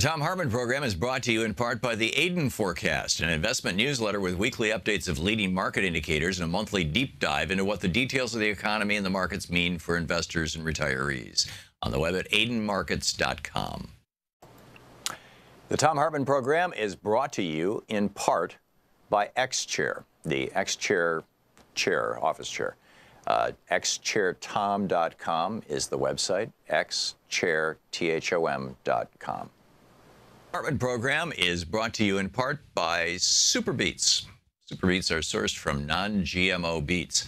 The Thom Hartmann Program is brought to you in part by the Aiden Forecast, an investment newsletter with weekly updates of leading market indicators and a monthly deep dive into what the details of the economy and the markets mean for investors and retirees. On the web at aidenmarkets.com. The Thom Hartmann Program is brought to you in part by X-Chair, the X-Chair office chair. xchairthom.com is the website, xchairthom.com. Hartmann Program is brought to you in part by Super Beets. Super Beets are sourced from non-GMO beets,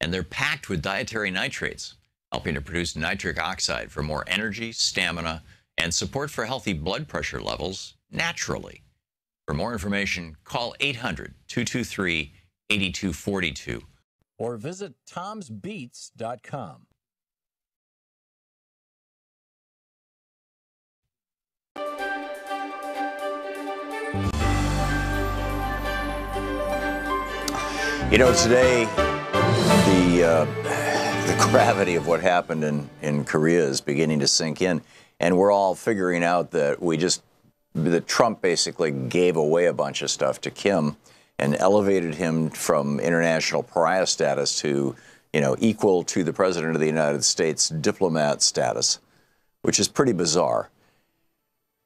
and they're packed with dietary nitrates, helping to produce nitric oxide for more energy, stamina, and support for healthy blood pressure levels naturally. For more information, call 800-223-8242 or visit tomsbeets.com. You know, today, the gravity of what happened in Korea is beginning to sink in, and we're all figuring out that that Trump basically gave away a bunch of stuff to Kim and elevated him from international pariah status to, equal to the President of the United States diplomat status, which is pretty bizarre.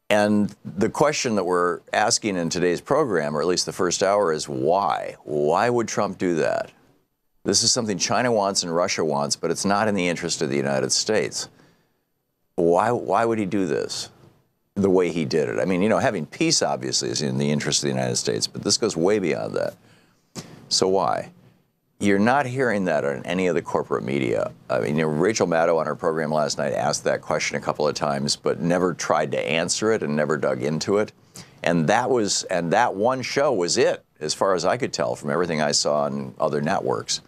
And the question that we're asking in today's program, or at least the first hour, is why? Why would Trump do that? This is something China wants and Russia wants, but it's not in the interest of the United States. Why would he do this the way he did it? I mean, having peace obviously is in the interest of the United States, but this goes way beyond that. So why? You're not hearing that on any of the corporate media. I mean, Rachel Maddow on her program last night asked that question a couple of times, but never tried to answer it and never dug into it. And that one show was it, as far as I could tell from everything I saw on other networks.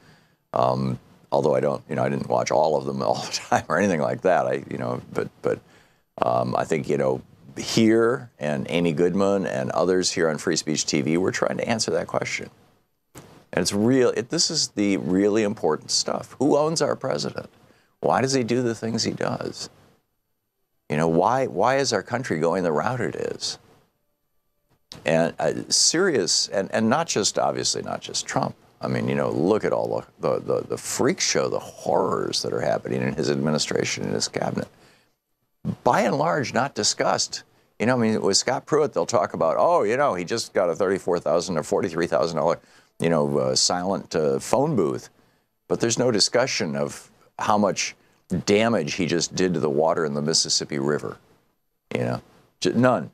Although I didn't watch all of them all the time or anything like that. I think, here and Amy Goodman and others here on Free Speech TV, we're trying to answer that question. And it's real. This is the really important stuff. Who owns our president? Why does he do the things he does? Why is our country going the route it is? And serious, and not just, obviously, not just Trump. I mean, look at all the freak show, the horrors that are happening in his administration and his cabinet. By and large, not discussed You know, I mean, with Scott Pruitt, they'll talk about, oh, you know, he just got a $34,000 or $43,000, you know, silent phone booth. But there's no discussion of how much damage he just did to the water in the Mississippi River, you know, none.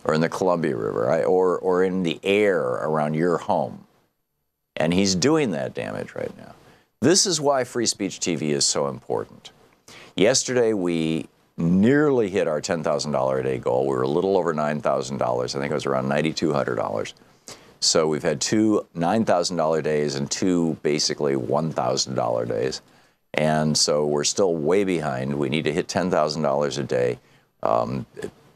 Or in the Columbia River, right? Or in the air around your home. And he's doing that damage right now. This is why Free Speech TV is so important. Yesterday, we nearly hit our $10,000 a day goal. We were a little over $9,000. I think it was around $9,200. So we've had two $9,000 days and two basically $1,000 days. And so we're still way behind. We need to hit $10,000 a day.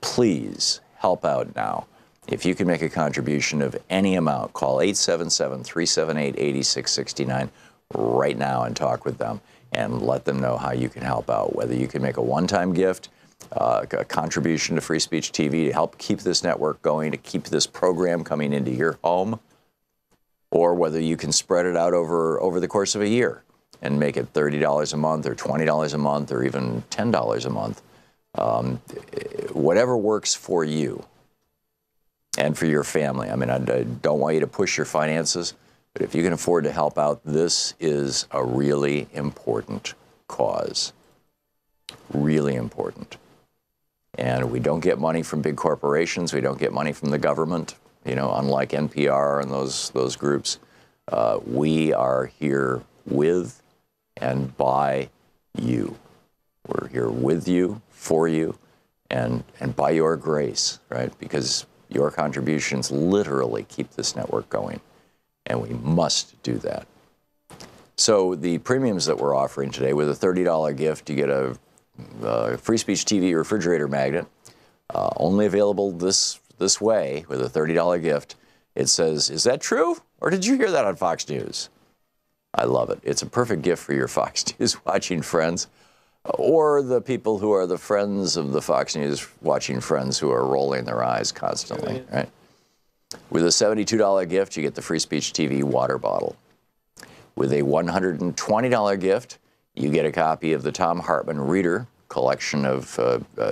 Please help out now. If you can make a contribution of any amount, call 877-378-8669 right now and talk with them and let them know how you can help out. Whether you can make a one-time gift, a contribution to Free Speech TV to help keep this network going, to keep this program coming into your home, or whether you can spread it out over the course of a year and make it $30 a month or $20 a month or even $10 a month. Whatever works for you and for your family. I mean, I don't want you to push your finances, but if you can afford to help out, this is a really important cause. Really important. And we don't get money from big corporations. We don't get money from the government, you know, unlike NPR and those groups. We are here with and by you. We're here with you, for you, and by your grace, right? Because your contributions literally keep this network going, and we must do that. So the premiums that we're offering today, with a $30 gift, you get a Free Speech TV refrigerator magnet, only available this way with a $30 gift. It says, "Is that true? Or did you hear that on Fox News?" I love it. It's a perfect gift for your Fox News watching friends, or the people who are the friends of the Fox News watching friends who are rolling their eyes constantly, right? With a $72 gift, you get the Free Speech TV water bottle. With a $120 gift, you get a copy of the Thom Hartmann Reader collection of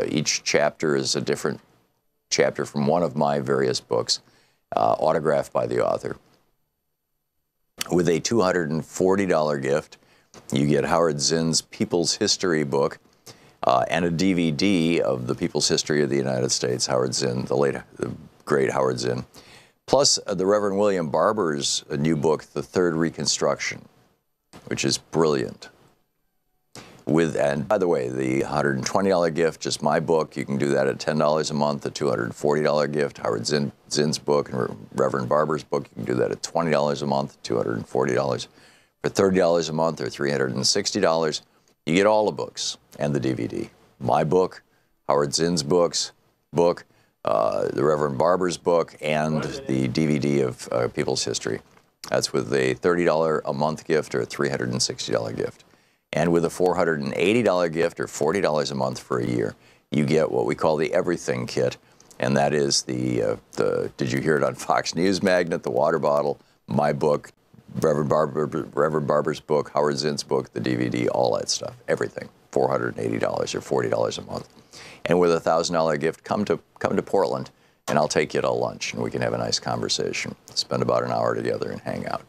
each chapter is a different chapter from one of my various books, autographed by the author. With a $240 gift, you get Howard Zinn's People's History book and a DVD of the People's History of the United States, Howard Zinn, the great Howard Zinn, plus the Reverend William Barber's new book, The Third Reconstruction, which is brilliant. And by the way, the $120 gift, just my book, you can do that at $10 a month. The $240 gift, Howard Zinn's book and Reverend Barber's book, you can do that at $20 a month, $240. For $30 a month or $360, you get all the books and the DVD. My book, Howard Zinn's book, the Reverend Barber's book, and the DVD of People's History. That's with a $30 a month gift or a $360 gift. And with a $480 gift or $40 a month for a year, you get what we call the Everything Kit. And that is the did you hear it on Fox News magnet, the water bottle, my book, Reverend Barber's book, Howard Zinn's book, the DVD, all that stuff, everything, $480 or $40 a month. And with a $1,000 gift, come to Portland, and I'll take you to lunch, and we can have a nice conversation, spend about an hour together and hang out.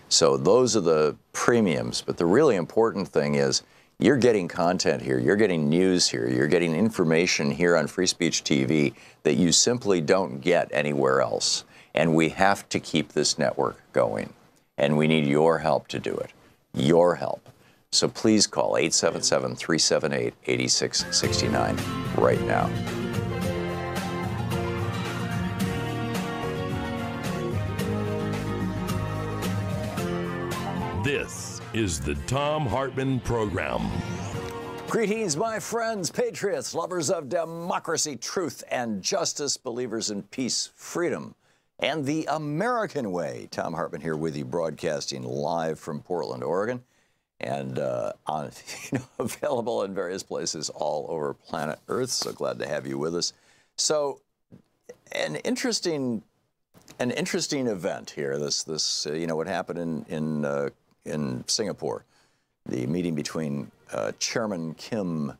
So those are the premiums, but the really important thing is you're getting content here, you're getting news here, you're getting information here on Free Speech TV that you simply don't get anywhere else. And we have to keep this network going. And we need your help to do it. Your help. So please call 877-378-8669 right now. This is the Thom Hartmann Program. Greetings, my friends, patriots, lovers of democracy, truth, and justice, believers in peace, freedom, and the American way. Thom Hartmann here with you, broadcasting live from Portland, Oregon, and available in various places all over planet Earth. So glad to have you with us. So, an interesting event here. This what happened in Singapore, the meeting between Chairman Kim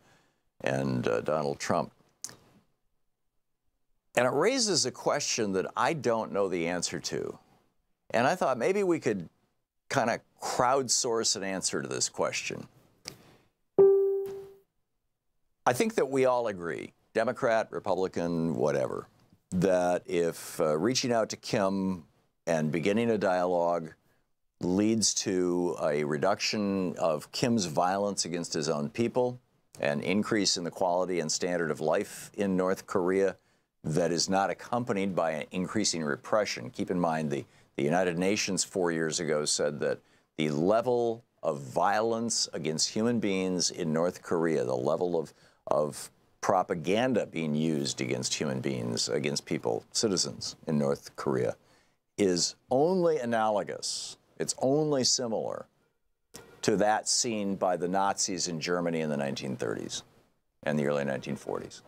and Donald Trump. And it raises a question that I don't know the answer to. And I thought maybe we could kind of crowdsource an answer to this question. I think that we all agree, Democrat, Republican, whatever, that if reaching out to Kim and beginning a dialogue leads to a reduction of Kim's violence against his own people, an increase in the quality and standard of life in North Korea that is not accompanied by an increasing repression. Keep in mind, the United Nations 4 years ago said that the level of violence against human beings in North Korea, the level of propaganda being used against human beings, against people, citizens in North Korea, is only analogous, it's only similar to that seen by the Nazis in Germany in the 1930s and the early 1940s.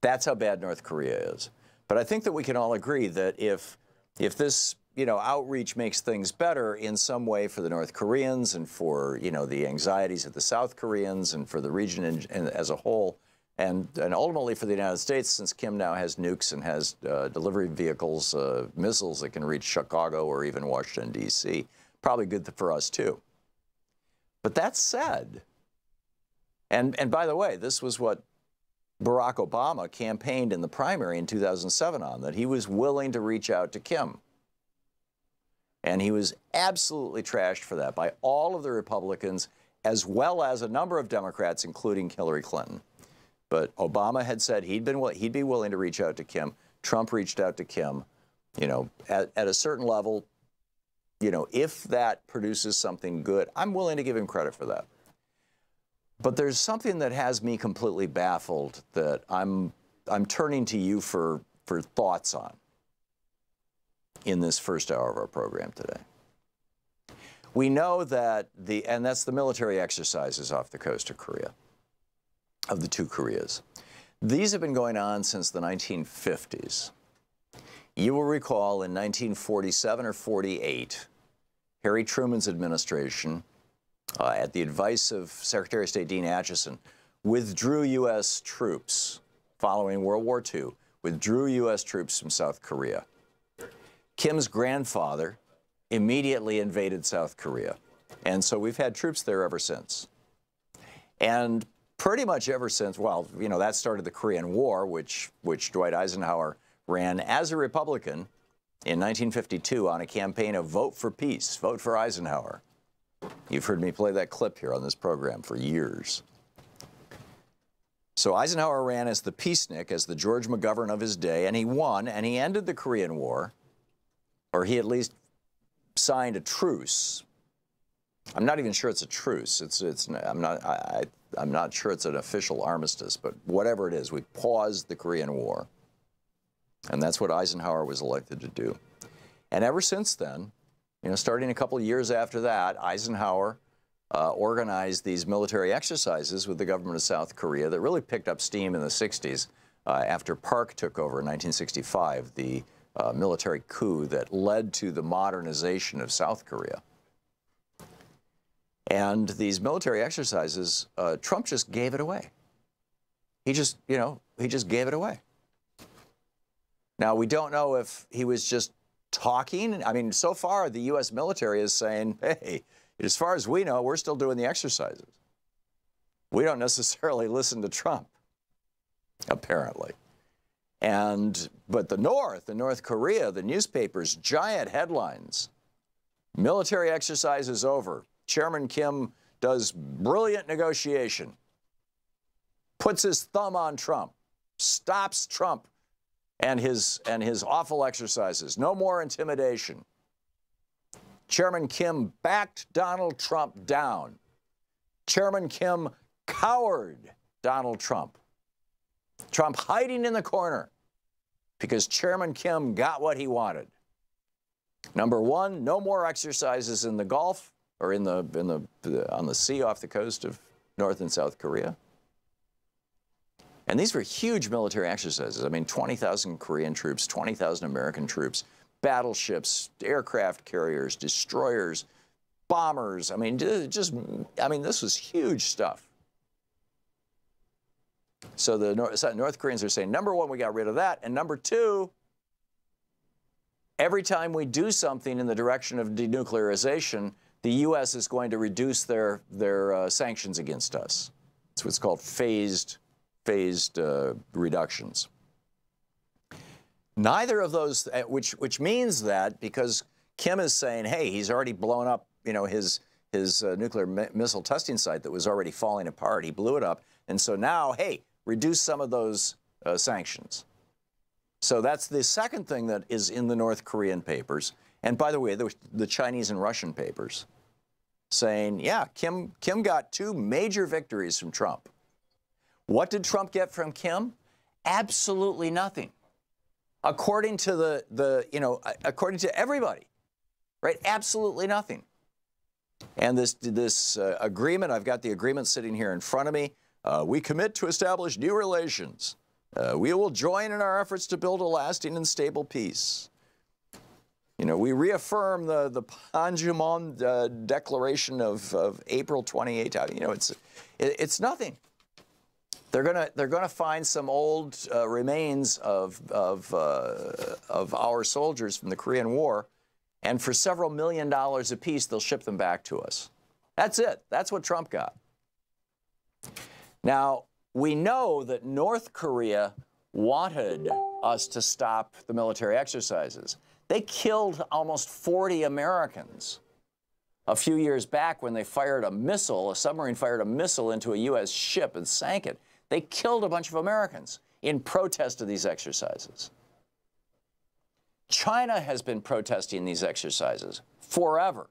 That's how bad North Korea is. But I think that we can all agree that if this outreach makes things better in some way for the North Koreans and for the anxieties of the South Koreans and for the region as a whole, and ultimately for the United States, since Kim now has nukes and has delivery vehicles, missiles that can reach Chicago or even Washington, D.C., probably good for us too. But that said, and by the way, this was what Barack Obama campaigned in the primary in 2007 on, that he was willing to reach out to Kim. And he was absolutely trashed for that by all of the Republicans, as well as a number of Democrats, including Hillary Clinton. But Obama had said he'd be willing to reach out to Kim. Trump reached out to Kim. At a certain level, if that produces something good, I'm willing to give him credit for that. But there's something that has me completely baffled that I'm turning to you for thoughts on in this first hour of our program today. We know that and that's the military exercises off the coast of Korea, of the two Koreas. These have been going on since the 1950s. You will recall in 1947 or 48, Harry Truman's administration, at the advice of Secretary of State Dean Acheson, withdrew U.S. troops following World War II, withdrew U.S. troops from South Korea. Kim's grandfather immediately invaded South Korea. And so we've had troops there ever since. And pretty much ever since, well, that started the Korean War, which Dwight Eisenhower ran as a Republican in 1952 on a campaign of vote for peace, vote for Eisenhower. You've heard me play that clip here on this program for years. So Eisenhower ran as the peacenik, as the George McGovern of his day, and he won, and he ended the Korean War, or he at least signed a truce. I'm not even sure it's a truce. I'm not sure it's an official armistice, but whatever it is, we paused the Korean War. And that's what Eisenhower was elected to do. And ever since then, starting a couple of years after that, Eisenhower organized these military exercises with the government of South Korea that really picked up steam in the 60s after Park took over in 1965, the military coup that led to the modernization of South Korea. And these military exercises, Trump just gave it away. He just gave it away. Now, we don't know if he was just talking. I mean, so far, the U.S. military is saying, hey, as far as we know, we're still doing the exercises. We don't necessarily listen to Trump, apparently. But the North Korea, the newspapers, giant headlines. Military exercises over. Chairman Kim does brilliant negotiation. Puts his thumb on Trump. Stops Trump and his awful exercises. No more intimidation. Chairman Kim backed Donald Trump down. Chairman Kim cowered Donald Trump. Trump hiding in the corner because Chairman Kim got what he wanted. Number one, no more exercises in the Gulf or on the sea off the coast of North and South Korea. And these were huge military exercises. I mean, 20,000 Korean troops, 20,000 American troops, battleships, aircraft carriers, destroyers, bombers. I mean, this was huge stuff. So the North Koreans are saying, number one, we got rid of that. And number two, every time we do something in the direction of denuclearization, the U.S. is going to reduce their sanctions against us. It's what's called phased reductions. Neither of those, which means that because Kim is saying, hey, he's already blown up, his nuclear missile testing site that was already falling apart. He blew it up, and so now, hey, reduce some of those sanctions. So that's the second thing that is in the North Korean papers. And by the way, the Chinese and Russian papers saying, yeah, Kim got two major victories from Trump. What did Trump get from Kim? Absolutely nothing. According to according to everybody, right? Absolutely nothing. And this agreement, I've got the agreement sitting here in front of me. We commit to establish new relations. We will join in our efforts to build a lasting and stable peace. We reaffirm the Panmunjom Declaration of April 28. It's nothing. They're gonna find some old remains of our soldiers from the Korean War, and for several $1 million apiece, they'll ship them back to us. That's it. That's what Trump got. Now, we know that North Korea wanted us to stop the military exercises. They killed almost 40 Americans a few years back when they fired a submarine fired a missile into a U.S. ship and sank it. They killed a bunch of Americans in protest of these exercises. China has been protesting these exercises forever.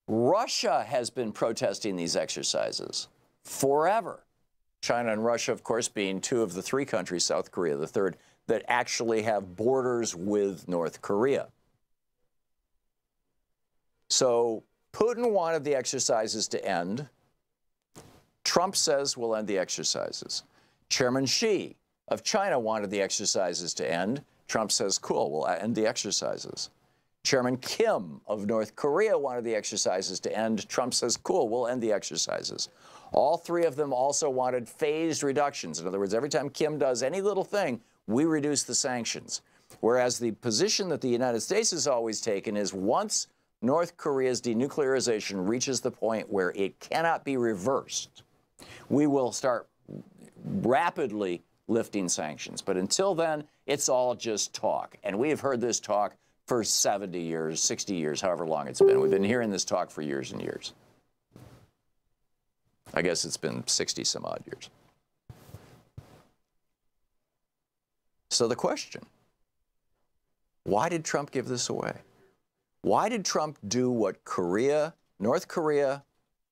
Russia has been protesting these exercises forever. China and Russia, of course, being two of the three countries, South Korea the third, that actually have borders with North Korea. So Putin wanted the exercises to end. Trump says we'll end the exercises. Chairman Xi of China wanted the exercises to end. Trump says, cool, we'll end the exercises. Chairman Kim of North Korea wanted the exercises to end. Trump says, cool, we'll end the exercises. All three of them also wanted phased reductions. In other words, every time Kim does any little thing, we reduce the sanctions. Whereas the position that the United States has always taken is once North Korea's denuclearization reaches the point where it cannot be reversed, we will start rapidly lifting sanctions. But until then, it's all just talk. And we have heard this talk for 70 years, 60 years, however long it's been. We've been hearing this talk for years and years. I guess it's been 60 some odd years. So the question, why did Trump give this away? Why did Trump do what North Korea,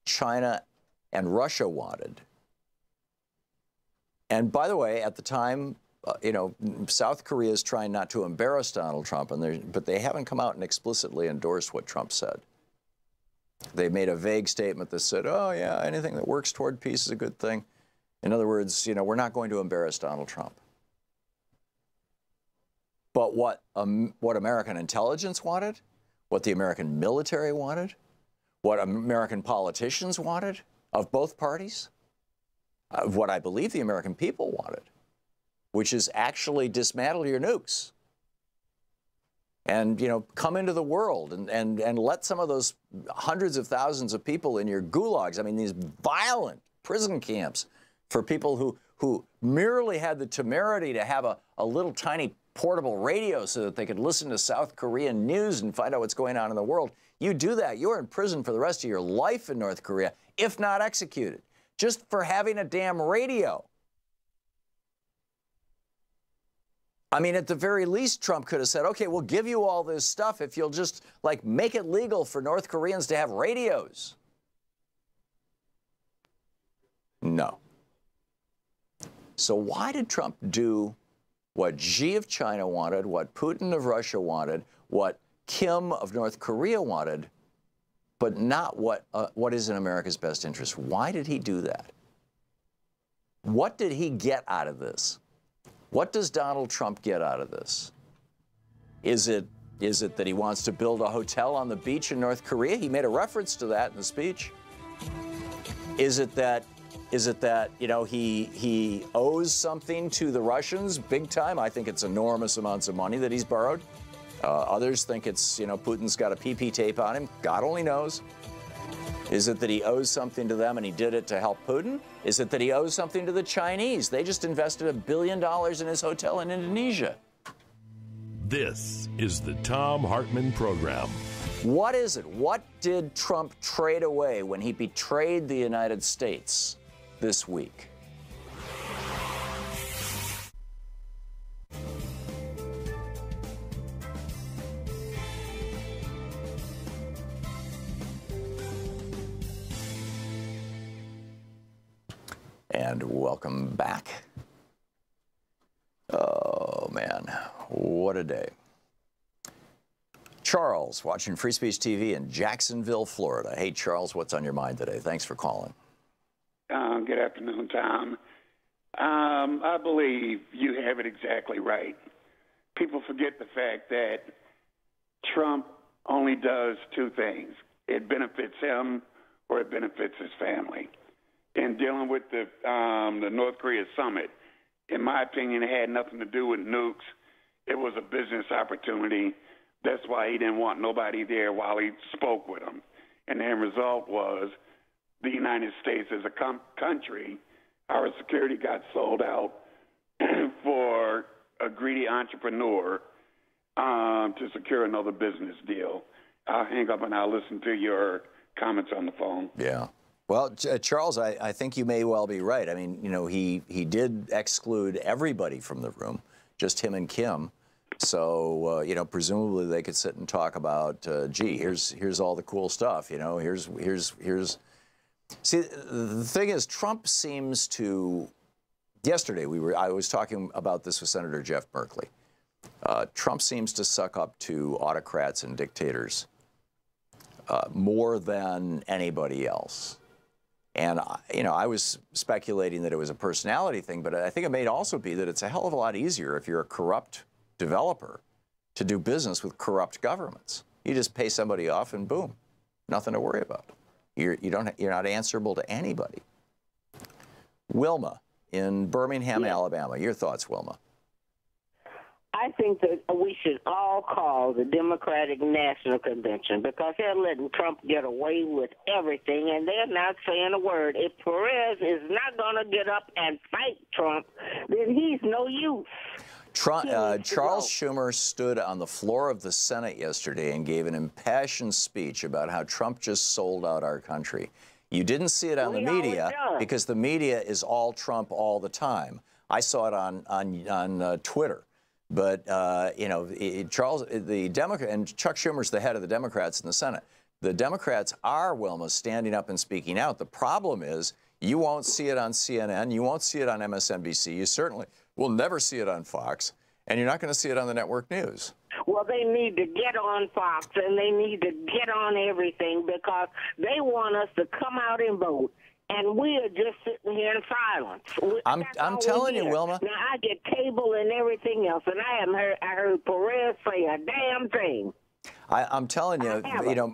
China, and Russia wanted? And by the way, at the time, South Korea is trying not to embarrass Donald Trump, but they haven't come out and explicitly endorsed what Trump said. They made a vague statement that said, oh, yeah, anything that works toward peace is a good thing. In other words, we're not going to embarrass Donald Trump. But what American intelligence wanted, what the American military wanted, what American politicians wanted of both parties, what I believe the American people wanted, which is actually dismantle your nukes and, come into the world and let some of those hundreds of thousands of people in your gulags, I mean, these violent prison camps for people who merely had the temerity to have a little tiny portable radio so that they could listen to South Korean news and find out what's going on in the world. You do that, you're in prison for the rest of your life in North Korea, if not executed, just for having a damn radio. I mean, at the very least, Trump could have said, okay, we'll give you all this stuff if you'll just, make it legal for North Koreans to have radios. No. So why did Trump do what Xi of China wanted, what Putin of Russia wanted, what Kim of North Korea wanted, but not what is in America's best interest? Why did he do that? What did he get out of this? What does Donald Trump get out of this? Is it that he wants to build a hotel on the beach in North Korea? He made a reference to that in the speech. Is it that Is it that, he owes something to the Russians big time? I think it's enormous amounts of money that he's borrowed. Others think it's, Putin's got a PP tape on him. God only knows. Is it that he owes something to them and he did it to help Putin? Is it that he owes something to the Chinese? They just invested $1 billion in his hotel in Indonesia. This is the Thom Hartmann Program. What is it? What did Trump trade away when he betrayed the United States this week? And welcome back. Oh, man, what a day. Charles, watching Free Speech TV in Jacksonville, Florida. Hey, Charles, what's on your mind today? Thanks for calling. Good afternoon, Tom. I believe you have it exactly right. People forget the fact that Trump only does two things. It benefits him or it benefits his family. In dealing with the North Korea summit, in my opinion, it had nothing to do with nukes. It was a business opportunity. That's why he didn't want nobody there while he spoke with them. And the end result was the United States as a country, our security got sold out for a greedy entrepreneur to secure another business deal. I'll hang up and I'll listen to your comments on the phone. Yeah. Well, Charles, I think you may well be right. I mean, he did exclude everybody from the room, just him and Kim. So, presumably they could sit and talk about, gee, here's all the cool stuff, here's. See, the thing is, Trump seems to, yesterday I was talking about this with Senator Jeff Merkley. Trump seems to suck up to autocrats and dictators more than anybody else. And, I was speculating that it was a personality thing, but I think it may also be that it's a hell of a lot easier if you're a corrupt developer to do business with corrupt governments. You just pay somebody off and boom, nothing to worry about. You're not answerable to anybody. Wilma in Birmingham, Alabama. Your thoughts, Wilma? I think that we should all call the Democratic National Convention because they're letting Trump get away with everything, and they're not saying a word. If Perez is not going to get up and fight Trump, then he's no use. Charles Schumer stood on the floor of the Senate yesterday and gave an impassioned speech about how Trump just sold out our country. You didn't see it on the media because the media is all Trump all the time. I saw it on Twitter. But, Charles, the Democrat, and Chuck Schumer's the head of the Democrats in the Senate. The Democrats are, Wilma, standing up and speaking out. The problem is you won't see it on CNN. You won't see it on MSNBC. You certainly will never see it on Fox. And you're not going to see it on the network news. Well, they need to get on Fox, and they need to get on everything because they want us to come out and vote. And we are just sitting here in silence. I'm telling you, Wilma. Now, I get cable and everything else, and I heard Perez say a damn thing. I'm telling you,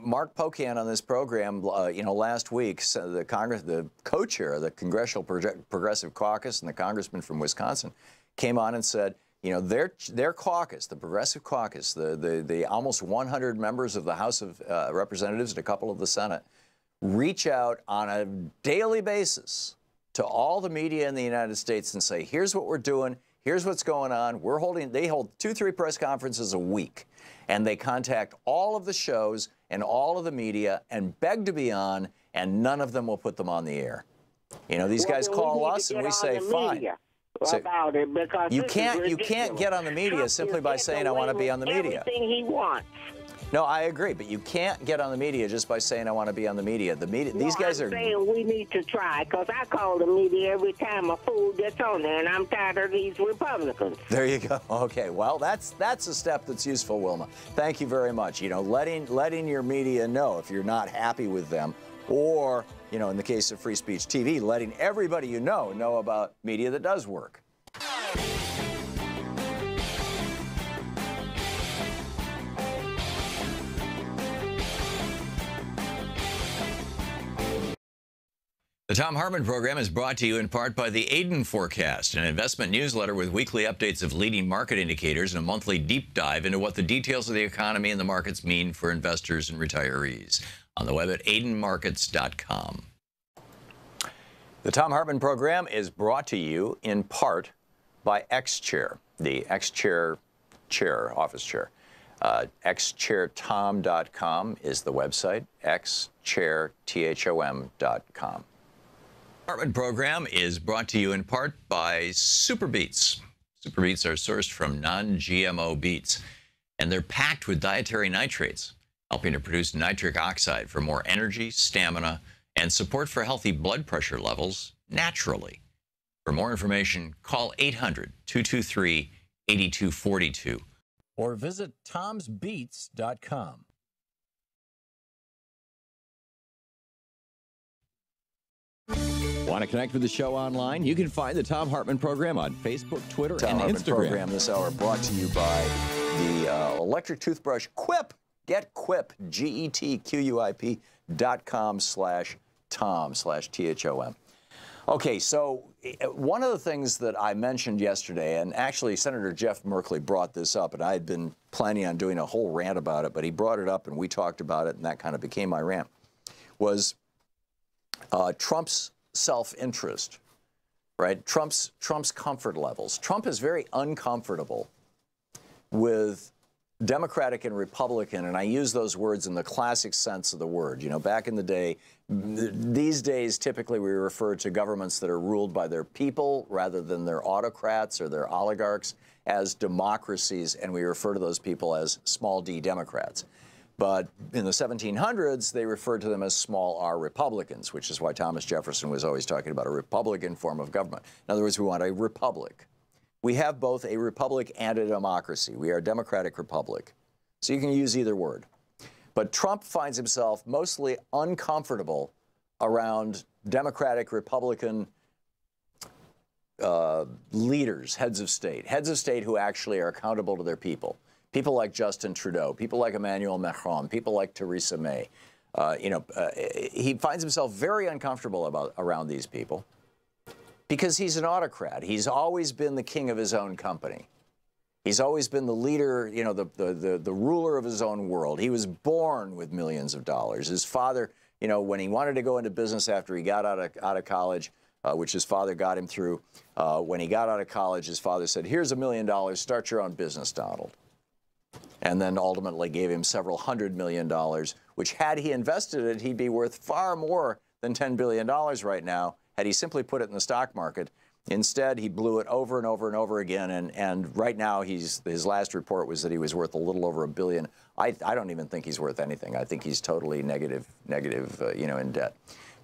Mark Pocan on this program, last week, the co-chair of the Congressional Progressive Caucus and the congressman from Wisconsin came on and said, their caucus, the Progressive Caucus, the almost 100 members of the House of Representatives and a couple of the Senate, reach out on a daily basis to all the media in the United States and say, here's what we're doing, here's what's going on. They hold 2-3 press conferences a week, and they contact all of the shows and all of the media and beg to be on, and none of them will put them on the air. These guys call us and we say, fine. About it because you can't get on the media Trump simply by saying I want to be on the media. Everything he wants. No, I agree, but you can't get on the media just by saying I want to be on the media. These guys are saying we need to try because I call the media every time a fool gets on there, and I'm tired of these Republicans. There you go. Okay, well, that's a step that's useful, Wilma. Thank you very much. Letting your media know if you're not happy with them, or in the case of Free Speech TV, letting everybody know about media that does work. The Thom Hartmann Program is brought to you in part by the Aiden Forecast, an investment newsletter with weekly updates of leading market indicators and a monthly deep dive into what the details of the economy and the markets mean for investors and retirees. On the web at aidenmarkets.com. The Thom Hartmann Program is brought to you in part by XChair, the XChair office chair. XChairTom.com is the website, XChairTHOM.com. Hartmann Program is brought to you in part by Super Beets. Super Beets are sourced from non-GMO beets, and they're packed with dietary nitrates, helping to produce nitric oxide for more energy, stamina, and support for healthy blood pressure levels naturally. For more information, call 800-223-8242 or visit tomsbeets.com. Want to connect with the show online? You can find the Thom Hartmann Program on Facebook, Twitter, and Hartmann Instagram. Program this hour brought to you by the electric toothbrush Quip. Get Quip, GETQUIP.com/Tom/THOM. Okay, so one of the things that I mentioned yesterday, and actually Senator Jeff Merkley brought this up, and I had been planning on doing a whole rant about it, but he brought it up and we talked about it, and that kind of became my rant, was Trump's self-interest, right? Trump's comfort levels. Trump is very uncomfortable with Democratic and Republican, and I use those words in the classic sense of the word. You know, back in the day, these days, typically we refer to governments that are ruled by their people rather than their autocrats or their oligarchs as democracies, and we refer to those people as small d Democrats. But in the 1700s, they referred to them as small r Republicans, which is why Thomas Jefferson was always talking about a Republican form of government. In other words, we want a republic. We have both a republic and a democracy. We are a democratic republic. So you can use either word. But Trump finds himself mostly uncomfortable around Democratic, Republican leaders, heads of state who actually are accountable to their people. People like Justin Trudeau, people like Emmanuel Macron, people like Theresa May. He finds himself very uncomfortable around these people because he's an autocrat. He's always been the king of his own company. He's always been the leader, you know, the ruler of his own world. He was born with millions of dollars. His father, you know, when he wanted to go into business after he got out of college, which his father got him through, when he got out of college, his father said, "Here's $1 million, start your own business, Donald." And then ultimately gave him several $100 million, which had he invested it, he'd be worth far more than $10 billion right now, had he simply put it in the stock market. Instead, he blew it over and over and over again, and right now his last report was that he was worth a little over $1 billion. I don't even think he's worth anything. I think he's totally negative, in debt.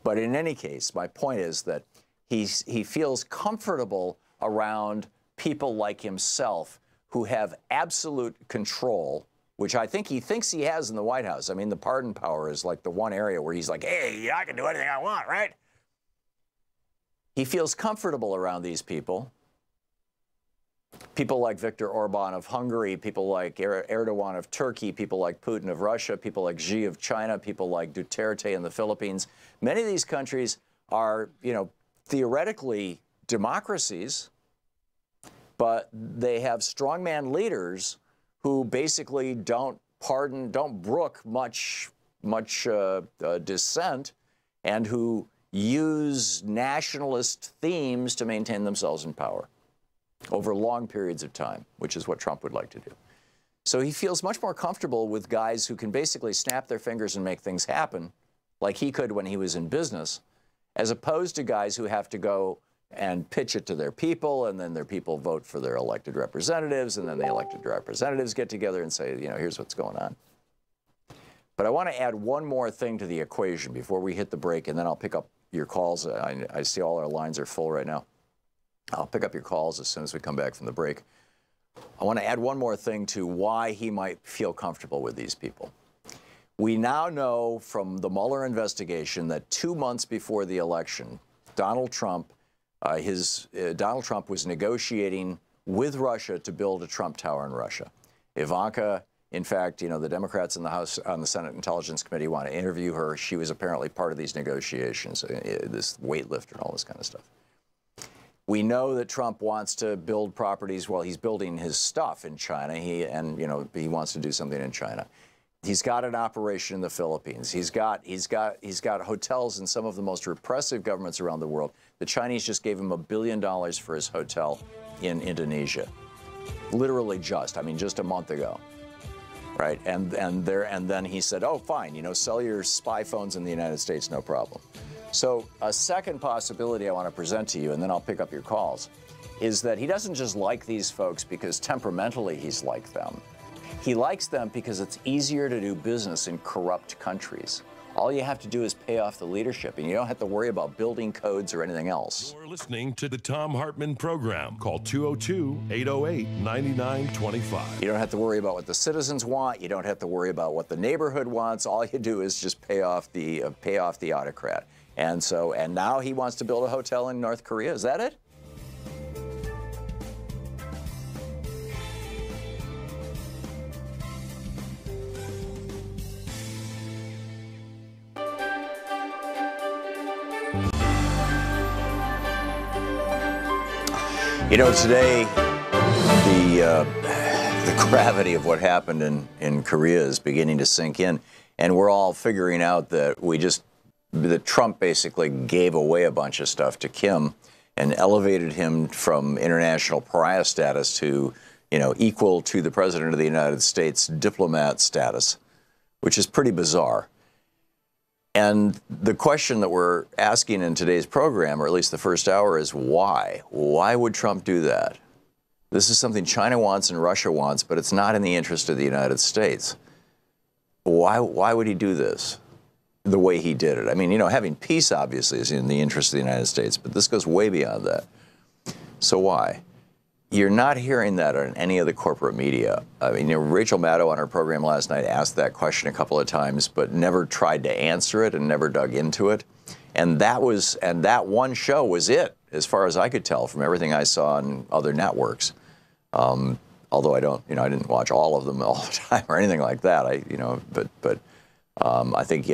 But in any case, my point is that he feels comfortable around people like himself who have absolute control, which I think he thinks he has in the White House. I mean, the pardon power is like the one area where he's like, hey, I can do anything I want, right? He feels comfortable around these people. People like Viktor Orban of Hungary, people like Erdogan of Turkey, people like Putin of Russia, people like Xi of China, people like Duterte in the Philippines. Many of these countries are, theoretically democracies, but they have strongman leaders who basically don't brook much dissent, and who use nationalist themes to maintain themselves in power over long periods of time, which is what Trump would like to do. So he feels much more comfortable with guys who can basically snap their fingers and make things happen, like he could when he was in business, as opposed to guys who have to go and pitch it to their people, and then their people vote for their elected representatives, and then the elected representatives get together and say, here's what's going on. But I want to add one more thing to the equation before we hit the break, and then I'll pick up your calls. I see all our lines are full right now. I'll pick up your calls as soon as we come back from the break. I want to add one more thing to why he might feel comfortable with these people. We now know from the Mueller investigation that 2 months before the election, Donald Trump was negotiating with Russia to build a Trump Tower in Russia. Ivanka In fact, the Democrats in the House on the Senate Intelligence Committee want to interview her. She was apparently part of these negotiations, this weightlifter and all this kind of stuff. We know that Trump wants to build properties while he's building his stuff in China. He wants to do something in China. He's got an operation in the Philippines. He's got hotels in some of the most repressive governments around the world. The Chinese just gave him $1 billion for his hotel in Indonesia. Literally just a month ago. Right, and then he said, "Oh, fine, sell your spy phones in the United States, no problem." So a second possibility I want to present to you, and then I'll pick up your calls, is that he doesn't just like these folks because temperamentally he's like them. He likes them because it's easier to do business in corrupt countries. All you have to do is pay off the leadership, and you don't have to worry about building codes or anything else. You're listening to the Thom Hartmann Program. Call 202-808-9925. You don't have to worry about what the citizens want. You don't have to worry about what the neighborhood wants. All you do is just pay off the autocrat. And now he wants to build a hotel in North Korea. Is that it? Today, the gravity of what happened in Korea is beginning to sink in, and we're all figuring out that Trump basically gave away a bunch of stuff to Kim and elevated him from international pariah status to, equal to the President of the United States diplomat status, which is pretty bizarre. And the question that we're asking in today's program, or at least the first hour, is why? Why would Trump do that? This is something China wants and Russia wants, but it's not in the interest of the United States. Why would he do this the way he did it? I mean, having peace obviously is in the interest of the United States, but this goes way beyond that. So why? You're not hearing that on any of the corporate media. I mean, Rachel Maddow on her program last night asked that question a couple of times, but never tried to answer it and never dug into it. And that one show was it, as far as I could tell from everything I saw on other networks. Although I didn't watch all of them all the time or anything like that. I think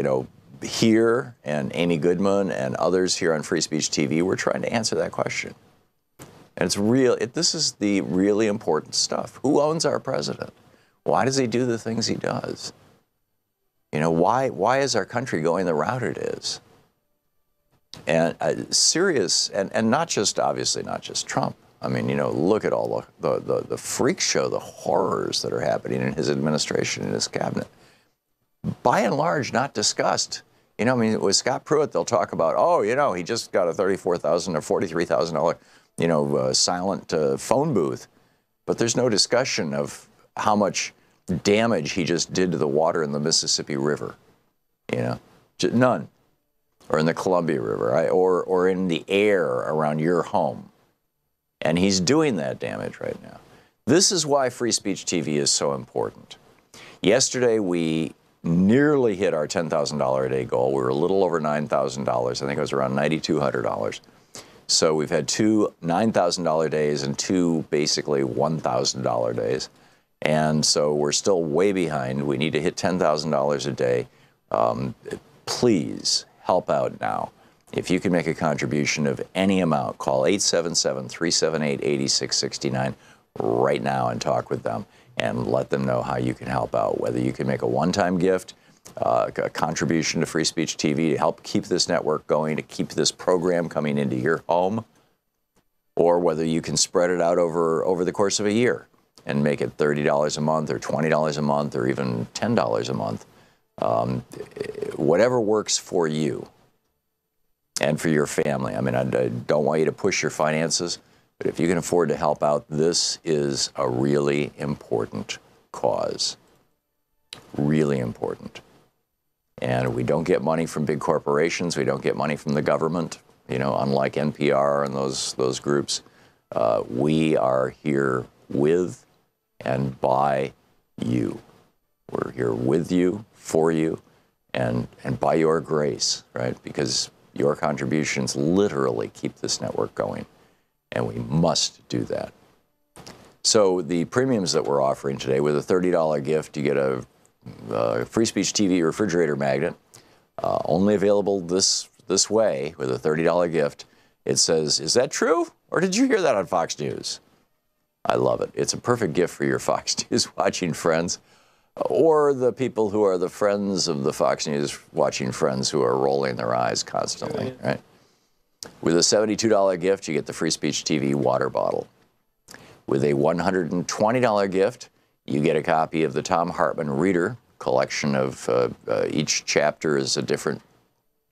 here and Amy Goodman and others here on Free Speech TV were trying to answer that question. And this is the really important stuff. Who owns our president? Why does he do the things he does? Why is our country going the route it is? And serious, and not just Trump. I mean, look at all the freak show, the horrors that are happening in his administration, in his cabinet. By and large, not discussed. With Scott Pruitt, they'll talk about, he just got a $34,000 or $43,000 silent phone booth, but there's no discussion of how much damage he just did to the water in the Mississippi River, none, or in the Columbia River, or in the air around your home, and he's doing that damage right now. This is why Free Speech TV is so important. Yesterday we nearly hit our $10,000 a day goal. We were a little over $9,000. I think it was around $9,200. So we've had two $9,000 days and two basically $1,000 days. And so we're still way behind. We need to hit $10,000 a day. Please help out now. If you can make a contribution of any amount, call 877-378-8669 right now and talk with them and let them know how you can help out, whether you can make a one-time gift, a contribution to Free Speech TV to help keep this network going, to keep this program coming into your home, or whether you can spread it out over the course of a year and make it $30 a month or $20 a month or even $10 a month. Whatever works for you and for your family. I mean, I don't want you to push your finances, but if you can afford to help out, this is a really important cause. Really important. And we don't get money from big corporations. We don't get money from the government, unlike NPR and those groups. We are here with and by you. We're here with you, for you, and by your grace, right? Because your contributions literally keep this network going, and we must do that. So the premiums that we're offering today, with a $30 gift, you get a Free Speech TV refrigerator magnet, only available this way with a $30 gift. It says, "Is that true? Or did you hear that on Fox News?" I love it. It's a perfect gift for your Fox News watching friends, or the people who are the friends of the Fox News watching friends who are rolling their eyes constantly, right? With a $72 gift, you get the Free Speech TV water bottle. With a $120 gift, you get a copy of the Thom Hartmann Reader collection of each chapter is a different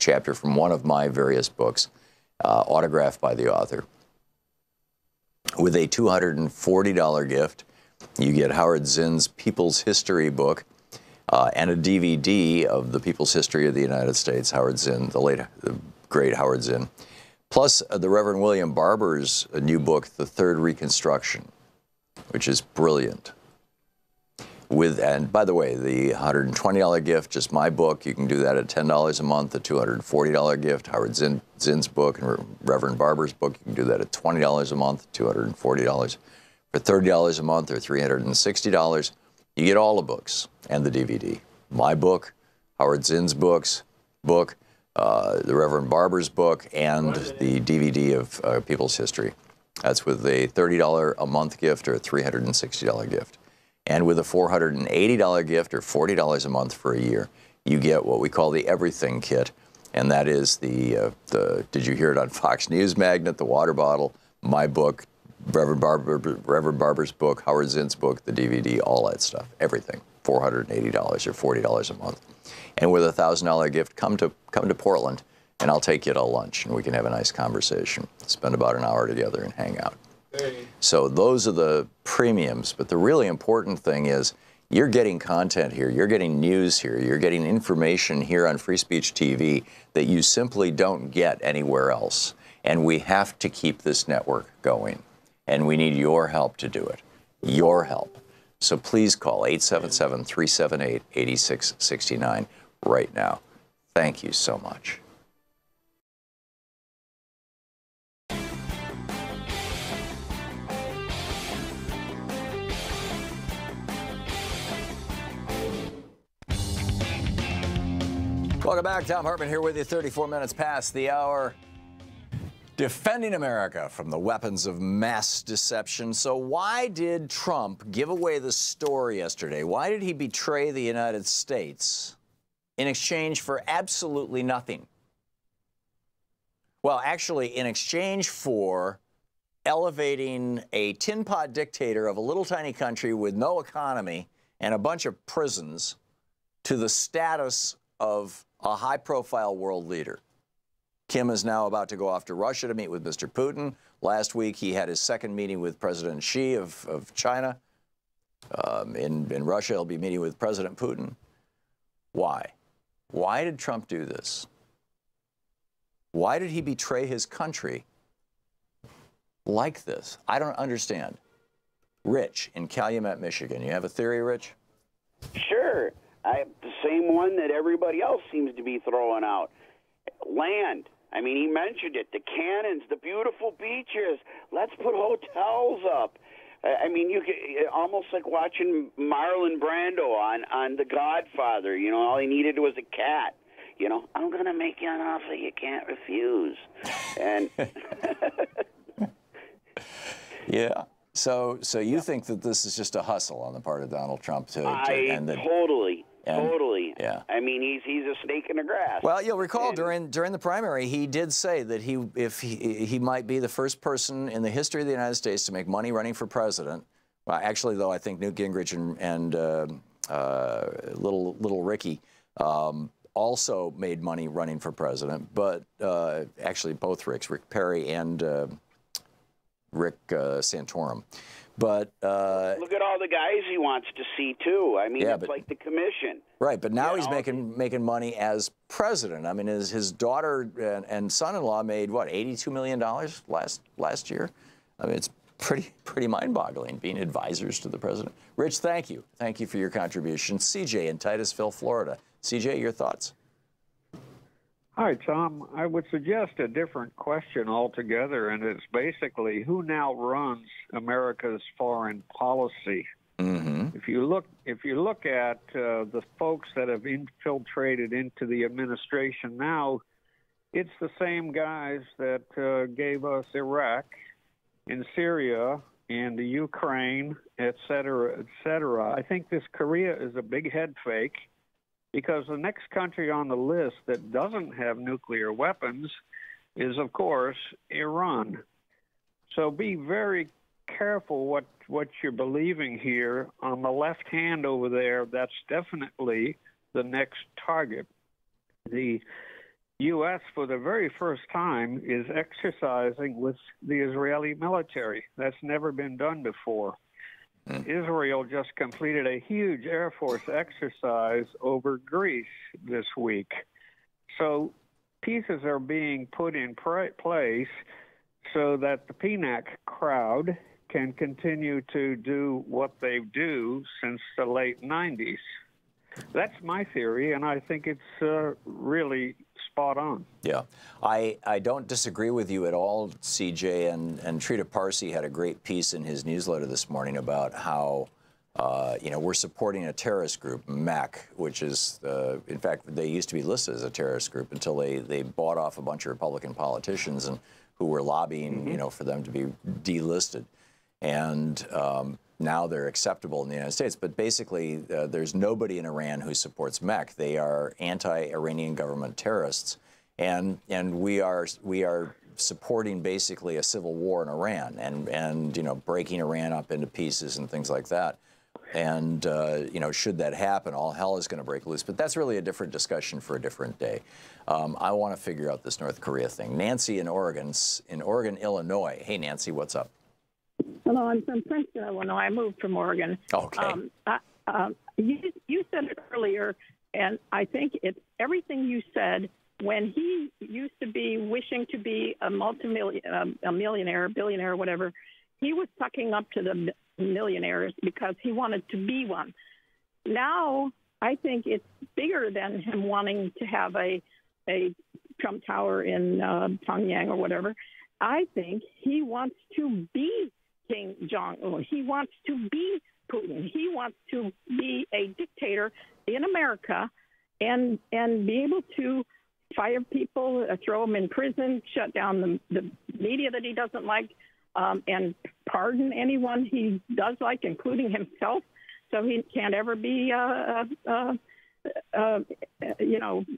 chapter from one of my various books, autographed by the author. With a $240 gift, you get Howard Zinn's People's History book and a DVD of the People's History of the United States, Howard Zinn, the great Howard Zinn, plus the Reverend William Barber's new book, The Third Reconstruction, which is brilliant. And by the way, the $120 gift, just my book, you can do that at $10 a month. The $240 gift, Howard Zinn's book and Reverend Barber's book, you can do that at $20 a month, $240. For $30 a month or $360, you get all the books and the DVD. My book, Howard Zinn's book, the Reverend Barber's book, and the DVD of People's History. That's with a $30 a month gift or a $360 gift. And with a $480 gift or $40 a month for a year, you get what we call the Everything Kit. And that is the Did You Hear It on Fox News magnet, the water bottle, my book, Reverend Barber's book, Howard Zinn's book, the DVD, all that stuff, everything, $480 or $40 a month. And with a $1,000 gift, come to Portland, and I'll take you to lunch, and we can have a nice conversation. Spend about an hour together and hang out. Hey. So those are the premiums, but the really important thing is you're getting content here, you're getting news here, you're getting information here on Free Speech TV that you simply don't get anywhere else. And we have to keep this network going. And we need your help to do it. Your help. So please call 877-378-8669 right now. Thank you so much. Welcome back. Thom Hartmann here with you, 34 minutes past the hour. Defending America from the weapons of mass deception. So why did Trump give away the story yesterday? Why did he betray the United States in exchange for absolutely nothing? Well, actually, in exchange for elevating a tin pot dictator of a little tiny country with no economy and a bunch of prisons to the status of a high-profile world leader. Kim is now about to go off to Russia to meet with Mr. Putin. Last week, he had his second meeting with President Xi of China. In Russia, he'll be meeting with President Putin. Why? Why did Trump do this? Why did he betray his country like this? I don't understand. Rich in Calumet, Michigan. You have a theory, Rich? Sure. I have the same one that everybody else seems to be throwing out. Land. I mean, he mentioned it. The cannons, the beautiful beaches. Let's put hotels up. I mean, you could almost like watching Marlon Brando on The Godfather. You know, all he needed was a cat. You know, I'm going to make you an offer you can't refuse. And yeah. So you think that this is just a hustle on the part of Donald Trump to Totally. Yeah. I mean, he's a snake in the grass. Well, you'll recall during the primary, he did say that he might be the first person in the history of the United States to make money running for president. Well, actually, though, I think Newt Gingrich and little Ricky also made money running for president. But actually, both Ricks, Rick Perry and Rick Santorum. But look at all the guys he wants to see too. I mean, it's like the commission. Right, but now he's making money as president. I mean, his daughter and son-in-law made what, $82 million last year. I mean, it's pretty mind-boggling being advisors to the president. Rich, thank you for your contribution. CJ in Titusville, Florida. CJ, your thoughts? Hi, Tom. I would suggest a different question altogether, and it's basically who now runs America's foreign policy. Mm-hmm. If you look at the folks that have infiltrated into the administration now, it's the same guys that gave us Iraq and Syria and the Ukraine, et cetera, et cetera. I think this Korea is a big head fake, because the next country on the list that doesn't have nuclear weapons is, of course, Iran. So be very careful what you're believing here. On the left hand over there, that's definitely the next target. The U.S., for the very first time, is exercising with the Israeli military. That's never been done before. Israel just completed a huge Air Force exercise over Greece this week. So pieces are being put in place so that the PNAC crowd can continue to do what they do since the late 90s. That's my theory, and I think it's really spot on. Yeah, I don't disagree with you at all, CJ, and Trita Parsi had a great piece in his newsletter this morning about how, we're supporting a terrorist group, MEC, which is, in fact, they used to be listed as a terrorist group until they bought off a bunch of Republican politicians and who were lobbying, for them to be delisted. And now they're acceptable in the United States. But basically, there's nobody in Iran who supports MEC. They are anti-Iranian government terrorists, and we are supporting basically a civil war in Iran and breaking Iran up into pieces and things like that. And should that happen, all hell is going to break loose. But that's really a different discussion for a different day. I want to figure out this North Korea thing. Nancy in Oregon, Illinois. Hey, Nancy, what's up? Hello, I'm from Princeton, Illinois. I moved from Oregon. Okay. You said it earlier, and I think it's everything you said when he used to be wishing to be a millionaire, billionaire, whatever. He was sucking up to the millionaires because he wanted to be one. Now, I think it's bigger than him wanting to have a Trump Tower in Pyongyang or whatever. I think he wants to be King Jong-un. He wants to be Putin. He wants to be a dictator in America and be able to fire people, throw them in prison, shut down the media that he doesn't like, and pardon anyone he does like, including himself, so he can't ever be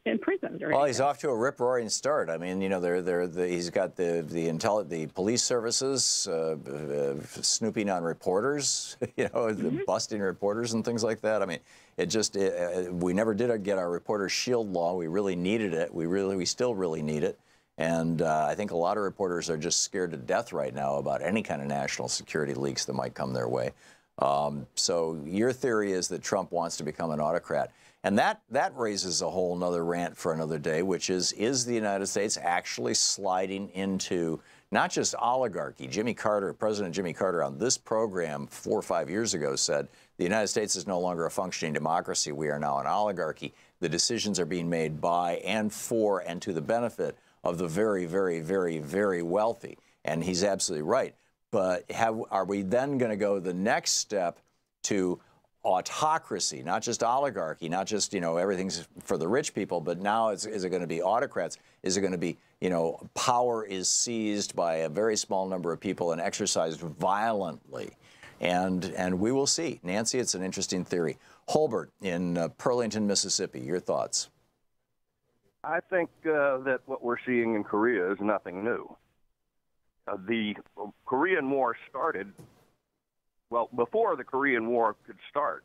imprisoned. Or well, he's off to a rip-roaring start. I mean, he's got the police services snooping on reporters, busting reporters and things like that. I mean, we never did get our Reporter Shield law. We really needed it. We still really need it. And I think a lot of reporters are just scared to death right now about any kind of national security leaks that might come their way. So your theory is that Trump wants to become an autocrat. And that raises a whole nother rant for another day, which is the United States actually sliding into not just oligarchy? President Jimmy Carter on this program 4 or 5 years ago said, the United States is no longer a functioning democracy. We are now an oligarchy. The decisions are being made by and for and to the benefit of the very, very, very, very wealthy. And he's absolutely right. But are we then going to go the next step to autocracy, not just oligarchy, not just, everything's for the rich people, but now is it going to be autocrats? Is it going to be, power is seized by a very small number of people and exercised violently? And we will see. Nancy, it's an interesting theory. Holbert in Pearlington, Mississippi, your thoughts? I think that what we're seeing in Korea is nothing new. The Korean War started, well, before the Korean War could start.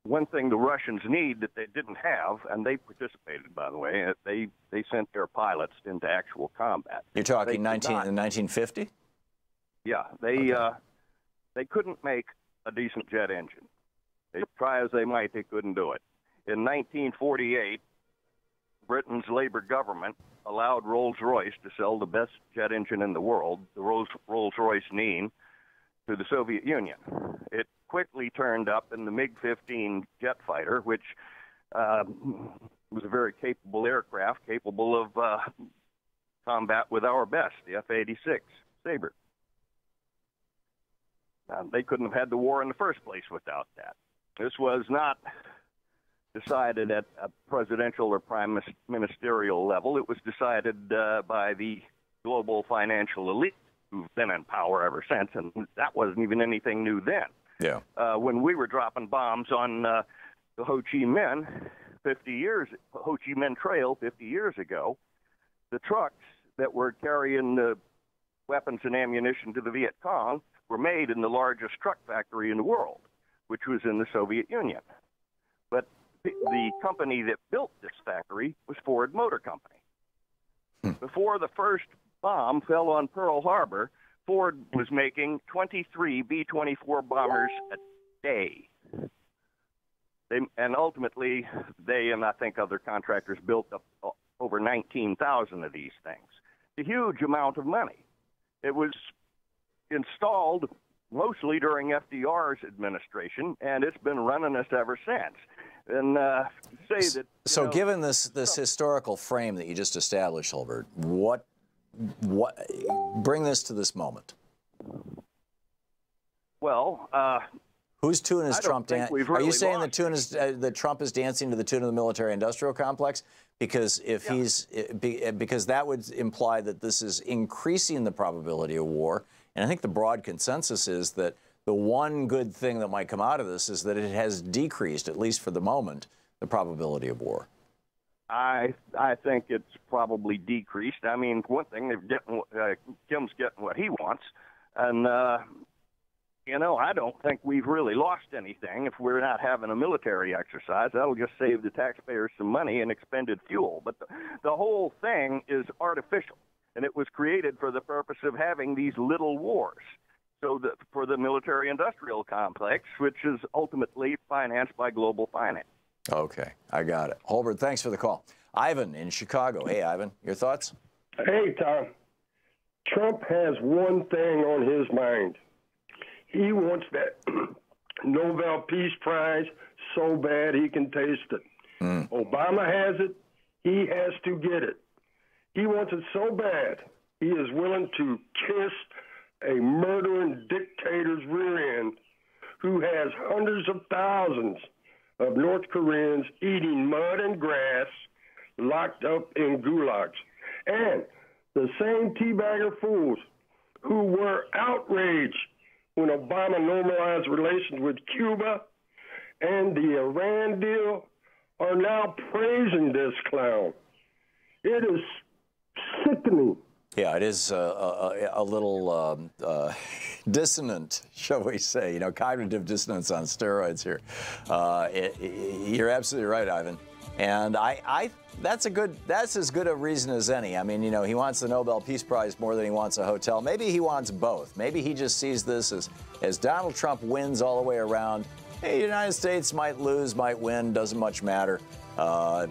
One thing the Russians need that they didn't have, and they participated, by the way, they sent their pilots into actual combat. You're talking 1950? Yeah, they couldn't make a decent jet engine. They try as they might, they couldn't do it. In 1948, Britain's Labour government allowed Rolls-Royce to sell the best jet engine in the world, the Rolls-Royce Nene, to the Soviet Union. It quickly turned up in the MiG-15 jet fighter, which was a very capable aircraft, capable of combat with our best, the F-86 Sabre. They couldn't have had the war in the first place without that. This was not decided at a presidential or prime ministerial level. It was decided by the global financial elite who've been in power ever since, and that wasn't even anything new then. Yeah. When we were dropping bombs on the Ho Chi Minh Trail 50 years ago, the trucks that were carrying the weapons and ammunition to the Viet Cong were made in the largest truck factory in the world, which was in the Soviet Union. But the company that built this factory was Ford Motor Company. Before the first bomb fell on Pearl Harbor, Ford was making 23 B-24 bombers a day. And ultimately, they and I think other contractors built up over 19,000 of these things. It's a huge amount of money. It was installed mostly during FDR's administration, and it's been running us ever since. And say that. So, given this historical frame that you just established, Holbert, what bring this to this moment? Well, whose tune is Trump dancing? Are you saying the tune is that Trump is dancing to the tune of the military-industrial complex? Because if because that would imply that this is increasing the probability of war. And I think the broad consensus is that the one good thing that might come out of this is that it has decreased, at least for the moment, the probability of war. I think it's probably decreased. I mean, one thing, Kim's getting what he wants, and I don't think we've really lost anything if we're not having a military exercise. That'll just save the taxpayers some money and expended fuel. But the whole thing is artificial, and it was created for the purpose of having these little wars. So that for the military-industrial complex, which is ultimately financed by global finance. Okay, I got it. Holbert, thanks for the call. Ivan in Chicago. Hey, Ivan, your thoughts? Hey, Tom. Trump has one thing on his mind. He wants that Nobel Peace Prize so bad he can taste it. Obama has it. He has to get it. He wants it so bad, he is willing to kiss a murdering dictator's rear end who has hundreds of thousands of North Koreans eating mud and grass locked up in gulags. And the same teabagger fools who were outraged when Obama normalized relations with Cuba and the Iran deal are now praising this clown. It is sickening. Yeah, it is a little dissonant, shall we say, cognitive dissonance on steroids here. You're absolutely right, Ivan. And that's as good a reason as any. I mean, he wants the Nobel Peace Prize more than he wants a hotel. Maybe he wants both. Maybe he just sees this as Donald Trump wins all the way around. Hey, the United States might lose, might win, doesn't much matter. But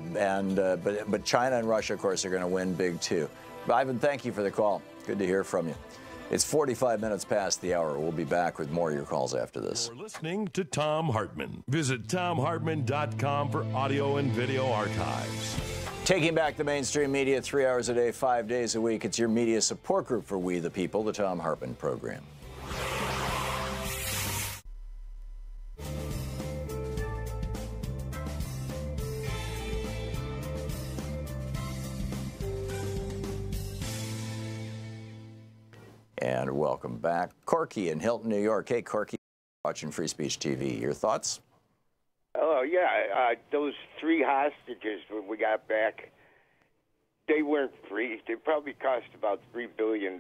China and Russia, of course, are going to win big too. Ivan, thank you for the call. Good to hear from you. It's 45 minutes past the hour. We'll be back with more of your calls after this. You're listening to Thom Hartmann. Visit ThomHartmann.com for audio and video archives. Taking back the mainstream media 3 hours a day, 5 days a week. It's your media support group for We the People, the Thom Hartmann Program. And welcome back. Corky in Hilton, New York. Hey, Corky, watching Free Speech TV. Your thoughts? Oh, yeah. Those 3 hostages when we got back, they weren't free. They probably cost about $3 billion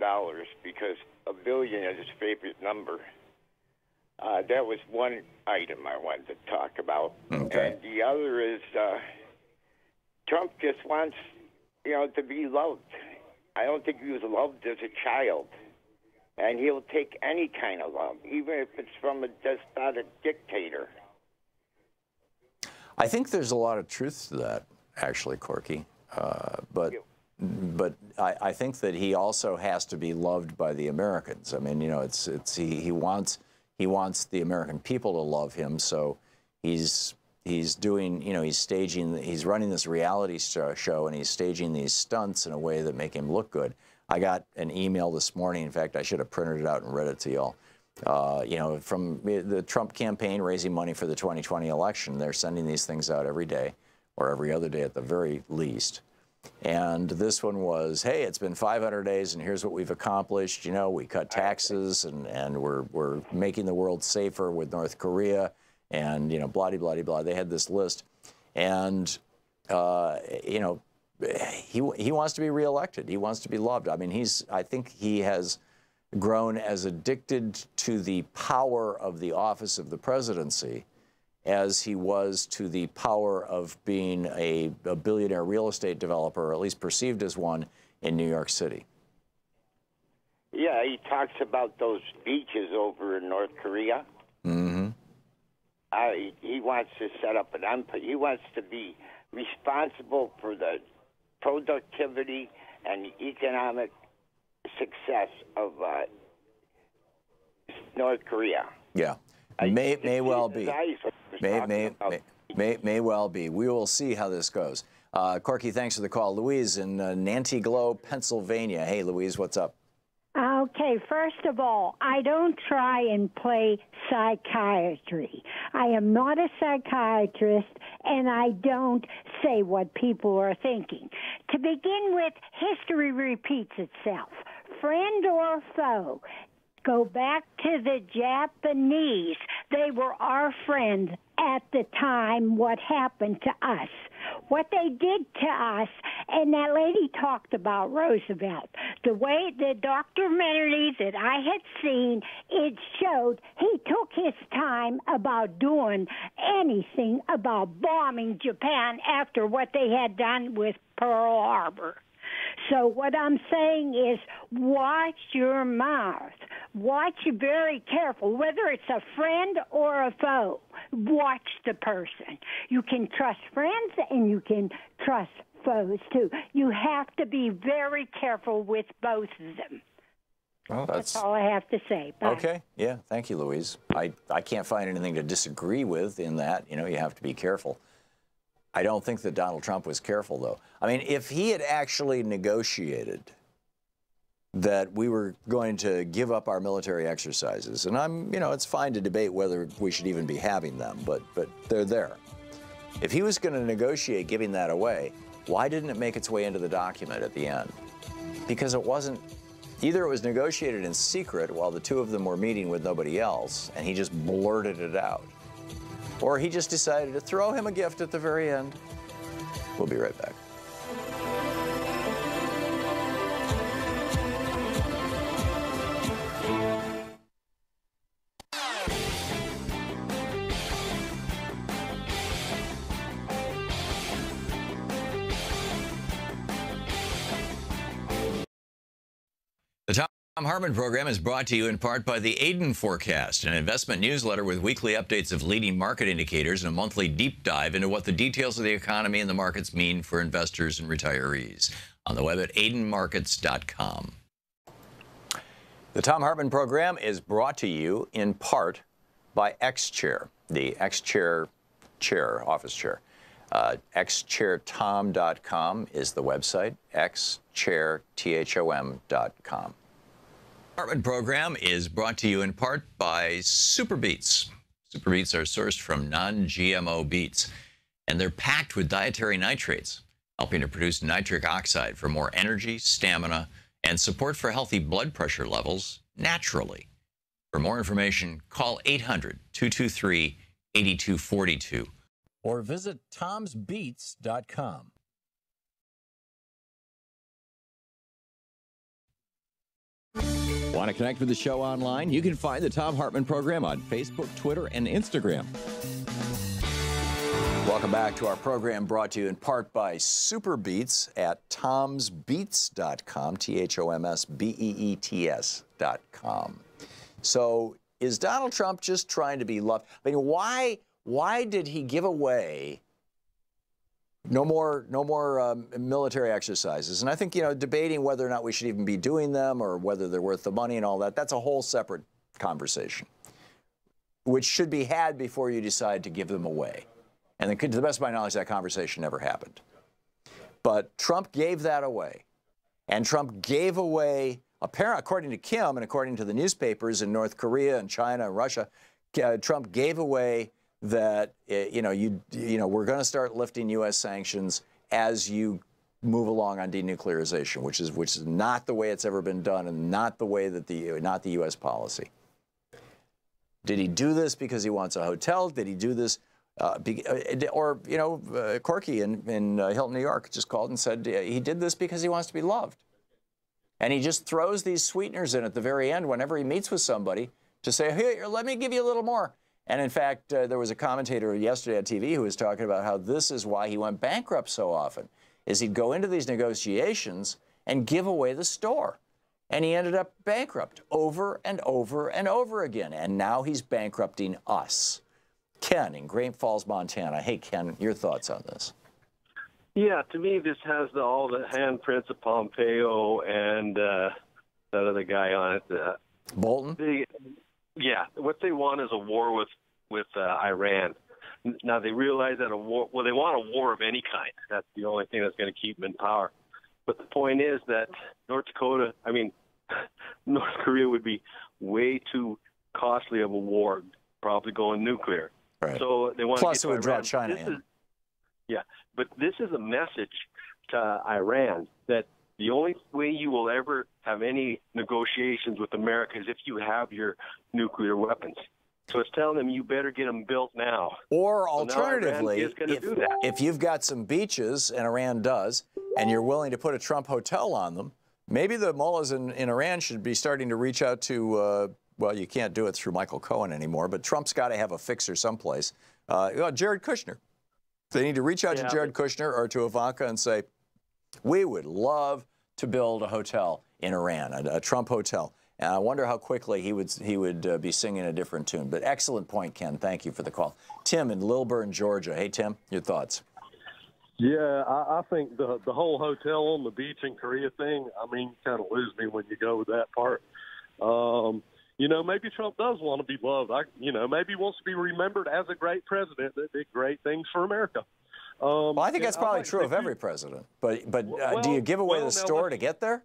because $1 billion is his favorite number. That was one item I wanted to talk about. Okay. And the other is Trump just wants, to be loved. I don't think he was loved as a child. And he'll take any kind of love, even if it's from a despotic dictator. I think there's a lot of truth to that, actually, Corky. But I think that he also has to be loved by the Americans. I mean, he wants the American people to love him. So he's he's doing, he's staging, he's running this reality show, and he's staging these stunts in a way that make him look good. I got an email this morning. In fact, I should have printed it out and read it to y'all. From the Trump campaign raising money for the 2020 election. They're sending these things out every day, or every other day at the very least. And this one was, hey, it's been 500 days, and here's what we've accomplished. We cut taxes, and we're making the world safer with North Korea, and blah-de-blah-de-blah. They had this list, and he wants to be reelected. He wants to be loved. I mean, I think he has grown as addicted to the power of the office of the presidency as he was to the power of being a billionaire real estate developer, or at least perceived as one, in New York City. Yeah, he talks about those beaches over in North Korea. Mm-hmm. He wants to set up an empire. He wants to be responsible for the productivity and economic success of North Korea. Yeah, may well be. May well be. We will see how this goes. Corky, thanks for the call. Louise in Nantiglow, Pennsylvania. Hey, Louise, what's up? Okay, first of all, I don't try and play psychiatry. I am not a psychiatrist, and I don't say what people are thinking. To begin with, history repeats itself. Friend or foe, go back to the Japanese. They were our friends at the time what happened to us. What they did to us, and that lady talked about Roosevelt. The way the documentary that I had seen, it showed he took his time about doing anything about bombing Japan after what they had done with Pearl Harbor. So what I'm saying is watch your mouth. Watch very careful, whether it's a friend or a foe. Watch the person. You can trust friends and you can trust foes, too. You have to be very careful with both of them. Well, that's all I have to say. Bye. Okay. Yeah. Thank you, Louise. I can't find anything to disagree with in that. You have to be careful. I don't think that Donald Trump was careful, though. I mean, if he had actually negotiated that we were going to give up our military exercises, and it's fine to debate whether we should even be having them, but they're there. If he was going to negotiate giving that away, why didn't it make its way into the document at the end? Because it wasn't. Either it was negotiated in secret while the two of them were meeting with nobody else, and he just blurted it out, or he just decided to throw him a gift at the very end. We'll be right back. The Thom Hartmann Program is brought to you in part by the Aiden Forecast, an investment newsletter with weekly updates of leading market indicators and a monthly deep dive into what the details of the economy and the markets mean for investors and retirees. On the web at aidenmarkets.com. The Thom Hartmann Program is brought to you in part by X-Chair, the X-Chair office chair. xchairtom.com is the website, xchairtom.com. Hartmann Program is brought to you in part by Super Beets. Super Beets are sourced from non-GMO beets, and they're packed with dietary nitrates, helping to produce nitric oxide for more energy, stamina, and support for healthy blood pressure levels naturally. For more information, call 800-223-8242 or visit tomsbeets.com. Want to connect with the show online? You can find the Thom Hartmann Program on Facebook, Twitter, and Instagram. Welcome back to our program, brought to you in part by Super Beets at tomsbeets.com, THOMSBEETS.com. So is Donald Trump just trying to be loved? I mean, why did he give away no more military exercises? And I think, debating whether or not we should even be doing them or whether they're worth the money and all that, that's a whole separate conversation, which should be had before you decide to give them away. And to the best of my knowledge, that conversation never happened. But Trump gave that away. And Trump gave away, apparently, according to Kim and according to the newspapers in North Korea and China and Russia, Trump gave away that, we're going to start lifting U.S. sanctions as you move along on denuclearization, which is not the way it's ever been done and not the way that not the U.S. policy. Did he do this because he wants a hotel? Did he do this? Corky in Hilton, New York, just called and said he did this because he wants to be loved. And he just throws these sweeteners in at the very end whenever he meets with somebody to say, here, let me give you a little more. And in fact, there was a commentator yesterday on TV who was talking about how this is why he went bankrupt so often, is he'd go into these negotiations and give away the store. And he ended up bankrupt over and over and over again. And now he's bankrupting us. Ken in Great Falls, Montana. Hey, Ken, your thoughts on this? Yeah, to me, this has all the handprints of Pompeo and that other guy on it. Bolton? What they want is a war with Iran. Now, they realize that they want a war of any kind. That's the only thing that's going to keep them in power. But the point is that North Korea would be way too costly of a war, probably going nuclear. Right. So they want Plus, to it would draw China in. But this is a message to Iran that the only way you will ever have any negotiations with America is if you have your nuclear weapons. So it's telling them you better get them built now. Or alternatively, if you've got some beaches, and Iran does, and you're willing to put a Trump hotel on them, maybe the mullahs in Iran should be starting to reach out to, well, you can't do it through Michael Cohen anymore, but Trump's got to have a fixer someplace. Jared Kushner. They need to reach out to Jared Kushner or to Ivanka and say, we would love to build a hotel in Iran, a Trump hotel. And I wonder how quickly he would be singing a different tune. But excellent point, Ken. Thank you for the call. Tim in Lilburn, Georgia. Hey, Tim, your thoughts? Yeah, I think the whole hotel on the beach in Korea thing, kind of lose me when you go with that part. Maybe Trump does want to be loved. Maybe he wants to be remembered as a great president that did great things for America. Well, I think that's probably true of every president. But do you give away the store to get there?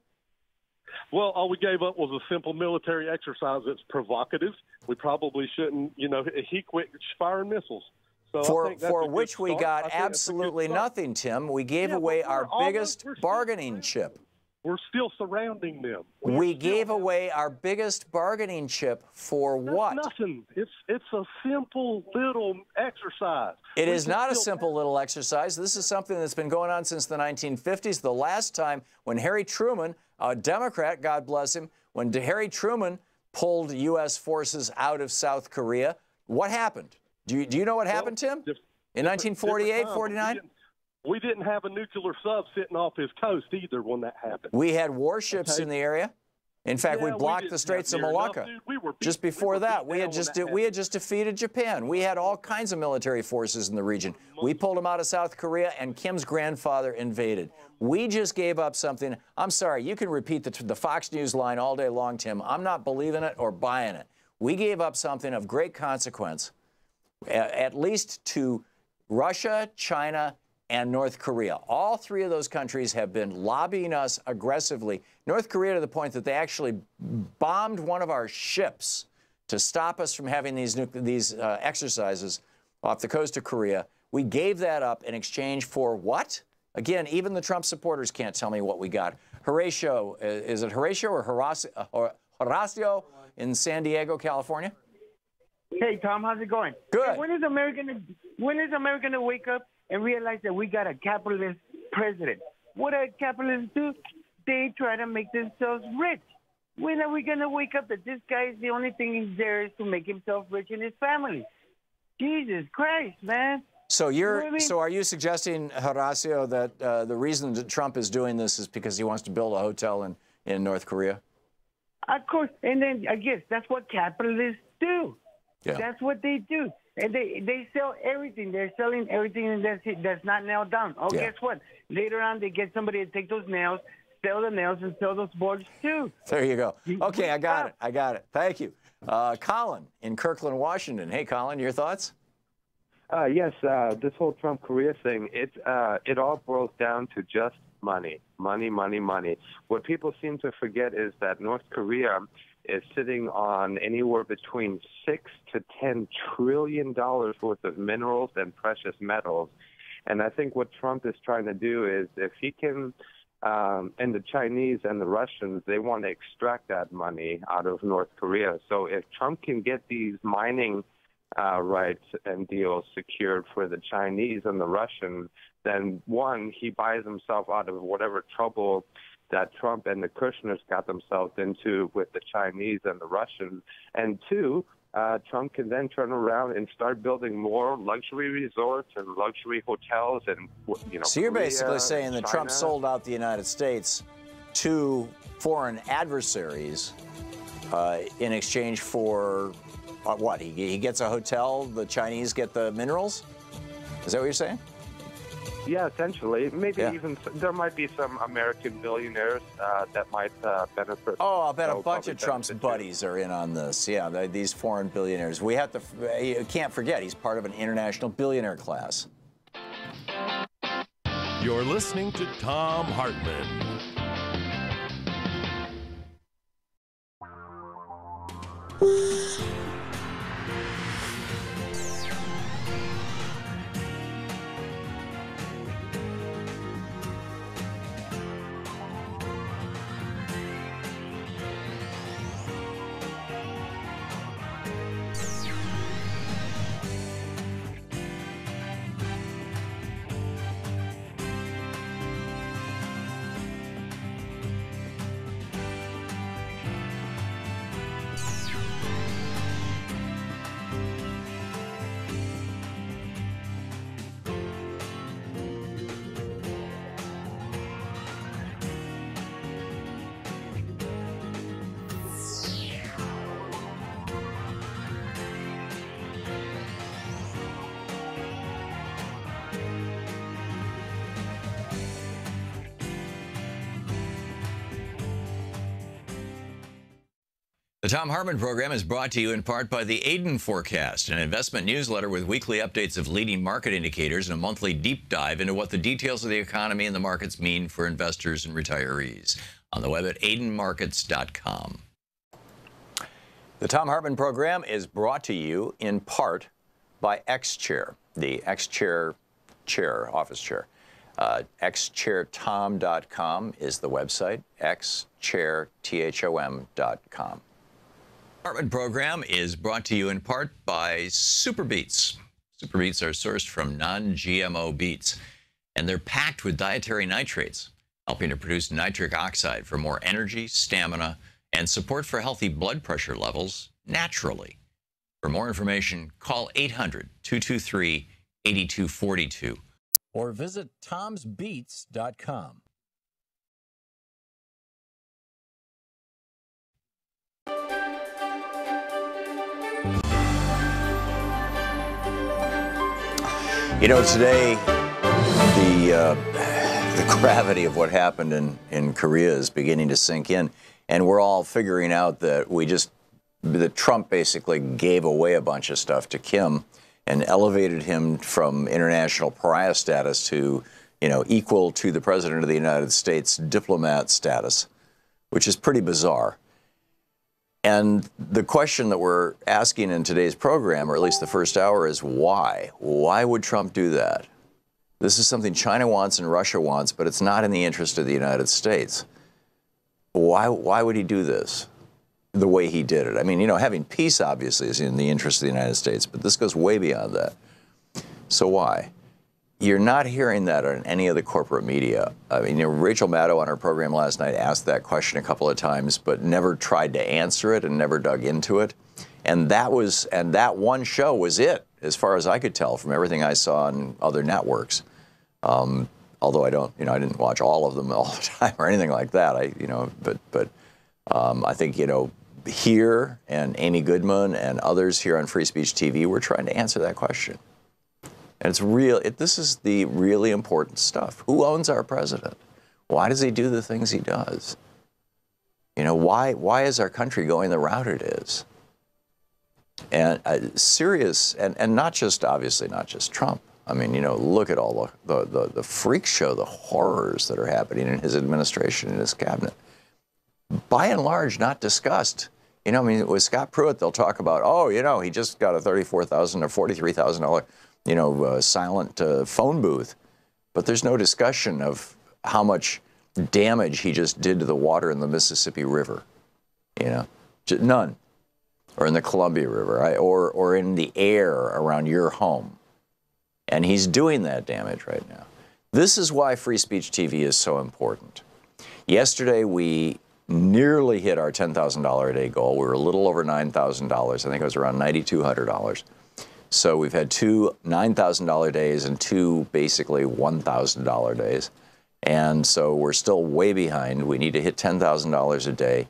Well, all we gave up was a simple military exercise that's provocative. We probably shouldn't, he quit firing missiles. So for which we got absolutely nothing, Tim. We gave away our biggest bargaining chip. We're still surrounding them. We gave away our biggest bargaining chip for what? Nothing. It's a simple little exercise. It is not a simple little exercise. This is something that's been going on since the 1950s. The last time when Harry Truman, a Democrat, God bless him, when Harry Truman pulled U.S. forces out of South Korea, what happened? Do you know what happened, Tim? In 1948, 49? We didn't have a nuclear sub sitting off his coast either when that happened. We had warships in the area. In fact, we blocked the Straits of Malacca. Just before that, we had just defeated Japan. We had all kinds of military forces in the region. We pulled them out of South Korea, and Kim's grandfather invaded. We just gave up something. I'm sorry, you can repeat the Fox News line all day long, Tim. I'm not believing it or buying it. We gave up something of great consequence, at least to Russia, China, and North Korea. All three of those countries have been lobbying us aggressively. North Korea to the point that they actually bombed one of our ships to stop us from having these exercises off the coast of Korea. We gave that up in exchange for what? Again, even the Trump supporters can't tell me what we got. Horatio, is it Horatio or Horacio in San Diego, California? Hey, Tom, how's it going? Good. Hey, when is America gonna wake up and realize that we got a capitalist president? What do capitalists do? They try to make themselves rich. When are we going to wake up that this guy is the only thing he's there is to make himself rich and his family? Jesus Christ, man. So so are you suggesting, Horacio, that the reason that Trump is doing this is because he wants to build a hotel in North Korea? Of course. And then I guess that's what capitalists do. Yeah. That's what they do. And they sell everything. They're selling everything that's not nailed down. Oh, yeah. Guess what? Later on, they get somebody to take those nails, sell the nails, and sell those boards, too. There you go. Okay, I got it. Thank you. Colin in Kirkland, Washington. Hey, Colin, your thoughts? Yes, this whole Trump Korea thing, it all boils down to just money. Money, money, money. What people seem to forget is that North Korea is sitting on anywhere between $6 to $10 trillion worth of minerals and precious metals. And I think what Trump is trying to do is if he can, and the Chinese and the Russians, they want to extract that money out of North Korea. So if Trump can get these mining rights and deals secured for the Chinese and the Russians, then one, he buys himself out of whatever trouble that Trump and the Kushners got themselves into with the Chinese and the Russians. And two, Trump can then turn around and start building more luxury resorts and luxury hotels and, So you're Korea, basically saying that Trump China. sold out the United States to foreign adversaries in exchange for what? He gets a hotel, the Chinese get the minerals? Is that what you're saying? Yeah, essentially. Maybe even there might be some American billionaires that might benefit. Oh, I'll bet a bunch of Trump's buddies are in on this. Yeah, these foreign billionaires. We have to. You can't forget he's part of an international billionaire class. You're listening to Thom Hartmann. The Thom Hartmann Program is brought to you in part by the Aiden Forecast, an investment newsletter with weekly updates of leading market indicators and a monthly deep dive into what the details of the economy and the markets mean for investors and retirees. On the web at aidenmarkets.com. The Thom Hartmann Program is brought to you in part by X-Chair, the X-Chair office chair. xchairtom.com is the website, xchairtom.com. Hartmann Program is brought to you in part by Super Beets. Super Beets are sourced from non-GMO beets, and they're packed with dietary nitrates, helping to produce nitric oxide for more energy, stamina, and support for healthy blood pressure levels naturally. For more information, call 800-223-8242 or visit tomsbeets.com. You know, today, the gravity of what happened in Korea is beginning to sink in, and we're all figuring out that that Trump basically gave away a bunch of stuff to Kim and elevated him from international pariah status to, equal to the President of the United States diplomat status, which is pretty bizarre. And the question that we're asking in today's program, or at least the first hour, is why? Why would Trump do that? This is something China wants and Russia wants, but it's not in the interest of the United States. Why would he do this the way he did it? I mean, having peace obviously is in the interest of the United States, but this goes way beyond that. So why? You're not hearing that on any of the corporate media. I mean, Rachel Maddow on her program last night asked that question a couple of times, but never tried to answer it and never dug into it. And that one show was it, as far as I could tell from everything I saw on other networks. Although I didn't watch all of them all the time or anything like that. I think, here and Amy Goodman and others here on Free Speech TV, we're trying to answer that question. And it's real. This is the really important stuff. Who owns our president? Why does he do the things he does? Why is our country going the route it is? And serious, and not just, obviously not just Trump. I mean, you know, look at all the freak show, the horrors that are happening in his administration, in his cabinet. By and large, not discussed. You know, I mean, with Scott Pruitt, they'll talk about, oh, you know, he just got a $34,000 or $43,000, you know, silent phone booth. But there's no discussion of how much damage he just did to the water in the Mississippi River. You know, none. Or in the Columbia River, right? Or in the air around your home. And he's doing that damage right now. This is why Free Speech TV is so important. Yesterday, we nearly hit our $10,000 a day goal. We were a little over $9,000. I think it was around $9,200. So we've had two $9,000 days and two basically $1,000 days. And so we're still way behind. We need to hit $10,000 a day.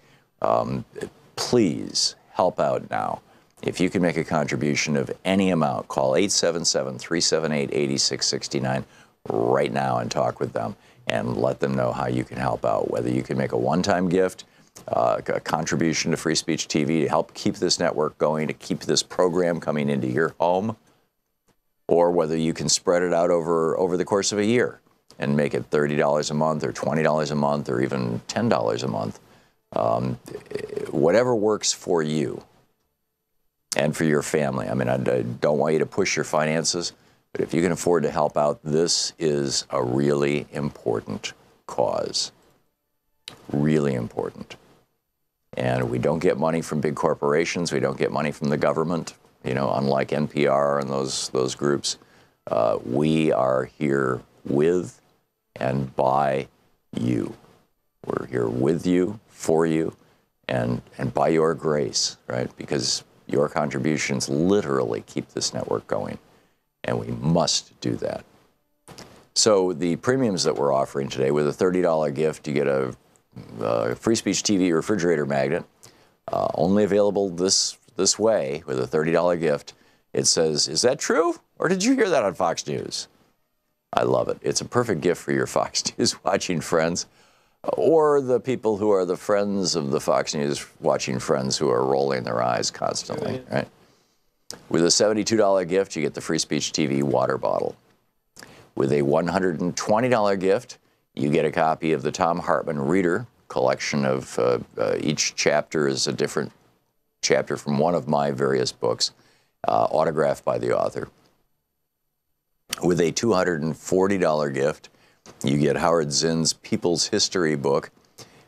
Please help out now. If you can make a contribution of any amount, call 877-378-8669 right now and talk with them and let them know how you can help out. Whether you can make a one-time gift, a contribution to Free Speech TV to help keep this network going, to keep this program coming into your home, or whether you can spread it out over the course of a year and make it $30 a month or $20 a month or even $10 a month. Whatever works for you and for your family. I mean, I don't want you to push your finances, but if you can afford to help out, this is a really important cause. Really important. And we don't get money from big corporations. We don't get money from the government, you know, unlike NPR and those groups. We are here with and by you. We're here with you, for you, and by your grace, right? Because your contributions literally keep this network going, and we must do that. So the premiums that we're offering today, with a $30 gift, you get a Free Speech TV refrigerator magnet, only available this way with a $30 gift. It says, "Is that true? Or did you hear that on Fox News?" I love it. It's a perfect gift for your Fox News watching friends, or the people who are the friends of the Fox News watching friends who are rolling their eyes constantly, right? With a $72 gift, you get the Free Speech TV water bottle. With a $120 gift, you get a copy of the Thom Hartmann Reader collection of each chapter is a different chapter from one of my various books, autographed by the author. With a $240 gift, you get Howard Zinn's People's History book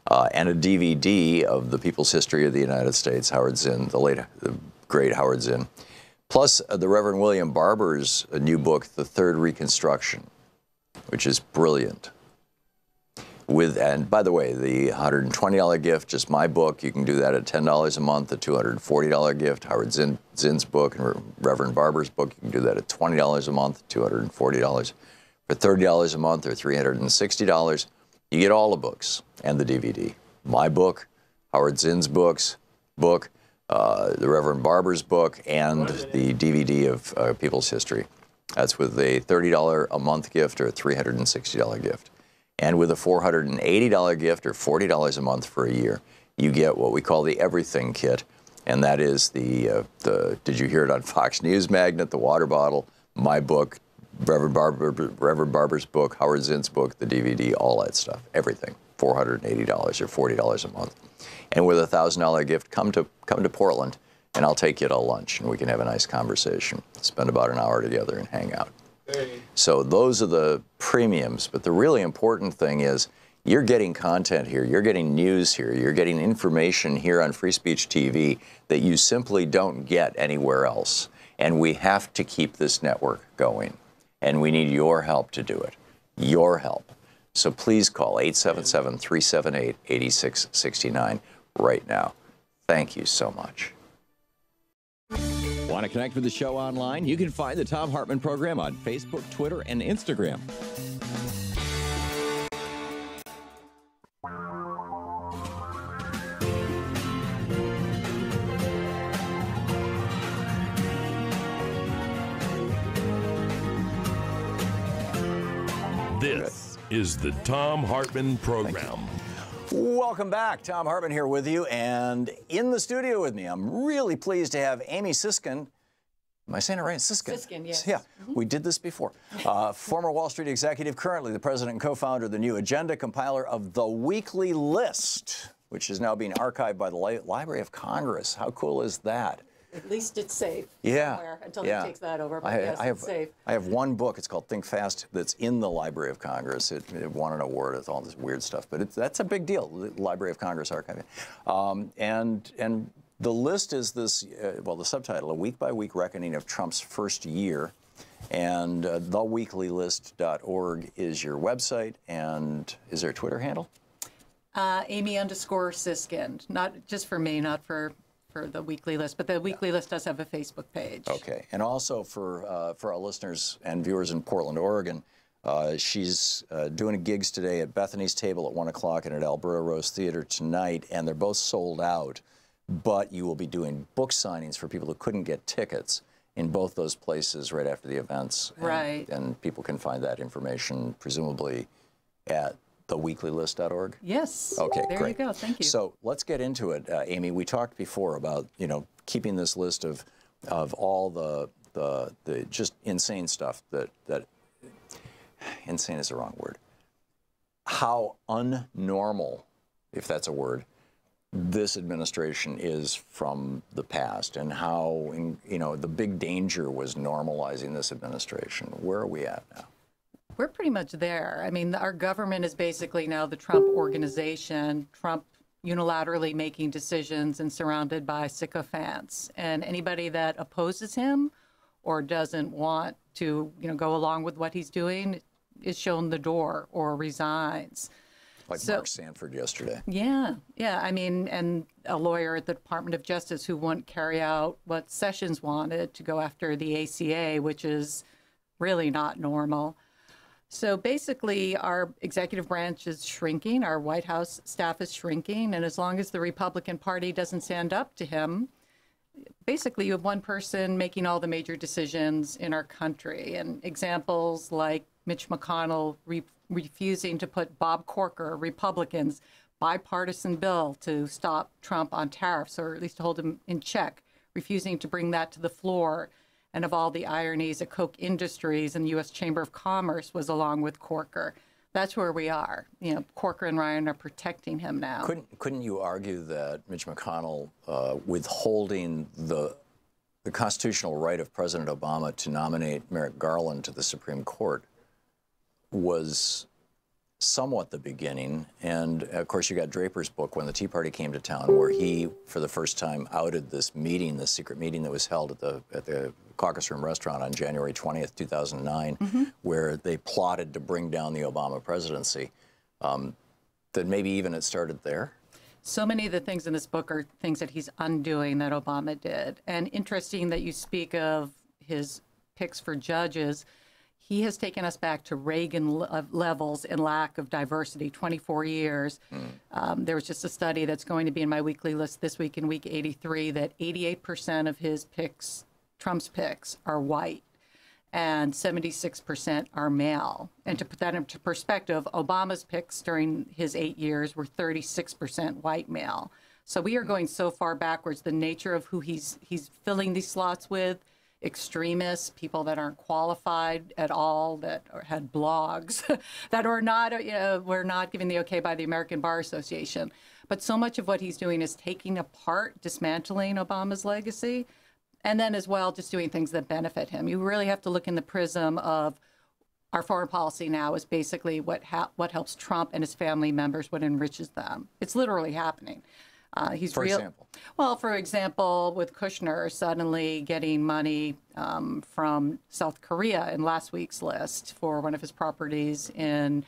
and a DVD of the People's History of the United States, Howard Zinn, the great Howard Zinn, plus the Reverend William Barber's new book, The Third Reconstruction, which is brilliant. And by the way, the $120 gift, just my book, you can do that at $10 a month. The $240 gift, Howard Zinn's book and Reverend Barber's book, you can do that at $20 a month, $240. For $30 a month or $360, you get all the books and the DVD. My book, Howard Zinn's book, the Reverend Barber's book, and the DVD of People's History. That's with a $30 a month gift or a $360 gift. And with a $480 gift or $40 a month for a year, you get what we call the Everything Kit. And that is the did you hear it on Fox News magnet, the water bottle, my book, Reverend Barber's book, Howard Zinn's book, the DVD, all that stuff, everything, $480 or $40 a month. And with a $1,000 gift, come to Portland, and I'll take you to lunch, and we can have a nice conversation. Spend about an hour together and hang out. Hey. So those are the premiums, but the really important thing is you're getting content here, you're getting news here, you're getting information here on Free Speech TV that you simply don't get anywhere else. And we have to keep this network going. And we need your help to do it. Your help. So please call 877-378-8669 right now. Thank you so much. Want to connect with the show online? You can find the Thom Hartmann Program on Facebook, Twitter, and Instagram. This is the Thom Hartmann Program. Welcome back. Thom Hartmann here with you, and in the studio with me, I'm really pleased to have Amy Siskin. Am I saying it right? Siskin. Siskin, yes. Yeah, we did this before. Former Wall Street executive, currently the president and co-founder of the New Agenda, compiler of The Weekly List, which is now being archived by the Library of Congress. How cool is that? At least it's safe Yeah. until he takes that over, but it's safe. I have one book, it's called Think Fast, that's in the Library of Congress. It won an award with all this weird stuff, but that's a big deal, the Library of Congress archiving. And the list is this, well, the subtitle, A Week-by-Week Reckoning of Trump's First Year. And theweeklylist.org is your website. And is there a Twitter handle? Amy_Siskin. Not just for me, not for the Weekly List, but the Weekly List does have a Facebook page. Okay. And also for our listeners and viewers in Portland, Oregon, she's doing gigs today at Bethany's Table at 1 o'clock and at Alberta Rose Theater tonight, and they're both sold out. But you will be doing book signings for people who couldn't get tickets in both those places right after the events. Right. And people can find that information presumably at theweeklylist.org? Yes. Okay, there great. you go. Thank you. So let's get into it, Amy. We talked before about, keeping this list of all the just insane stuff that insane is the wrong word. How unnormal, if that's a word, this administration is from the past, and how the big danger was normalizing this administration. Where are we at now? We're pretty much there. I mean, our government is basically now the Trump organization, Trump unilaterally making decisions and surrounded by sycophants. And anybody that opposes him or doesn't want to, go along with what he's doing is shown the door or resigns. Like Mark Sanford yesterday. Yeah. I mean, and a lawyer at the Department of Justice who wouldn't carry out what Sessions wanted, to go after the ACA, which is really not normal. So basically, our executive branch is shrinking, our White House staff is shrinking, and as long as the Republican Party doesn't stand up to him, basically you have one person making all the major decisions in our country. And examples like Mitch McConnell refusing to put Bob Corker, Republicans' bipartisan bill to stop Trump on tariffs, or at least to hold him in check, refusing to bring that to the floor. And of all the ironies, at Koch Industries and the U.S. Chamber of Commerce was along with Corker. That's where we are. Corker and Ryan are protecting him now. Couldn't you argue that Mitch McConnell withholding the constitutional right of President Obama to nominate Merrick Garland to the Supreme Court was somewhat the beginning? And of course, you got Draper's book, When the Tea Party Came to Town, where he, for the first time, outed this meeting, this secret meeting that was held at the Caucus Room restaurant on January 20th, 2009, where they plotted to bring down the Obama presidency. That maybe even it started there? So many of the things in this book are things that he's undoing that Obama did. And interesting that you speak of his picks for judges. He has taken us back to Reagan levels in lack of diversity, 24 years. There was just a study that's going to be in my weekly list this week in week 83 that 88% of his picks, Trump's picks, are white and 76% are male. And to put that into perspective, Obama's picks during his 8 years were 36% white male. So we are going so far backwards. The nature of who he's filling these slots with, extremists, people that aren't qualified at all, that had blogs, that are not, were not given the okay by the American Bar Association. But so much of what he's doing is taking apart, dismantling Obama's legacy, and then as well just doing things that benefit him. You really have to look in the prism of our foreign policy now is basically what helps Trump and his family members, what enriches them. It's literally happening. For example? Well, for example, with Kushner suddenly getting money from South Korea in last week's list for one of his properties in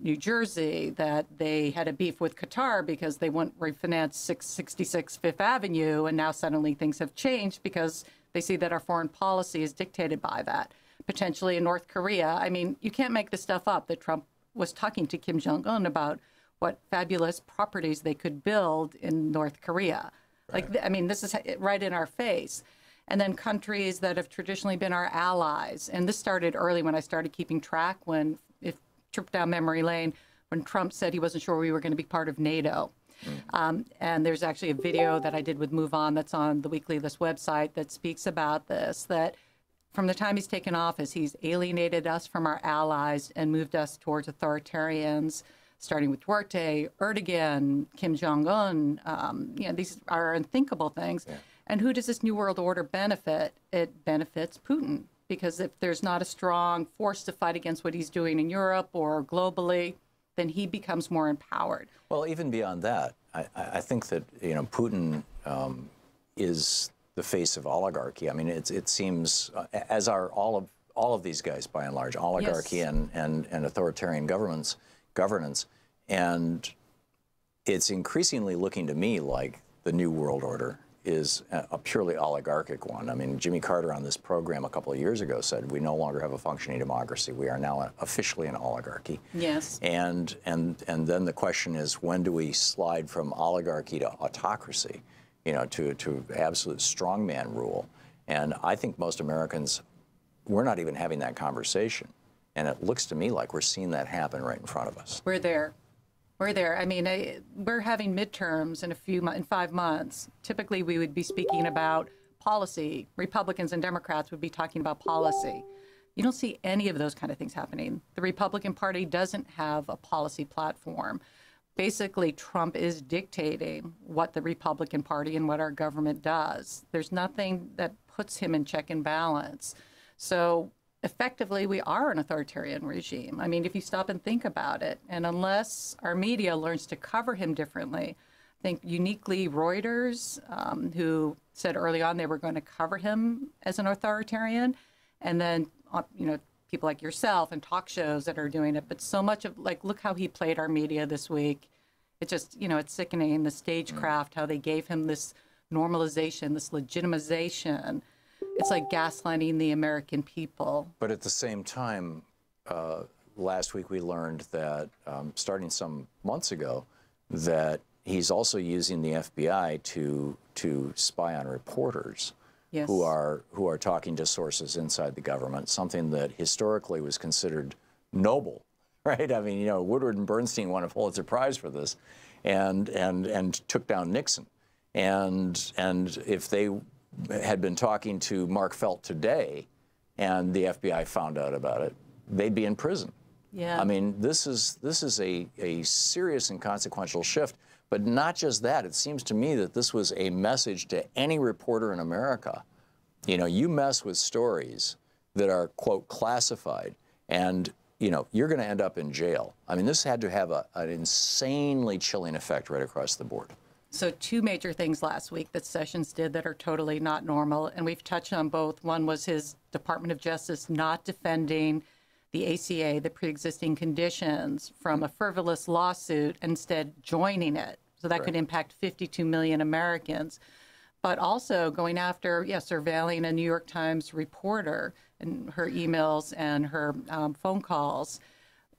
New Jersey, that they had a beef with Qatar because they wouldn't refinance 666 Fifth Avenue, and now suddenly things have changed because they see that our foreign policy is dictated by that. Potentially in North Korea, I mean, you can't make this stuff up, that Trump was talking to Kim Jong-un about what fabulous properties they could build in North Korea. Right. Like, I mean, this is right in our face. And then countries that have traditionally been our allies. And this started early when I started keeping track, trip down memory lane, when Trump said he wasn't sure we were going to be part of NATO. And there's actually a video that I did with Move On that's on the Weekly List website that speaks about this, that from the time he's taken office, he's alienated us from our allies and moved us towards authoritarians, starting with Duterte, Erdogan, Kim Jong-un. These are unthinkable things. Yeah. And who does this New World Order benefit? It benefits Putin, because if there's not a strong force to fight against what he's doing in Europe or globally, then he becomes more empowered. Well, even beyond that, I think that Putin is the face of oligarchy. I mean, it seems, as are all of these guys by and large, oligarchy yes. and authoritarian governance, and it's increasingly looking to me like the New World Order is a purely oligarchic one. I mean, Jimmy Carter on this program a couple of years ago said we no longer have a functioning democracy. We are now officially an oligarchy. Yes. And then the question is, when do we slide from oligarchy to autocracy, to absolute strongman rule? And I think most Americans, we're not even having that conversation. And it looks to me like we're seeing that happen right in front of us. We're there. We're there. I mean, we're having midterms in 5 months. Typically, we would be speaking about policy. Republicans and Democrats would be talking about policy. You don't see any of those kind of things happening. The Republican Party doesn't have a policy platform. Basically, Trump is dictating what the Republican Party and what our government does. There's nothing that puts him in check and balance. So effectively, we are an authoritarian regime. I mean, if you stop and think about it, and unless our media learns to cover him differently, I think uniquely Reuters, who said early on they were going to cover him as an authoritarian, and then, people like yourself and talk shows that are doing it. But so much of, look how he played our media this week. It just, it's sickening, the stagecraft, how they gave him this normalization, this legitimization. It's like gaslighting the American people. But at the same time, last week we learned that, starting some months ago, that he's also using the FBI to spy on reporters yes. who are talking to sources inside the government, something that historically was considered noble, right? I mean, Woodward and Bernstein won a Pulitzer Prize for this, and took down Nixon, and if they had been talking to Mark Felt today, and the FBI found out about it, they'd be in prison. Yeah. I mean, this is a serious and consequential shift. But not just that. It seems to me that this was a message to any reporter in America. You mess with stories that are, quote, classified, and, you're going to end up in jail. I mean, this had to have an insanely chilling effect right across the board. So 2 major things last week that Sessions did that are totally not normal, and we've touched on both. One was his Department of Justice not defending the ACA, the pre-existing conditions, from a frivolous lawsuit, instead joining it. So that could impact 52 million Americans. But also going after, surveilling a New York Times reporter and her emails and her phone calls.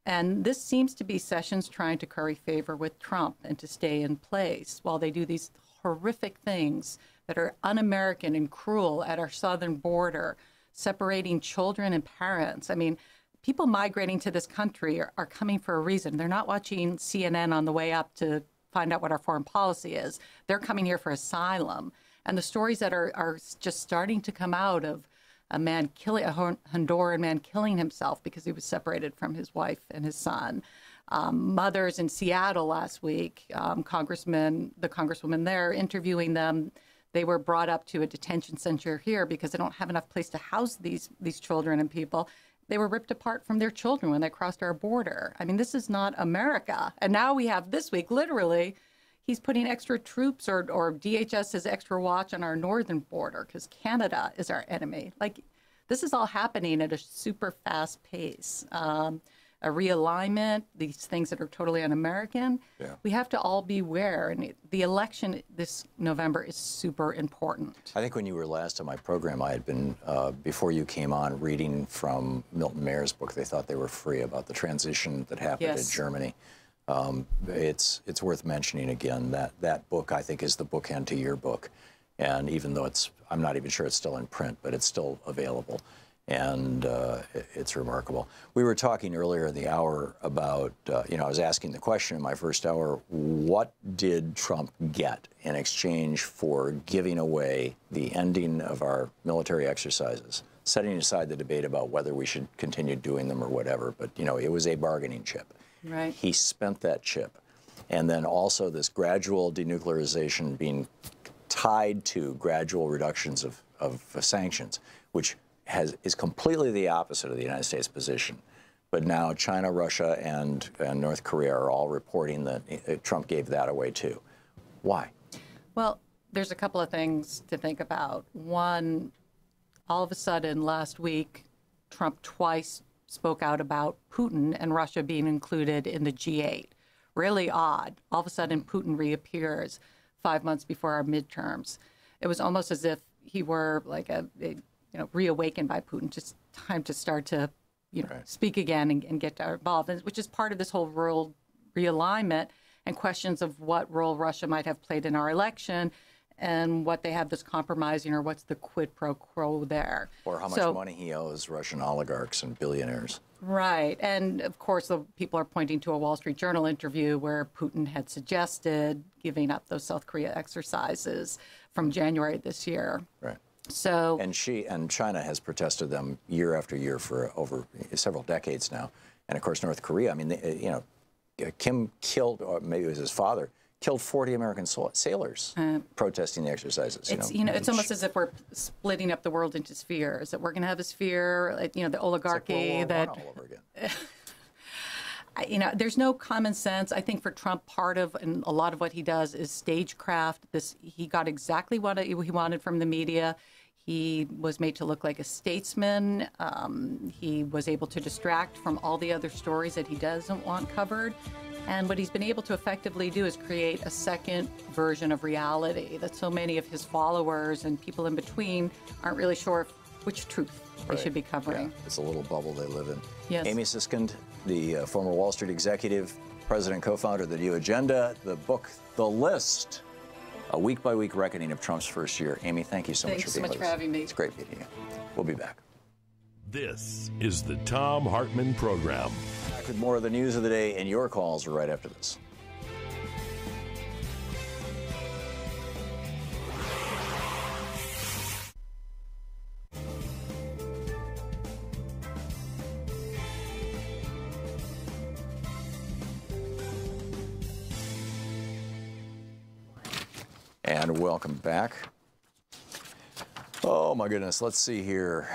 And this seems to be Sessions trying to curry favor with Trump and to stay in place while they do these horrific things that are un-American and cruel at our southern border, separating children and parents. I mean, people migrating to this country are coming for a reason. They're not watching CNN on the way up to find out what our foreign policy is. They're coming here for asylum. And the stories that are just starting to come out of a Honduran man killing himself because he was separated from his wife and his son. Mothers in Seattle last week, the congresswoman there interviewing them, they were brought up to a detention center here because they don't have enough place to house these children and people. They were ripped apart from their children when they crossed our border. I mean, this is not America. And now we have this week, literally, he's putting extra troops or DHS has extra watch on our northern border because Canada is our enemy. This is all happening at a super fast pace. A realignment, these things that are totally un-American. Yeah. We have to all beware. And the election this November is super important. I think when you were last on my program, I had been, before you came on, reading from Milton Mayer's book, They Thought They Were Free, about the transition that happened in Germany. It's worth mentioning again. That book, I think, is the bookend to your book. And even though I'm not even sure it's still in print, but it's still available. And it's remarkable. We were talking earlier in the hour about, I was asking the question in my first hour, what did Trump get in exchange for giving away the ending of our military exercises, setting aside the debate about whether we should continue doing them or whatever, but, it was a bargaining chip. Right. He spent that chip. And then also this gradual denuclearization being tied to gradual reductions of sanctions, which is completely the opposite of the United States position. But now China, Russia, and North Korea are all reporting that Trump gave that away too. Why? Well, there's a couple of things to think about. One, all of a sudden last week, Trump twice spoke out about Putin and Russia being included in the G8. Really odd. All of a sudden, Putin reappears 5 months before our midterms. It was almost as if he were like reawakened by Putin, just time to start to, speak again and get involved, which is part of this whole world realignment and questions of what role Russia might have played in our election and what they have this compromising or what's the quid pro quo there. Or how much money he owes Russian oligarchs and billionaires. Right. And of course, the people are pointing to a Wall Street Journal interview where Putin had suggested giving up those South Korea exercises from January this year. Right. So, and China has protested them year after year for over several decades now. And of course, North Korea, I mean, Kim killed, or maybe it was his father, killed 40 American sailors protesting the exercises. It's almost as if we're splitting up the world into spheres, that we're going to have a sphere, the oligarchy that all over again. There's no common sense. I think for Trump, part of and a lot of what he does is stagecraft. He got exactly what he wanted from the media. He was made to look like a statesman. He was able to distract from all the other stories that he doesn't want covered. And what he's been able to effectively do is create a second version of reality that so many of his followers and people in between aren't really sure which truth they should be covering. Yeah, it's a little bubble they live in. Yes. Amy Siskind, the former Wall Street executive, president and co-founder of The New Agenda, the book, The List, a week-by-week reckoning of Trump's first year. Amy, thank you so much for being with us. Thanks so much for having me. It's great meeting you. We'll be back. This is the Thom Hartmann Program. Back with more of the news of the day and your calls right after this. And welcome back. Oh my goodness, let's see here.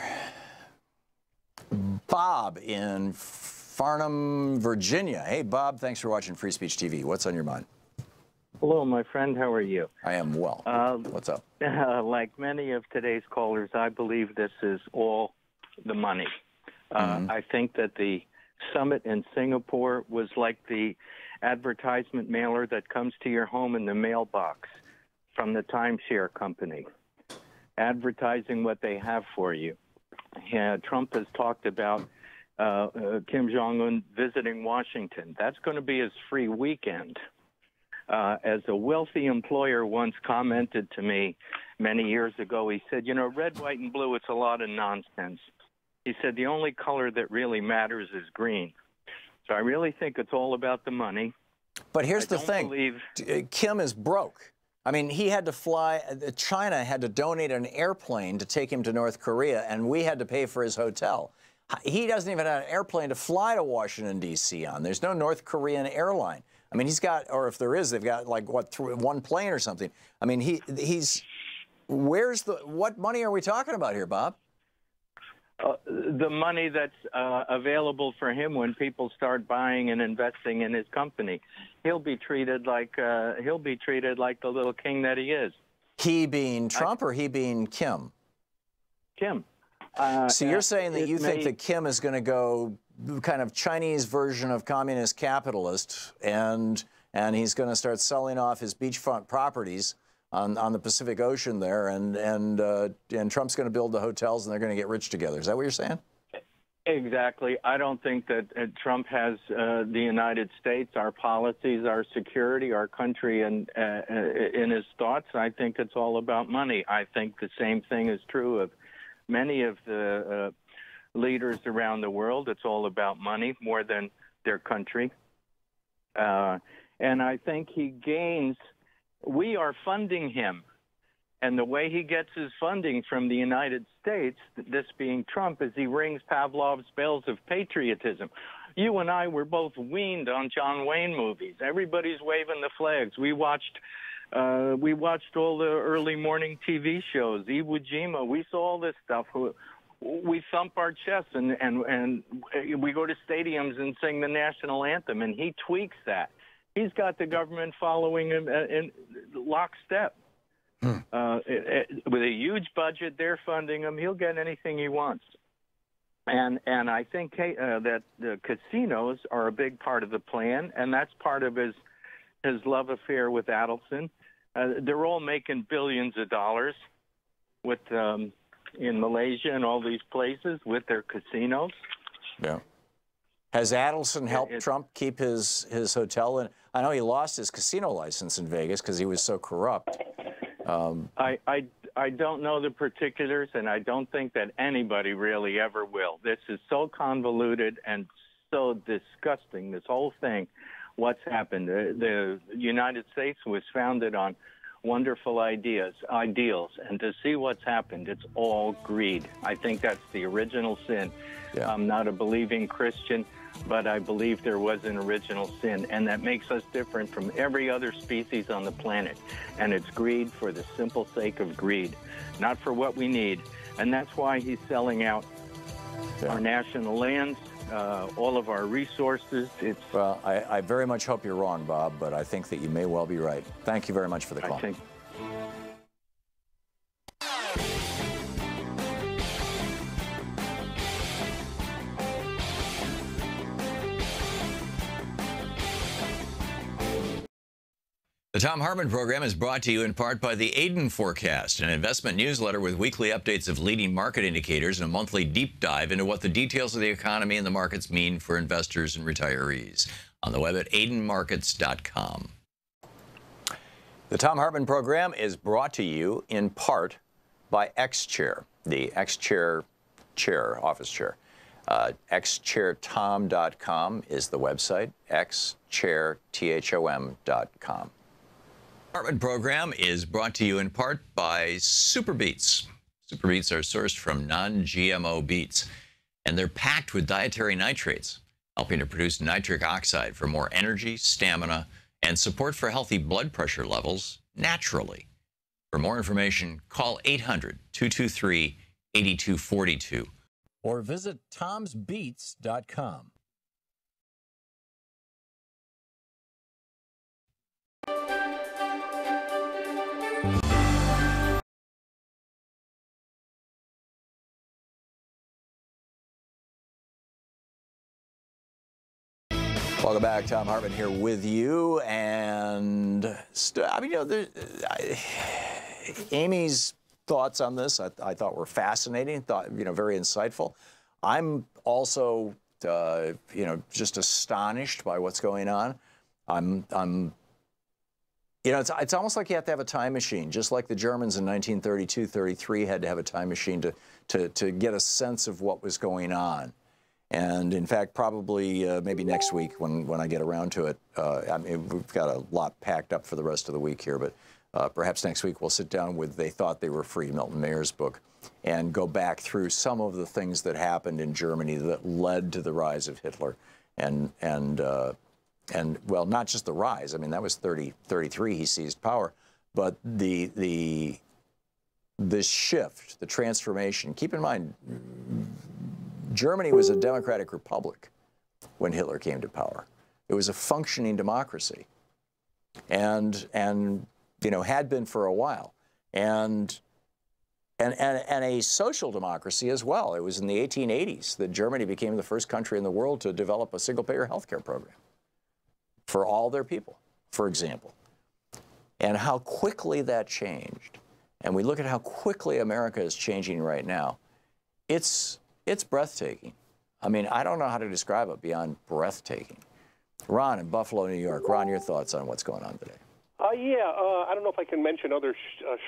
Bob in Farnham, Virginia. Hey, Bob, thanks for watching Free Speech TV. What's on your mind? Hello, my friend. How are you? I am well. What's up? Like many of today's callers, I believe this is all the money. I think that the summit in Singapore was like the advertisement mailer that comes to your home in the mailbox from the timeshare company, advertising what they have for you. Trump has talked about Kim Jong-un visiting Washington. That's going to be his free weekend. As a wealthy employer once commented to me many years ago, he said, red, white, and blue, it's a lot of nonsense. He said, the only color that really matters is green. So I really think it's all about the money. But here's the thing. Kim is broke. I mean, he had to fly, China had to donate an airplane to take him to North Korea, and we had to pay for his hotel. He doesn't even have an airplane to fly to Washington, D.C. on. There's no North Korean airline. I mean, he's got, or if there is, they've got like, one plane or something. I mean, what money are we talking about here, Bob? The money that's available for him when people start buying and investing in his company. He'll be treated like the little king that he is. He being Trump or he being Kim? Kim. So you're saying that you think that Kim is going to go kind of Chinese version of communist capitalist, and he's going to start selling off his beachfront properties on the Pacific Ocean there, and Trump's going to build the hotels, and they're going to get rich together. Is that what you're saying? Exactly. I don't think that Trump has the United States, our policies, our security, our country, and in his thoughts. I think it's all about money. I think the same thing is true of many of the leaders around the world. It's all about money more than their country. And I think he gains, we are funding him. And the way he gets his funding from the United States, this being Trump, is he rings Pavlov's bells of patriotism. You and I were both weaned on John Wayne movies. Everybody's waving the flags. We watched all the early morning TV shows, Iwo Jima. We saw all this stuff. We thump our chests and we go to stadiums and sing the national anthem, and he tweaks that. He's got the government following him in lockstep. With a huge budget, they're funding him. He'll get anything he wants. And I think that the casinos are a big part of the plan, and that's part of his love affair with Adelson. They're all making billions of dollars with in Malaysia and all these places with their casinos. Yeah. Has Adelson helped Trump keep his hotel? And I know he lost his casino license in Vegas because he was so corrupt. I don't know the particulars, and I don't think that anybody really ever will. This is so convoluted and so disgusting, this whole thing, what's happened. The United States was founded on wonderful ideals, and to see what's happened, it's all greed. I think that's the original sin. Yeah. I'm not a believing Christian, but I believe there was an original sin, and that makes us different from every other species on the planet. And it's greed for the simple sake of greed, not for what we need. And that's why he's selling out our national lands, all of our resources. Well, I very much hope you're wrong, Bob, but I think that you may well be right. Thank you very much for the call. The Thom Hartmann Program is brought to you in part by the Aiden Forecast, an investment newsletter with weekly updates of leading market indicators and a monthly deep dive into what the details of the economy and the markets mean for investors and retirees. On the web at aidenmarkets.com. The Thom Hartmann Program is brought to you in part by X-Chair, the X-Chair office chair. xchairthom.com is the website, xchairthom.com. Hartmann Program is brought to you in part by Super Beets. Super Beets are sourced from non-GMO beets, and they're packed with dietary nitrates, helping to produce nitric oxide for more energy, stamina, and support for healthy blood pressure levels naturally. For more information, call 800-223-8242 or visit tomsbeets.com. Welcome back. Thom Hartmann here with you. And, I mean, you know, Amy's thoughts on this I thought were fascinating, very insightful. I'm also, just astonished by what's going on. It's almost like you have to have a time machine, just like the Germans in 1932-33 had to have a time machine to get a sense of what was going on. And in fact, probably maybe next week when I get around to it, I mean, we've got a lot packed up for the rest of the week here, but perhaps next week we'll sit down with They Thought They Were Free, Milton Mayer's book, and go back through some of the things that happened in Germany that led to the rise of Hitler. And well, not just the rise. I mean, that was 33, he seized power. But the shift, the transformation, keep in mind, Germany was a democratic republic when Hitler came to power. It was a functioning democracy, and had been for a while, and a social democracy as well. It was in the 1880s that Germany became the first country in the world to develop a single-payer healthcare program for all their people, for example. And how quickly that changed, and we look at how quickly America is changing right now. It's breathtaking. I mean, I don't know how to describe it beyond breathtaking. Ron in Buffalo, New York. Ron, your thoughts on what's going on today? I don't know if I can mention other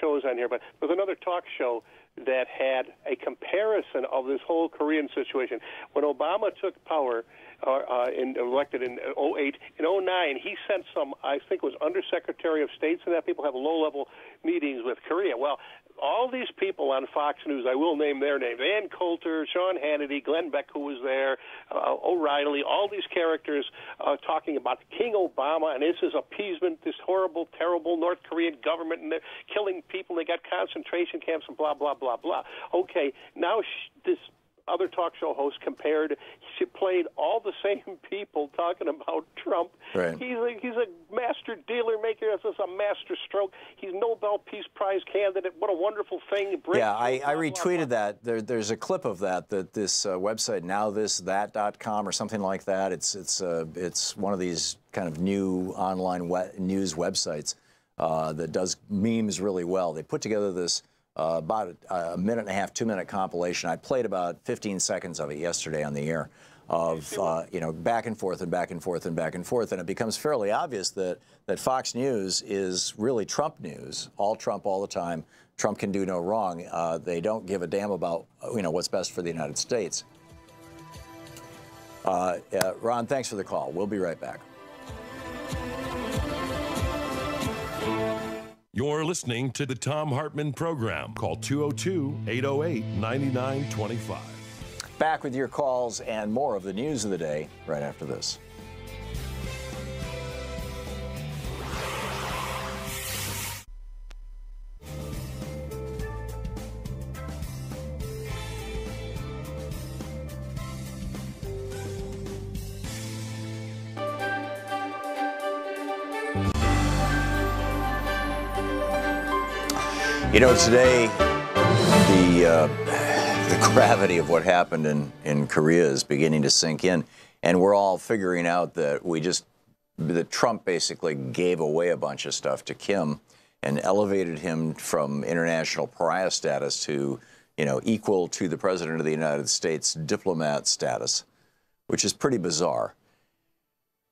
shows on here, but there's another talk show that had a comparison of this whole Korean situation. When Obama took power, elected in 2008, in 2009, he sent some, I think it was Undersecretary of States, and that people have low-level meetings with Korea. Well, all these people on Fox News, I will name their names, Ann Coulter, Sean Hannity, Glenn Beck, who was there, O'Reilly, all these characters talking about King Obama, and this is appeasement, this horrible, terrible North Korean government, and they're killing people, they got concentration camps, and blah, blah, blah, blah. Okay, now this other talk show host she played all the same people talking about Trump. Right. He's a master dealer maker. This is a master stroke. He's Nobel Peace Prize candidate. What a wonderful thing. Yeah, I retweeted that. There's a clip of that this website, nowthisthat.com or something like that. It's one of these kind of new online news websites that does memes really well. They put together this about a minute and a half, 2-minute compilation. I played about 15 seconds of it yesterday on the air of, back and forth and back and forth and back and forth. And it becomes fairly obvious that Fox News is really Trump news, all Trump all the time. Trump can do no wrong. They don't give a damn about, what's best for the United States. Ron, thanks for the call. We'll be right back. You're listening to the Thom Hartmann Program. Call 202-808-9925. Back with your calls and more of the news of the day right after this. Today, the gravity of what happened in Korea is beginning to sink in, and we're all figuring out that that Trump basically gave away a bunch of stuff to Kim and elevated him from international pariah status to, equal to the President of the United States diplomat status, which is pretty bizarre.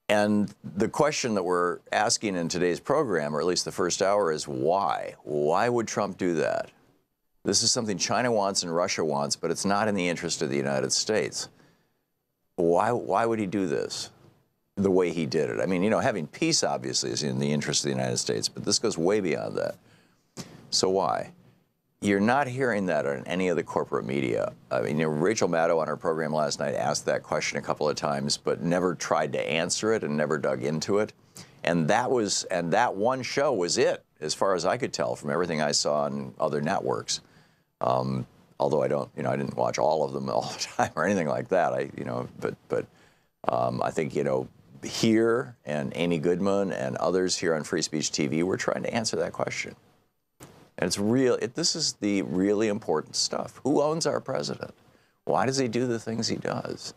And the question that we're asking in today's program, or at least the first hour, is why? Why would Trump do that? This is something China wants and Russia wants, but it's not in the interest of the United States. Why would he do this the way he did it? I mean, having peace obviously is in the interest of the United States, but this goes way beyond that. So why? You're not hearing that on any of the corporate media. I mean, Rachel Maddow on her program last night asked that question a couple of times, but never tried to answer it and never dug into it. And that one show was it, as far as I could tell from everything I saw on other networks. Although I didn't watch all of them all the time or anything like that. I think here and Amy Goodman and others here on Free Speech TV were trying to answer that question. And it's real. This is the really important stuff. Who owns our president? Why does he do the things he does?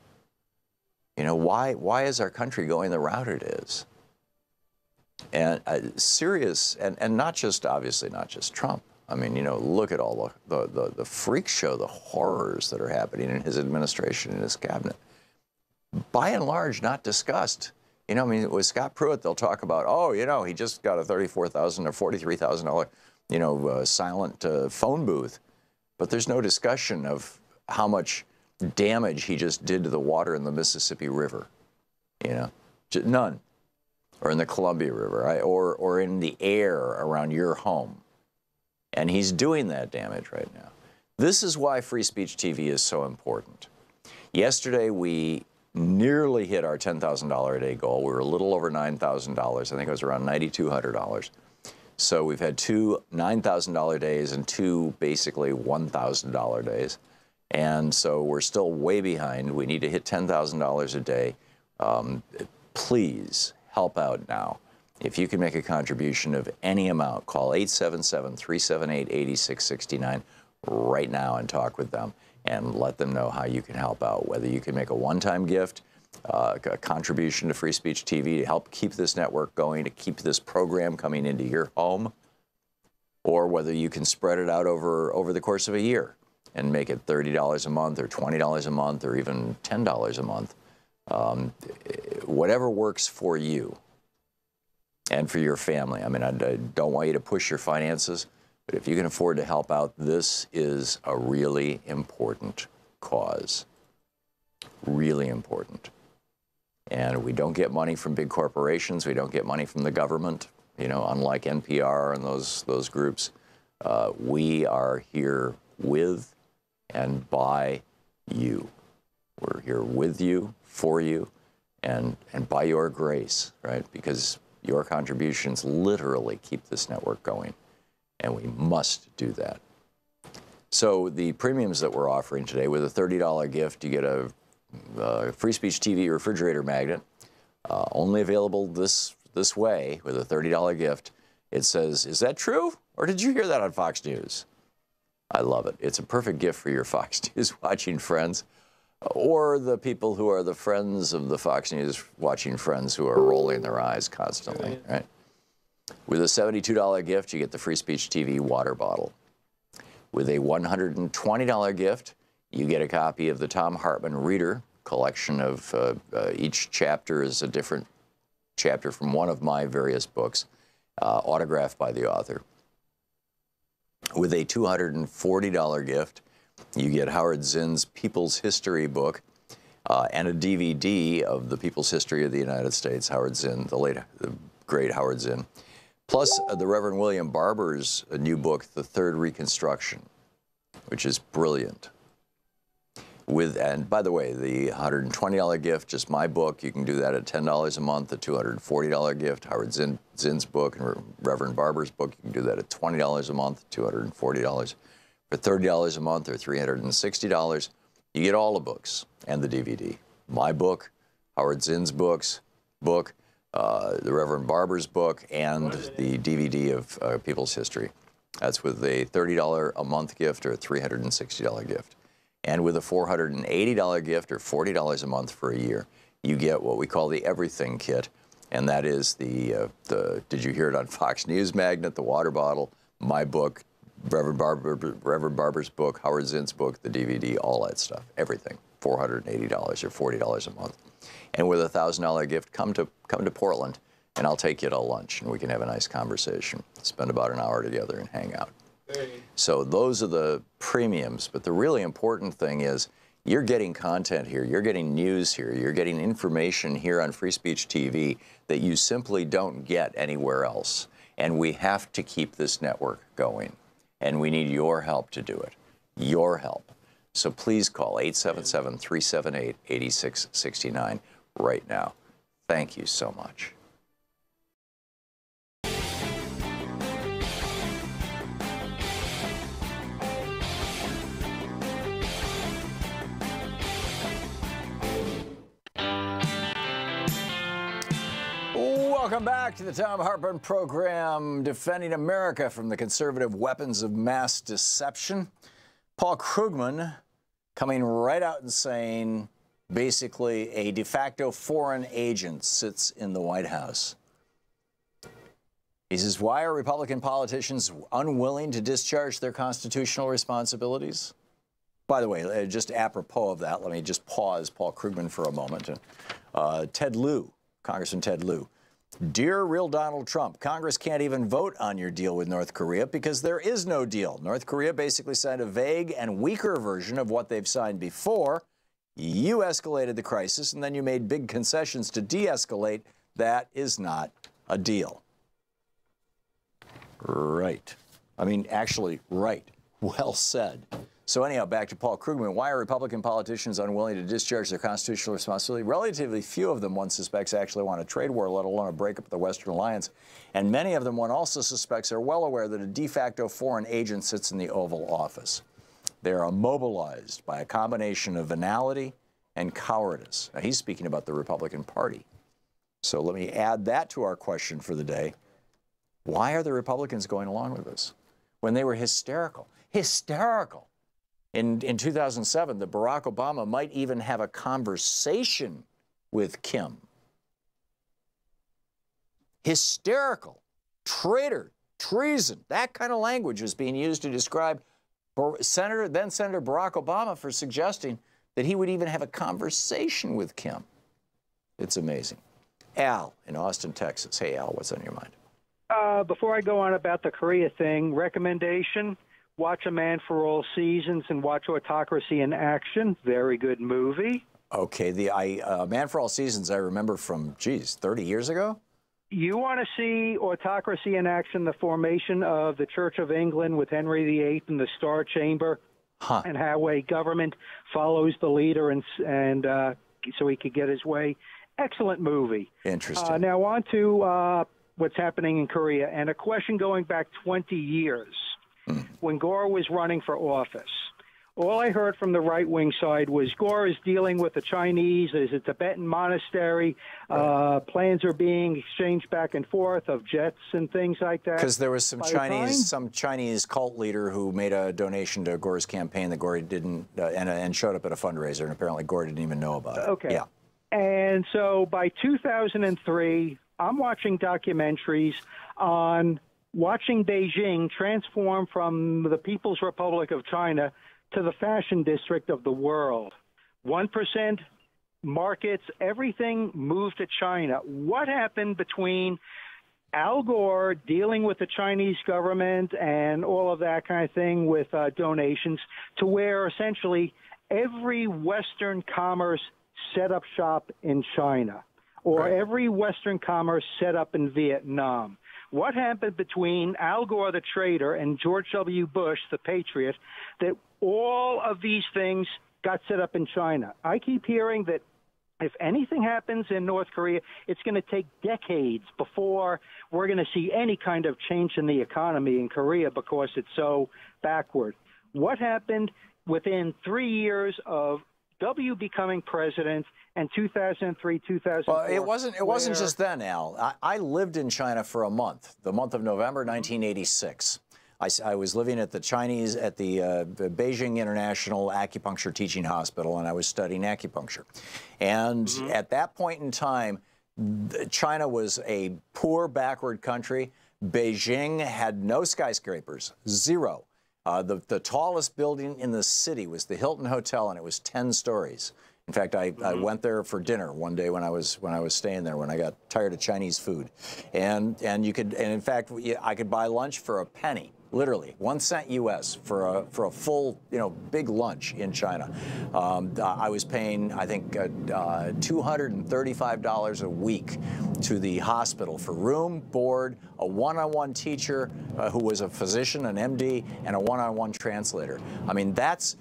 Why is our country going the route it is? And serious, and not just, obviously, not just Trump. I mean, look at all the freak show, the horrors that are happening in his administration, in his cabinet. By and large, not discussed. With Scott Pruitt, they'll talk about, he just got a $34,000 or $43,000 silent phone booth. But there's no discussion of how much damage he just did to the water in the Mississippi River. None. Or in the Columbia River, or in the air around your home. And he's doing that damage right now. This is why Free Speech TV is so important. Yesterday, we nearly hit our $10,000 a day goal. We were a little over $9,000. I think it was around $9,200. So we've had two $9,000 days and two basically $1,000 days. And so we're still way behind. We need to hit $10,000 a day. Please help out now. If you can make a contribution of any amount, call 877-378-8669 right now and talk with them and let them know how you can help out, whether you can make a one-time gift, a contribution to Free Speech TV to help keep this network going, to keep this program coming into your home, or whether you can spread it out over the course of a year and make it $30 a month or $20 a month or even $10 a month. Whatever works for you and for your family. I mean, I don't want you to push your finances, But if you can afford to help out, this is a really important cause. Really important. And we don't get money from big corporations. We don't get money from the government, you know, unlike NPR and those groups. We are here with and by you. We're here with you, for you, and by your grace, right? Because your contributions literally keep this network going, and we must do that. So the premiums that we're offering today, with a $30 gift, you get a Free Speech TV refrigerator magnet, only available this way with a $30 gift. It says, "Is that true? Or did you hear that on Fox News?" I love it. It's a perfect gift for your Fox News watching friends, or the people who are the friends of the Fox News watching friends who are rolling their eyes constantly, right? With a $72 gift, you get the Free Speech TV water bottle. With a $120 gift, you get a copy of the Thom Hartmann Reader collection of each chapter is a different chapter from one of my various books, autographed by the author. With a $240 gift, you get Howard Zinn's People's History book and a DVD of the People's History of the United States, Howard Zinn, the great Howard Zinn, plus the Reverend William Barber's new book, The Third Reconstruction, which is brilliant. And by the way, the $120 gift, just my book, you can do that at $10 a month. The $240 gift, Howard Zinn's book and Reverend Barber's book, you can do that at $20 a month, $240. For $30 a month or $360, you get all the books and the DVD. My book, Howard Zinn's book, the Reverend Barber's book, and the DVD of People's History. That's with a $30 a month gift or a $360 gift. And with a $480 gift or $40 a month for a year, you get what we call the Everything Kit. And that is the did you hear it on Fox News magnet, the water bottle, my book, Reverend Barber's book, Howard Zinn's book, the DVD, all that stuff, everything, $480 or $40 a month. And with a $1,000 gift, come to Portland, and I'll take you to lunch, and we can have a nice conversation, spend about an hour together and hang out. So those are the premiums, but the really important thing is you're getting content here, you're getting news here, you're getting information here on Free Speech TV that you simply don't get anywhere else. And we have to keep this network going. And we need your help to do it, your help. So please call 877-378-8669 right now. Thank you so much. Welcome back to the Thom Hartmann Program, defending America from the conservative weapons of mass deception. Paul Krugman coming right out and saying, basically, a de facto foreign agent sits in the White House. He says, why are Republican politicians unwilling to discharge their constitutional responsibilities? By the way, just apropos of that, let me just pause Paul Krugman for a moment. Ted Lieu, Congressman Ted Lieu. Dear real Donald Trump, Congress can't even vote on your deal with North Korea because there is no deal. North Korea basically signed a vague and weaker version of what they've signed before. You escalated the crisis, and then you made big concessions to de-escalate. That is not a deal. Right. I mean, actually, right. Well said. So anyhow, back to Paul Krugman. Why are Republican politicians unwilling to discharge their constitutional responsibility? Relatively few of them, one suspects, actually want a trade war, let alone a breakup of the Western alliance. And many of them, one also suspects, are well aware that a de facto foreign agent sits in the Oval Office. They are immobilized by a combination of venality and cowardice. Now, he's speaking about the Republican Party. So let me add that to our question for the day. Why are the Republicans going along with this? When they were hysterical. In 2007, that Barack Obama might even have a conversation with Kim. Hysterical, traitor, treason. That kind of language was being used to describe then Senator Barack Obama for suggesting that he would even have a conversation with Kim. It's amazing. Al in Austin, Texas. Hey, Al, what's on your mind? Before I go on about the Korea thing, recommendation, watch A Man for All Seasons and watch Autocracy in Action. Very good movie. Okay, the Man for All Seasons I remember from, 30 years ago? You want to see Autocracy in Action, the formation of the Church of England with Henry VIII and the Star Chamber, and how a government follows the leader and so he could get his way. Excellent movie. Interesting. Now on to what's happening in Korea, and a question going back 20 years when Gore was running for office. All I heard from the right-wing side was Gore is dealing with the Chinese. There's a Tibetan monastery. Plans are being exchanged back and forth of jets and things like that. Because there was some Chinese cult leader who made a donation to Gore's campaign that Gore didn't, and showed up at a fundraiser, and apparently Gore didn't even know about it. Okay. Yeah. And so by 2003, I'm watching documentaries on watching Beijing transform from the People's Republic of China to the fashion district of the world. 1% markets, everything moved to China. What happened between Al Gore dealing with the Chinese government and all of that kind of thing with donations to where essentially every Western commerce set up shop in China, or every Western commerce set up in Vietnam? What happened between Al Gore, the traitor, and George W. Bush, the patriot, that all of these things got set up in China? I keep hearing that if anything happens in North Korea, it's going to take decades before we're going to see any kind of change in the economy in Korea because it's so backward. What happened within 3 years of W becoming president and 2003, 2004. Well, it wasn't just then, Al. I lived in China for a month, the month of November 1986. I was living at the Beijing International Acupuncture Teaching Hospital, and I was studying acupuncture. And at that point in time, China was a poor, backward country. Beijing had no skyscrapers, zero. The tallest building in the city was the Hilton Hotel, and it was 10 stories. In fact, I went there for dinner one day when I was staying there, when I got tired of Chinese food, and in fact I could buy lunch for a penny, literally 1 cent U.S. for a full big lunch in China. I was paying I think $235 a week to the hospital for room, board, a one-on-one teacher who was a physician, an MD, and a one-on-one translator. I mean, that's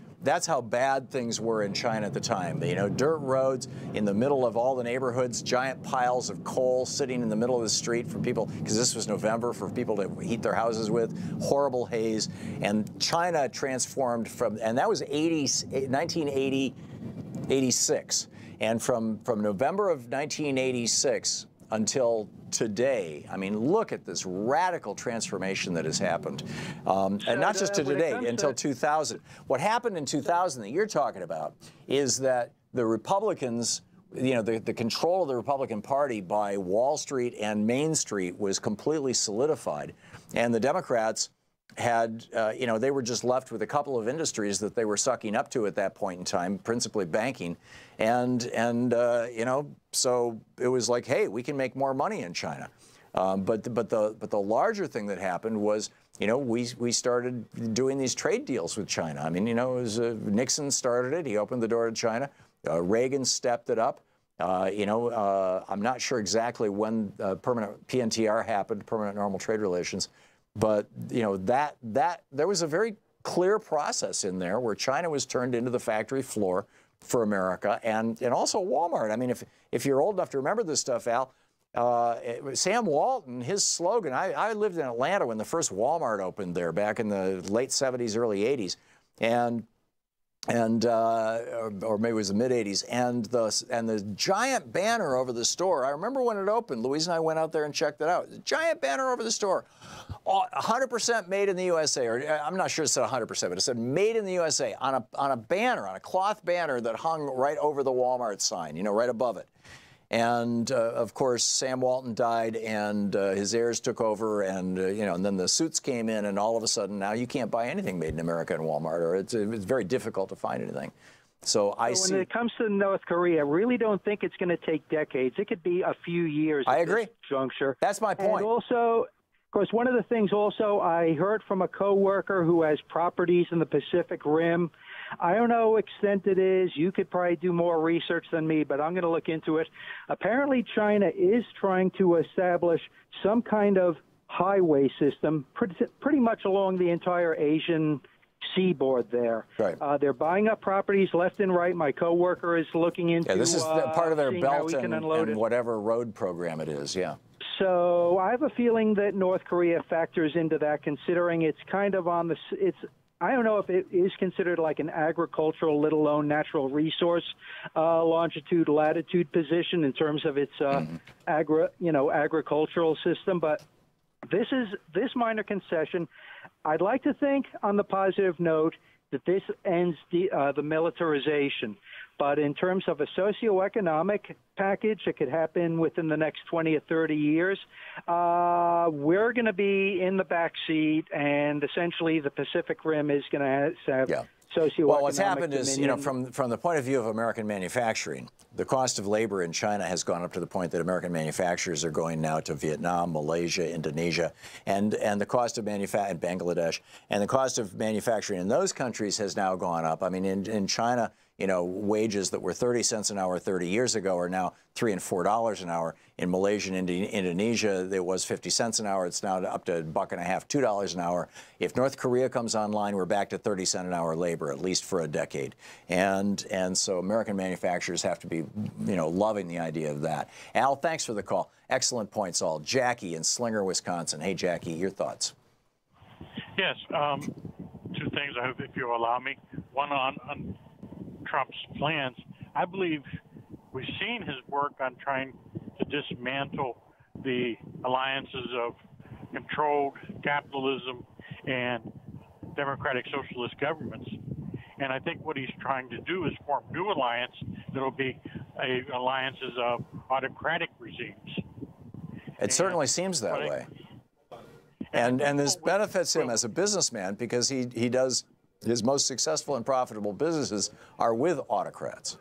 how bad things were in China at the time. Dirt roads in the middle of all the neighborhoods, giant piles of coal sitting in the middle of the street for people, because this was November, for people to heat their houses with, horrible haze. And China transformed and that was 1986. And from November of 1986 until today, I mean, look at this radical transformation that has happened. And not just to today, until 2000. What happened in 2000 that you're talking about is that the Republicans, the control of the Republican Party by Wall Street and Main Street was completely solidified. And the Democrats had, they were just left with a couple of industries that they were sucking up to at that point in time, principally banking. And so it was like, hey, we can make more money in China. But the larger thing that happened was, we started doing these trade deals with China. I mean, it was Nixon started it. He opened the door to China. Reagan stepped it up. I'm not sure exactly when permanent PNTR happened, permanent normal trade relations. But that there was a very clear process in there where China was turned into the factory floor for America, and also Walmart. I mean, if you're old enough to remember this stuff, Al, Sam Walton, his slogan. I lived in Atlanta when the first Walmart opened there back in the late 70s, early 80s, or maybe it was the mid 80s, and the giant banner over the store. I remember when it opened. Louise and I went out there and checked it out. The giant banner over the store, 100% made in the USA. Or I'm not sure it said 100%, but it said "Made in the USA" on a banner, on a cloth banner that hung right over the Walmart sign, right above it. And of course, Sam Walton died, and his heirs took over, and and then the suits came in, and all of a sudden now you can't buy anything made in America in Walmart, or it's very difficult to find anything. So when it comes to North Korea, I really don't think it's going to take decades. It could be a few years. I agree. At this juncture. That's my point. And also, Of course, one of the things also I heard from a coworker who has properties in the Pacific Rim. I don't know what extent it is. You could probably do more research than me, but I'm going to look into it. Apparently, China is trying to establish some kind of highway system pretty much along the entire Asian seaboard there. Right. They're buying up properties left and right. My coworker is looking into this is part of their belt and it. whatever road program it is, yeah. So I have a feeling that North Korea factors into that, considering it's kind of on the I don't know if it is considered like an agricultural, let alone natural resource longitude, latitude position in terms of its agricultural system. But this minor concession, I'd like to think on the positive note that this ends the militarization. But in terms of a socioeconomic package that could happen within the next 20 or 30 years, we're going to be in the back seat, and essentially the Pacific Rim is going to have socioeconomic Well, what's happened is, dominion. from the point of view of American manufacturing, the cost of labor in China has gone up to the point that American manufacturers are going now to Vietnam, Malaysia, Indonesia, and the cost of manufacturing, Bangladesh, and the cost of manufacturing in those countries has now gone up. I mean, in China, wages that were 30 cents an hour 30 years ago are now $3 and $4 an hour. In Malaysia and Indonesia, it was 50 cents an hour. It's now up to $1.50, $2 an hour. If North Korea comes online, we're back to 30 cent an hour labor, at least for a decade. And so American manufacturers have to be, loving the idea of that. Al, thanks for the call. Excellent points, all. Jackie in Slinger, Wisconsin. Hey, Jackie, your thoughts? Yes, two things, I hope, if you'll allow me. One on Trump's plans. I believe we've seen his work on trying to dismantle the alliances of controlled capitalism and democratic socialist governments. And I think what he's trying to do is form new alliance that will be alliances of autocratic regimes. It certainly seems that way. And this benefits him as a businessman because he does his most successful and profitable businesses are with autocrats.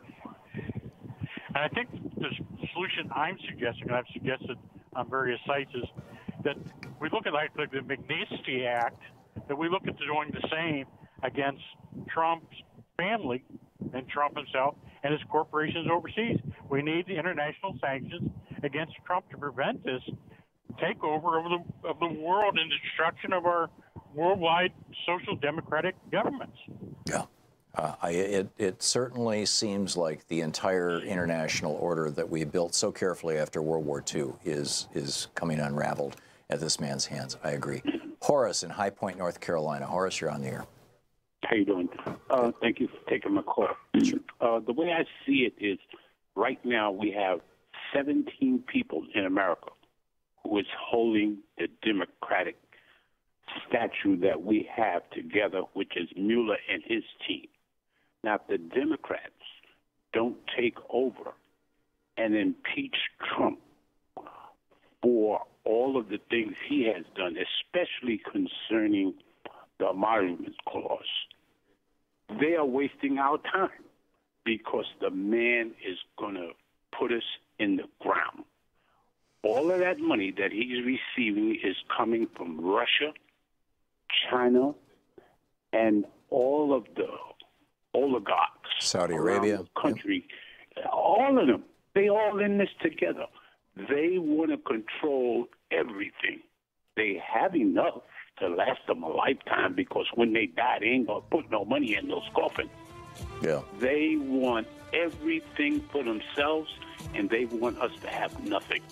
And I think the solution I'm suggesting, and I've suggested on various sites, is that we look at like the Magnitsky Act, that we look at doing the same against Trump's family and Trump himself and his corporations overseas. We need the international sanctions against Trump to prevent this takeover of the world and destruction of our worldwide social democratic governments. Yeah. It certainly seems like the entire international order that we built so carefully after World War II is coming unraveled at this man's hands. I agree. Horace in High Point, North Carolina. Horace, you're on the air. How you doing? Thank you for taking my call. The way I see it is right now we have 17 people in America who is holding the Democratic statue that we have together, which is Mueller and his team. Now, if the Democrats don't take over and impeach Trump for all of the things he has done, especially concerning the emoluments clause, they are wasting our time because the man is going to put us in the ground. All of that money that he's receiving is coming from Russia, China, and all of the oligarchs, Saudi Arabia, around the country, all of them, they all in this together. They want to control everything. They have enough to last them a lifetime because when they die, they ain't going to put no money in those coffins. Yeah. They want everything for themselves, and they want us to have nothing.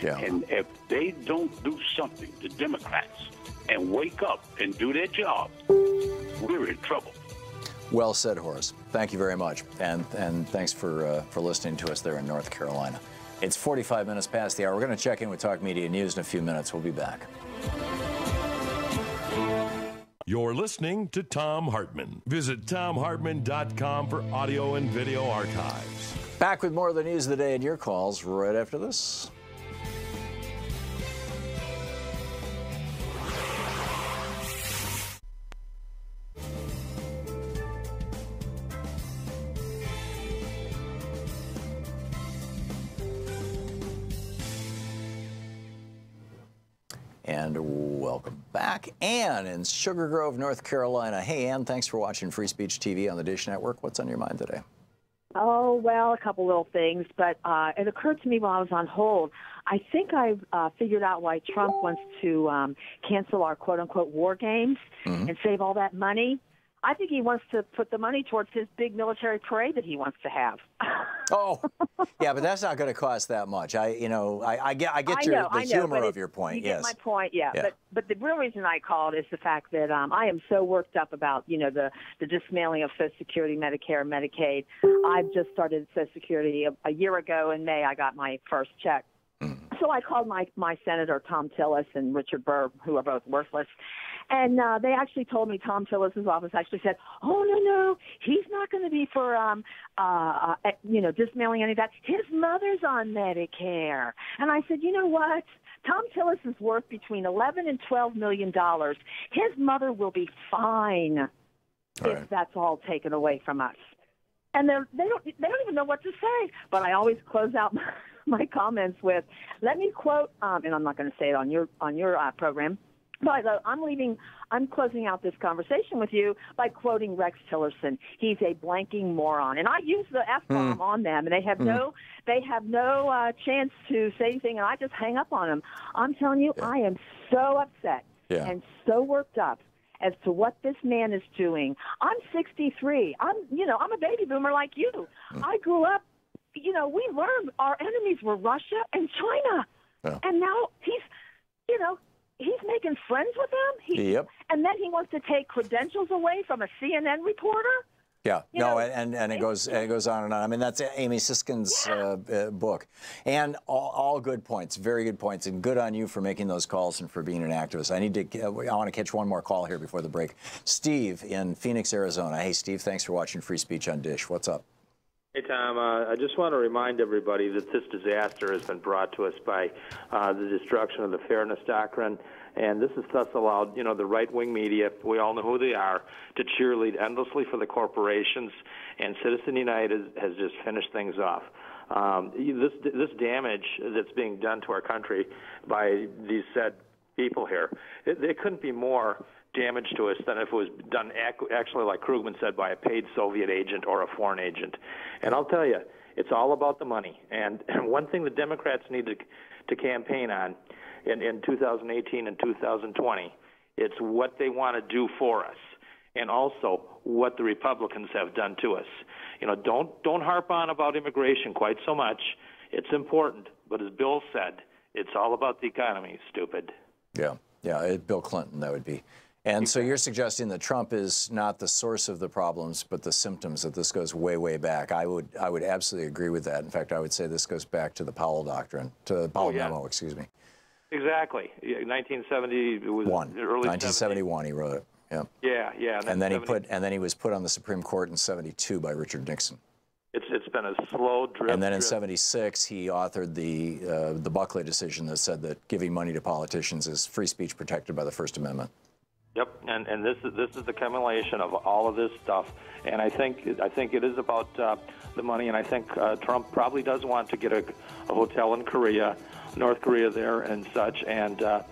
Yeah. And if they don't do something, the Democrats, and wake up and do their job, we're in trouble. Well said, Horace. Thank you very much. And thanks for listening to us there in North Carolina. It's 45 minutes past the hour. We're going to check in with Talk Media News in a few minutes. We'll be back. You're listening to Thom Hartmann. Visit ThomHartmann.com for audio and video archives. Back with more of the news of the day and your calls right after this. And welcome back. Ann in Sugar Grove, North Carolina. Hey, Ann, thanks for watching Free Speech TV on the Dish Network. What's on your mind today? Oh, well, a couple little things, but it occurred to me while I was on hold. I think I've figured out why Trump wants to cancel our quote-unquote war games and save all that money. I think he wants to put the money towards his big military parade that he wants to have. Oh, yeah, but that's not going to cost that much. I get the humor of your point. You yes, get my point. Yeah. Yeah. But the real reason I called is the fact that I am so worked up about the dismantling of Social Security, Medicare, and Medicaid. I've just started Social Security a year ago in May. I got my first check. So I called my Senator Tom Tillis and Richard Burr, who are both worthless. And they actually told me, Tom Tillis's office actually said, oh, no, he's not going to be for, dismantling any of that. His mother's on Medicare. And I said, you know what? Tom Tillis is worth between $11 and $12 million. His mother will be fine if that's all taken away from us. And they don't even know what to say. But I always close out my comments with, let me quote, and I'm not going to say it on your program. But I'm closing out this conversation with you by quoting Rex Tillerson. He's a blanking moron, and I use the F-bomb on them, and they have no chance to say anything, and I just hang up on them. I'm telling you, I am so upset and so worked up as to what this man is doing. I'm 63. I'm a baby boomer like you. I grew up. We learned our enemies were Russia and China, and now he's making friends with them. And then he wants to take credentials away from a CNN reporter. Yeah, and it goes on and on. I mean, that's Amy Siskin's book, and all good points, very good points, and good on you for making those calls and for being an activist. I want to catch one more call here before the break. Steve in Phoenix, Arizona. Hey, Steve, thanks for watching Free Speech on Dish. What's up? Hey, Tom, I just want to remind everybody that this disaster has been brought to us by the destruction of the fairness doctrine, and this has thus allowed, the right-wing media, we all know who they are, to cheerlead endlessly for the corporations, and Citizen United has just finished things off. This damage that's being done to our country by these said people here, it couldn't be more damage to us than if it was done actually, like Krugman said, by a paid Soviet agent or a foreign agent. And I'll tell you, it's all about the money. And one thing the Democrats need to campaign on in 2018 and 2020, it's what they want to do for us, and also what the Republicans have done to us. Don't harp on about immigration quite so much. It's important, but as Bill said, it's all about the economy, stupid. Yeah, Bill Clinton, that would be. And so you're suggesting that Trump is not the source of the problems, but the symptoms, that this goes way, way back. I would absolutely agree with that. In fact, I would say this goes back to the Powell doctrine, to the Powell memo, excuse me. Exactly. 1970 it was early 1971 he wrote it. Yeah. And then he was put on the Supreme Court in 72 by Richard Nixon. It's been a slow drip. And then in 76 he authored the Buckley decision that said that giving money to politicians is free speech protected by the First Amendment. Yep, and this is the accumulation of all of this stuff, and I think it is about the money, and I think Trump probably does want to get a hotel in North Korea there and such, and I'm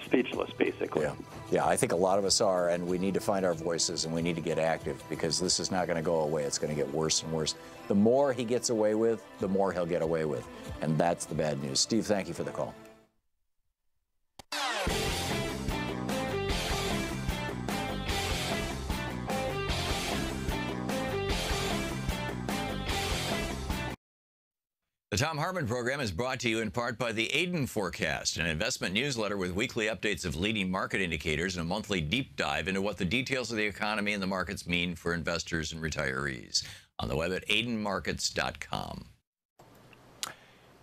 speechless basically. Yeah, I think a lot of us are, and we need to find our voices and we need to get active because this is not going to go away. It's going to get worse and worse. The more he gets away with, the more he'll get away with, and that's the bad news. Steve, thank you for the call. The Thom Hartmann Program is brought to you in part by the Aiden Forecast, an investment newsletter with weekly updates of leading market indicators and a monthly deep dive into what the details of the economy and the markets mean for investors and retirees. On the web at aidenmarkets.com.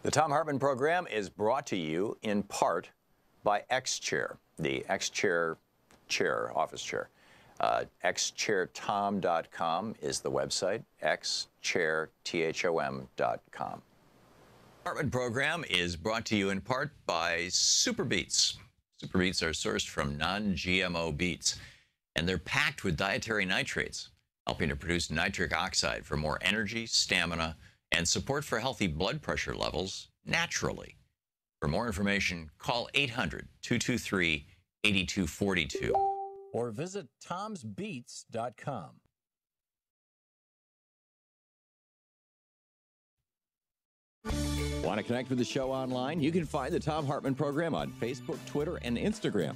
The Thom Hartmann Program is brought to you in part by X-Chair, the X-Chair office chair. xchairtom.com is the website, xchairtom.com. Hartmann Program is brought to you in part by Super Beets. Super Beets are sourced from non-GMO beets, and they're packed with dietary nitrates, helping to produce nitric oxide for more energy, stamina, and support for healthy blood pressure levels naturally. For more information, call 800-223-8242. Or visit tomsbeats.com. Want to connect with the show online? You can find the Thom Hartmann Program on Facebook, Twitter, and Instagram.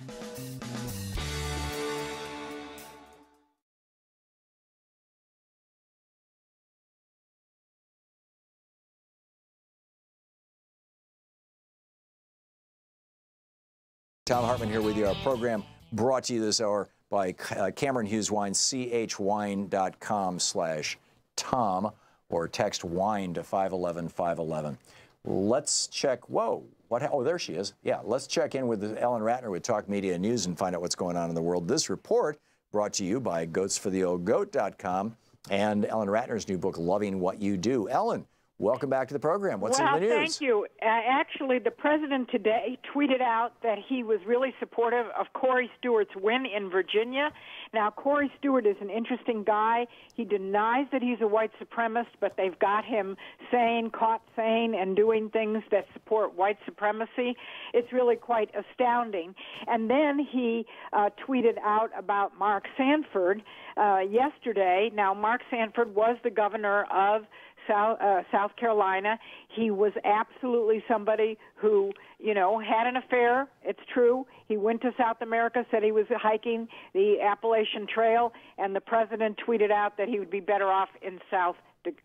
Thom Hartmann here with you. Our program brought to you this hour by Cameron Hughes Wine, chwine.com/Tom, or text wine to 511-511. Let's check. Whoa. Oh, there she is. Yeah, let's check in with Ellen Ratner with Talk Media News and find out what's going on in the world. This report brought to you by goatsfortheoldgoat.com and Ellen Ratner's new book, Loving What You Do. Ellen, welcome back to the program. What's in the news? Well, thank you. Actually, the president today tweeted out that he was really supportive of Corey Stewart's win in Virginia. Now, Corey Stewart is an interesting guy. He denies that he's a white supremacist, but they've got him caught saying and doing things that support white supremacy. It's really quite astounding. And then he tweeted out about Mark Sanford yesterday. Now, Mark Sanford was the governor of South Carolina. He was absolutely somebody who, had an affair. It's true. He went to South America, said he was hiking the Appalachian Trail, and the president tweeted out that he would be better off in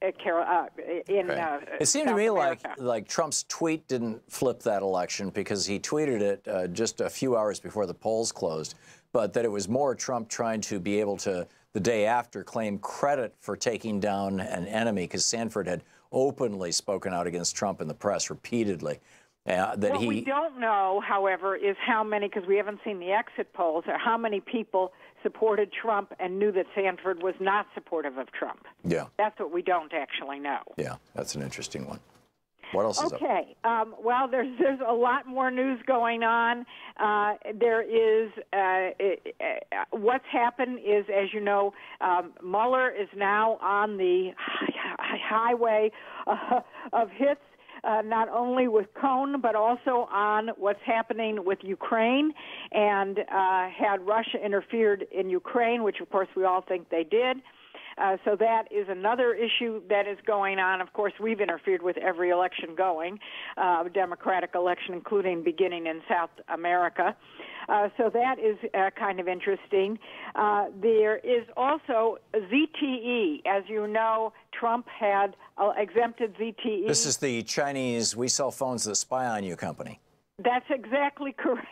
It seemed to me like Trump's tweet didn't flip that election because he tweeted it just a few hours before the polls closed, but that it was more Trump trying to be able to, the day after, claim credit for taking down an enemy, because Sanford had openly spoken out against Trump in the press repeatedly. What we don't know, however, is how many, because we haven't seen the exit polls, or how many people supported Trump and knew that Sanford was not supportive of Trump. Yeah. That's what we don't actually know. Yeah, that's an interesting one. What else is up? Okay. Well, there's a lot more news going on. There is what's happened is, as you know, Mueller is now on the highway of hits. Not only with Cohn, but also on what's happening with Ukraine, and had Russia interfered in Ukraine, which, of course, we all think they did. So that is another issue that is going on. Of course, we've interfered with every election going, Democratic election, including beginning in South America. So that is kind of interesting. There is also ZTE. As you know, Trump had exempted ZTE. This is the Chinese "we sell phones that spy on you" company. That's exactly correct.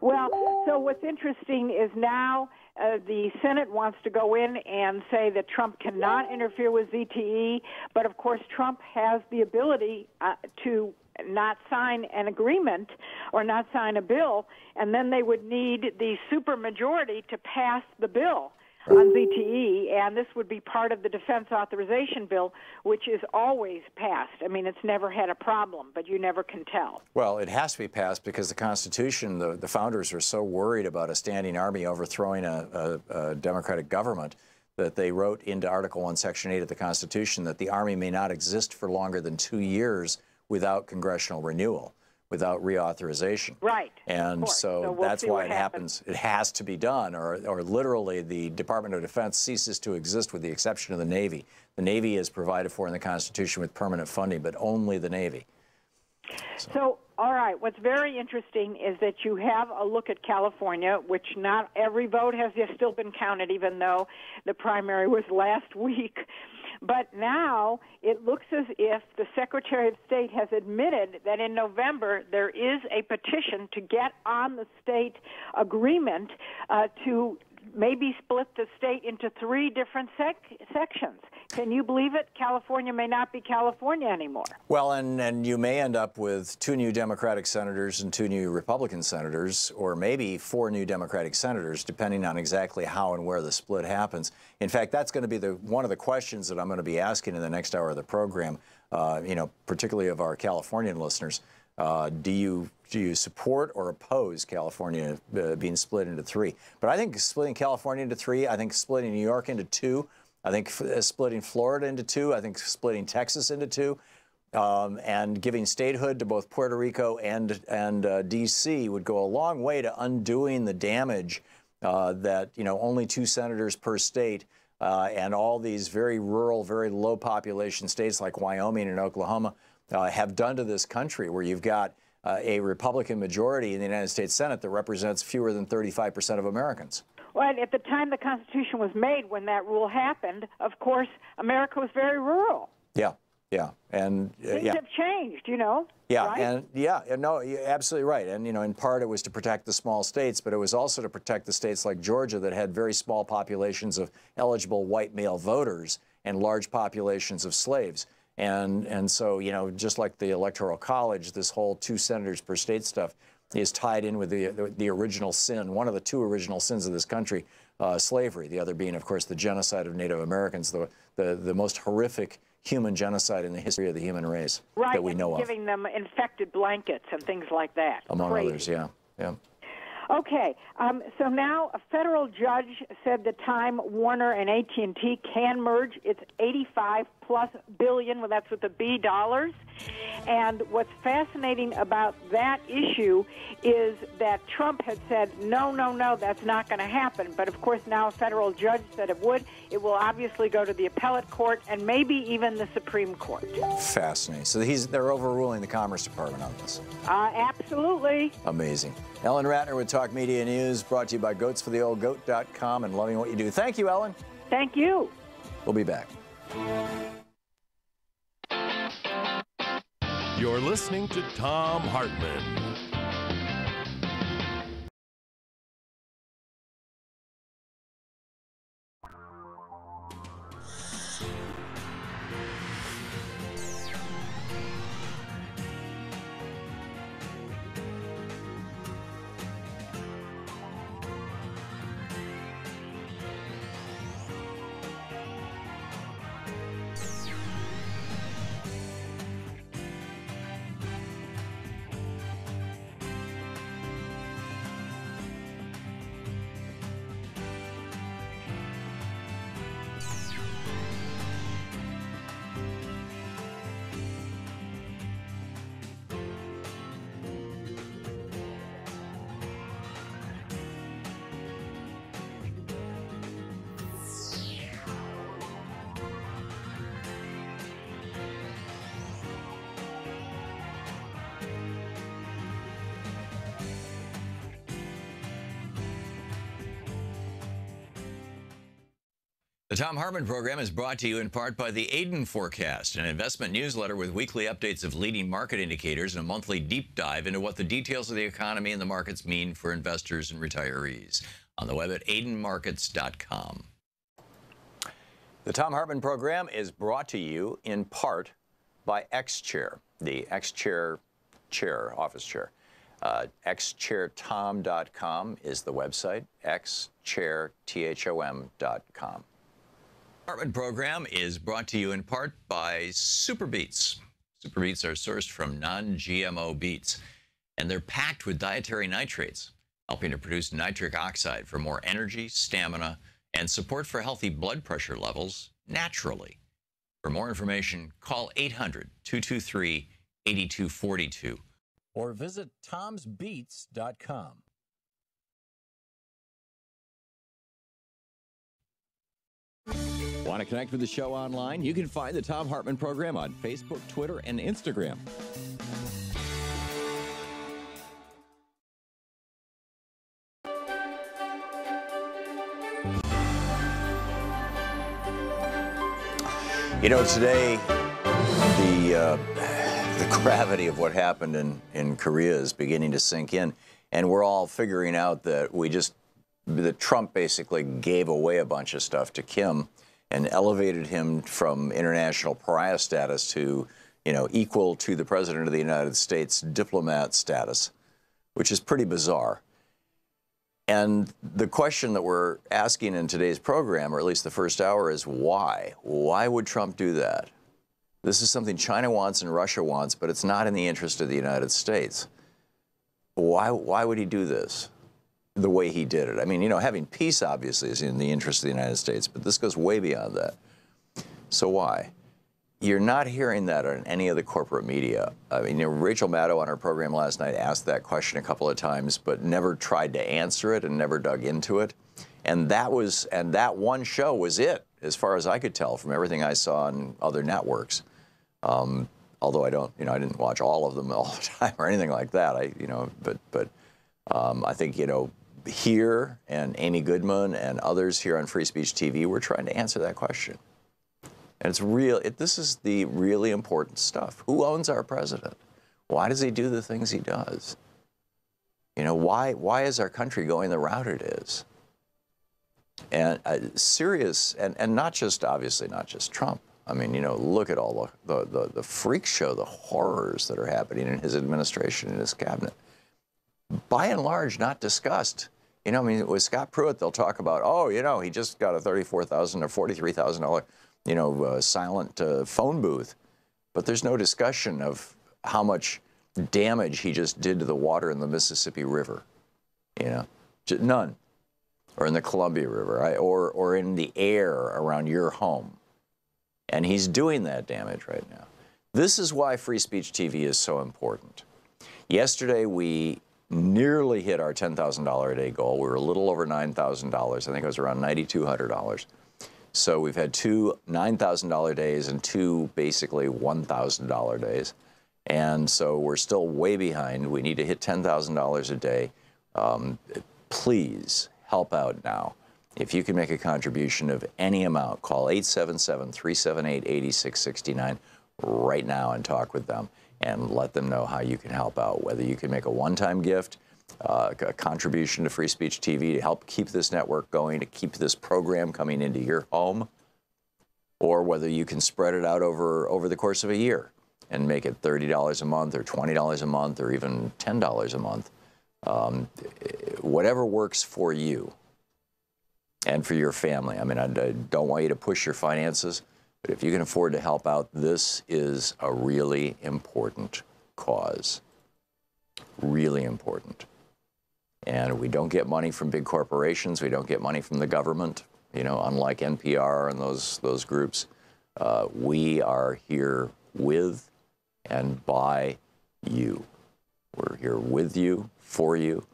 Well, so what's interesting is now the Senate wants to go in and say that Trump cannot interfere with ZTE, but of course Trump has the ability to not sign an agreement or not sign a bill, and then they would need the supermajority to pass the bill on ZTE, and this would be part of the defense authorization bill, which is always passed. I mean, it's never had a problem, but you never can tell. Well, it has to be passed because the Constitution, the founders are so worried about a standing army overthrowing a democratic government that they wrote into Article 1, Section 8 of the Constitution that the army may not exist for longer than 2 years without congressional renewal, without reauthorization. Right. And so we'll that's why it happens. It has to be done, or literally the Department of Defense ceases to exist with the exception of the Navy. The Navy is provided for in the Constitution with permanent funding, but only the Navy. So, all right, what's very interesting is that you have a look at California, which not every vote has still been counted, even though the primary was last week. But now it looks as if the Secretary of State has admitted that in November there is a petition to get on the state agreement to maybe split the state into 3 different sections. Can you believe it? California may not be California anymore. Well, and you may end up with 2 new Democratic senators and 2 new Republican senators, or maybe 4 new Democratic senators, depending on exactly how and where the split happens. In fact, that's going to be one of the questions that I'm going to be asking in the next hour of the program, particularly of our Californian listeners. Do you support or oppose California being split into 3? But I think splitting California into 3, I think splitting New York into 2, I think splitting Florida into 2, I think splitting Texas into 2, and giving statehood to both Puerto Rico and D.C. would go a long way to undoing the damage that, you know, only 2 senators per state and all these very rural, very low population states like Wyoming and Oklahoma have done to this country, where you've got a Republican majority in the United States Senate that represents fewer than 35% of Americans. Well, at the time the Constitution was made, when that rule happened, of course, America was very rural. Yeah, yeah, and Things have changed, you know. Yeah, right? and no, you're absolutely right. And, you know, in part it was to protect the small states, but it was also to protect the states like Georgia that had very small populations of eligible white male voters and large populations of slaves. And so, you know, just like the Electoral College, this whole 2 senators per state stuff is tied in with the original sin, one of the 2 original sins of this country, slavery. The other being, of course, the genocide of Native Americans, the most horrific human genocide in the history of the human race that we know of. Giving them infected blankets and things like that. Among Crazy. others, yeah, yeah. Okay, so now a federal judge said that Time Warner and AT&T can merge. It's $85+ billion, well, that's with the B dollars. And what's fascinating about that issue is that Trump had said, no, that's not going to happen. But, of course, now a federal judge said it would. It will obviously go to the appellate court and maybe even the Supreme Court. Fascinating. So they're overruling the Commerce Department on this. Absolutely. Amazing. Ellen Ratner with Talk Media News, brought to you by goatsfortheoldgoat.com and loving what you do. Thank you, Ellen. Thank you. We'll be back. You're listening to Thom Hartmann. The Thom Hartmann Program is brought to you in part by the Aiden Forecast, an investment newsletter with weekly updates of leading market indicators and a monthly deep dive into what the details of the economy and the markets mean for investors and retirees. On the web at aidenmarkets.com. The Thom Hartmann Program is brought to you in part by X-Chair, the X-Chair office chair. xchairtom.com is the website, xchairtom.com. Hartmann Program is brought to you in part by Super Beets. Super Beets are sourced from non-GMO beets, and they're packed with dietary nitrates, helping to produce nitric oxide for more energy, stamina, and support for healthy blood pressure levels naturally. For more information, call 800-223-8242 or visit tomsbeets.com. Want to connect with the show online? You can find the Thom Hartmann Program on Facebook, Twitter, and Instagram. You know, today, the gravity of what happened in Korea is beginning to sink in, and we're all figuring out that that Trump basically gave away a bunch of stuff to Kim and elevated him from international pariah status to, you know, equal to the President of the United States diplomat status, which is pretty bizarre. And the question that we're asking in today's program, or at least the first hour, is why? Why would Trump do that? This is something China wants and Russia wants, but it's not in the interest of the United States. Why would he do this the way he did it? I mean, you know, having peace obviously is in the interest of the United States, but this goes way beyond that. So why? you're not hearing that on any of the corporate media. I mean, Rachel Maddow on her program last night asked that question a couple of times, but never tried to answer it and never dug into it. And that one show was it, as far as I could tell from everything I saw on other networks. Although I didn't watch all of them all the time or anything like that. I think, here and Amy Goodman and others here on Free Speech TV, we're trying to answer that question. And it's real. This is the really important stuff. Who owns our president? Why does he do the things he does? Why is our country going the route it is? And serious, and not just, obviously, not just Trump. I mean, look at all the freak show, the horrors that are happening in his administration and his cabinet. By and large, not discussed. With Scott Pruitt, they'll talk about, he just got a $34,000 or $43,000, silent phone booth. But there's no discussion of how much damage he just did to the water in the Mississippi River. None. Or in the Columbia River, or in the air around your home. And he's doing that damage right now. This is why Free Speech TV is so important. Yesterday, we nearly hit our $10,000 a day goal. We were a little over $9,000. I think it was around $9,200. So we've had two $9,000 days and two basically $1,000 days. And so we're still way behind. We need to hit $10,000 a day. Please help out now. If you can make a contribution of any amount, call 877-378-8669 right now and talk with them and let them know how you can help out. Whether you can make a one-time gift, a contribution to Free Speech TV to help keep this network going, to keep this program coming into your home, or whether you can spread it out over the course of a year and make it $30 a month or $20 a month or even $10 a month. Whatever works for you and for your family. I mean, I don't want you to push your finances, but if you can afford to help out, this is a really important cause. Really important. And we don't get money from big corporations. We don't get money from the government, unlike NPR and those groups. We are here with and by you. We're here with you, for you,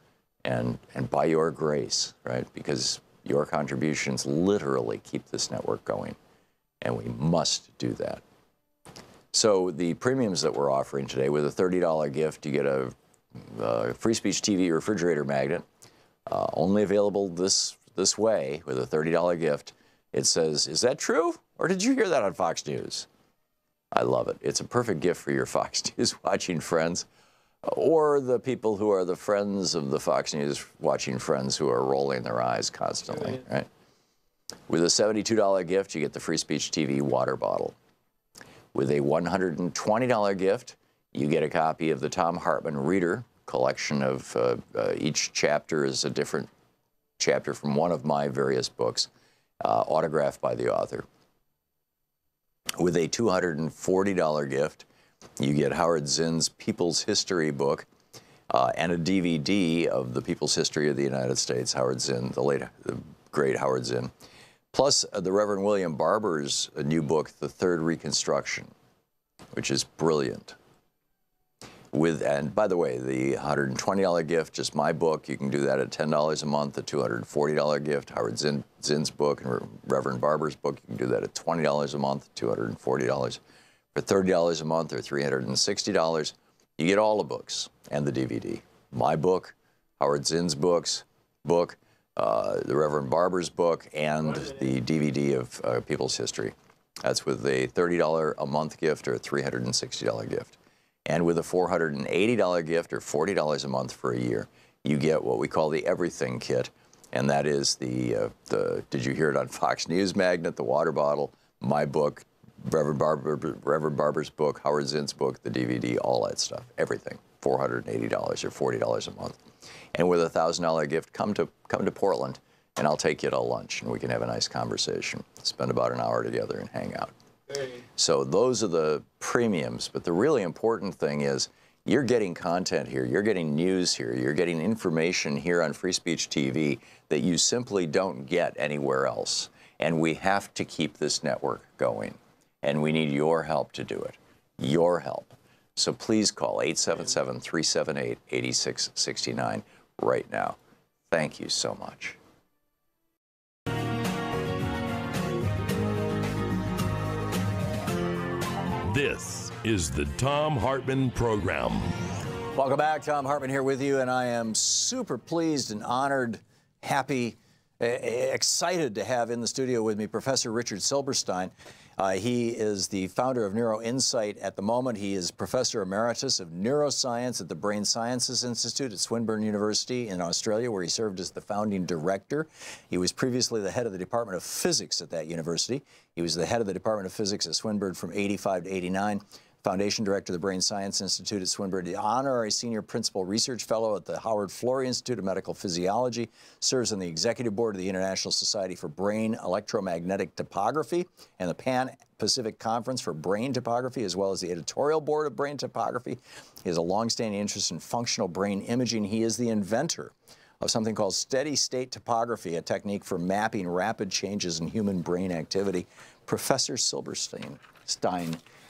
and by your grace, right? Because your contributions literally keep this network going, and we must do that. So the premiums that we're offering today, with a $30 gift, you get a Free Speech TV refrigerator magnet, only available this way with a $30 gift. It says, "Is that true? Or did you hear that on Fox News?" I love it. It's a perfect gift for your Fox News watching friends, or the people who are the friends of the Fox News watching friends who are rolling their eyes constantly, right? With a $72 gift, you get the Free Speech TV water bottle. With a $120 gift, you get a copy of the Thom Hartmann Reader collection of each chapter is a different chapter from one of my various books, autographed by the author. With a $240 gift, you get Howard Zinn's People's History book and a DVD of the People's History of the United States, Howard Zinn, the great Howard Zinn, plus the Reverend William Barber's new book, The Third Reconstruction, which is brilliant. And by the way, the $120 gift, just my book, you can do that at $10 a month. The $240 gift, Howard Zinn's book and Reverend Barber's book, you can do that at $20 a month, $240. For $30 a month or $360, you get all the books and the DVD. My book, Howard Zinn's book, the Reverend Barber's book, and the DVD of People's History. That's with a $30 a month gift or a $360 gift. And with a $480 gift or $40 a month for a year, you get what we call the Everything Kit. And that is the did you hear it on Fox News magnet, the water bottle, my book, Reverend Barber's book, Howard Zinn's book, the DVD, all that stuff, everything, $480 or $40 a month. And with a $1,000 gift, come to Portland, and I'll take you to lunch, and we can have a nice conversation. Spend about an hour together and hang out. So those are the premiums, but the really important thing is you're getting content here, you're getting news here, you're getting information here on Free Speech TV that you simply don't get anywhere else. And we have to keep this network going. and we need your help to do it. Your help. So please call 877-378-8669 right now. Thank you so much. This is the Thom Hartmann Program. Welcome back. Thom Hartmann here with you, and I am super pleased and honored, happy, excited to have in the studio with me Professor Richard Silberstein. He is the founder of NeuroInsight at the moment. He is Professor Emeritus of Neuroscience at the Brain Sciences Institute at Swinburne University in Australia, where he served as the founding director. He was previously the head of the Department of Physics at that university. He was the head of the Department of Physics at Swinburne from 85 to 89. Foundation Director of the Brain Science Institute at Swinburne, the Honorary Senior Principal Research Fellow at the Howard Florey Institute of Medical Physiology, serves on the Executive Board of the International Society for Brain Electromagnetic Topography and the Pan-Pacific Conference for Brain Topography, as well as the Editorial Board of Brain Topography. He has a longstanding interest in functional brain imaging. He is the inventor of something called steady-state topography, a technique for mapping rapid changes in human brain activity. Professor Silberstein,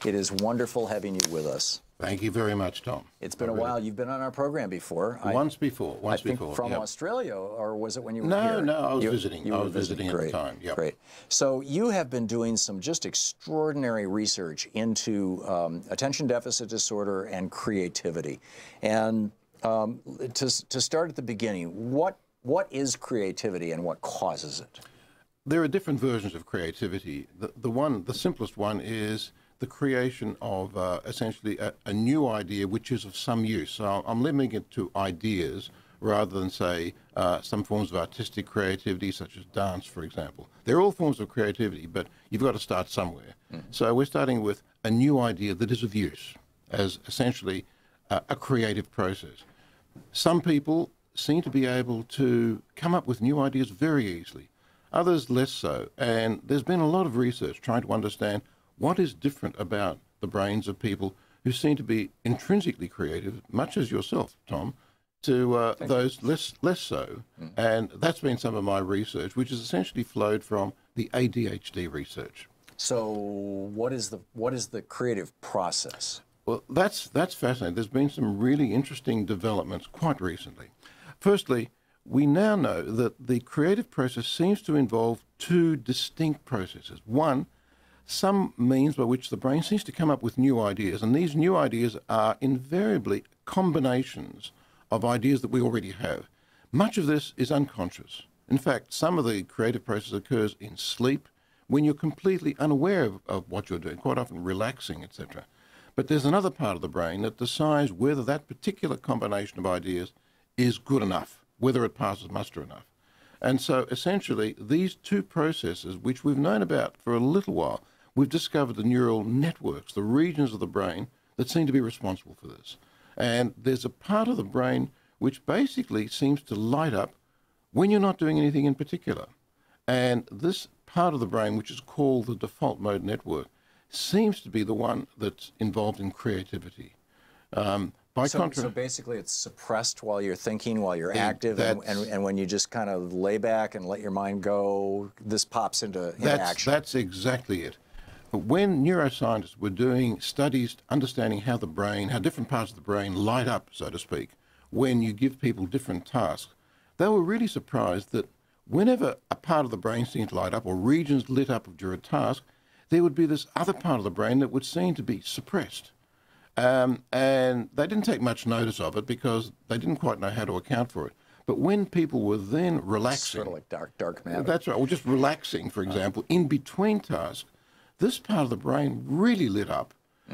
it is wonderful having you with us. Thank you very much, Tom. It's been a while. You've been on our program before. Once before. I think from Australia, or was it when you were here? No, I was visiting. I was visiting at the time. Yep. Great. So you have been doing some just extraordinary research into attention deficit disorder and creativity. And to start at the beginning, what is creativity and what causes it? There are different versions of creativity. The simplest one is the creation of essentially a new idea which is of some use. So I'm limiting it to ideas rather than, say, some forms of artistic creativity, such as dance, for example. They're all forms of creativity, but you've got to start somewhere. So we're starting with a new idea that is of use as essentially a creative process. Some people seem to be able to come up with new ideas very easily, others less so. And there's been a lot of research trying to understand what is different about the brains of people who seem to be intrinsically creative, much as yourself, Tom, to those less so. And that's been some of my research, which has essentially flowed from the ADHD research. So what is the creative process? Well, that's fascinating. There's been some really interesting developments quite recently. Firstly, we now know that the creative process seems to involve two distinct processes. One, some means by which the brain seems to come up with new ideas, and these new ideas are invariably combinations of ideas that we already have. Much of this is unconscious. In fact, some of the creative process occurs in sleep, when you're completely unaware of what you're doing, quite often relaxing, etc. But there's another part of the brain that decides whether that particular combination of ideas is good enough, whether it passes muster enough. And so essentially these two processes, which we've known about for a little while, we've discovered the neural networks, the regions of the brain that seem to be responsible for this. And there's a part of the brain which basically seems to light up when you're not doing anything in particular. And this part of the brain, which is called the default mode network, seems to be the one that's involved in creativity. So basically it's suppressed while you're thinking, while you're active, and when you just kind of lay back and let your mind go, this pops into action. That's exactly it. When neuroscientists were doing studies understanding how different parts of the brain light up, so to speak, when you give people different tasks, they were really surprised that whenever a part of the brain seemed to light up or regions lit up during a task, there would be this other part of the brain that would seem to be suppressed. And they didn't take much notice of it because they didn't quite know how to account for it. But when people were then relaxing... Sort of like dark matter. That's right. Or just relaxing, for example, in between tasks, this part of the brain really lit up,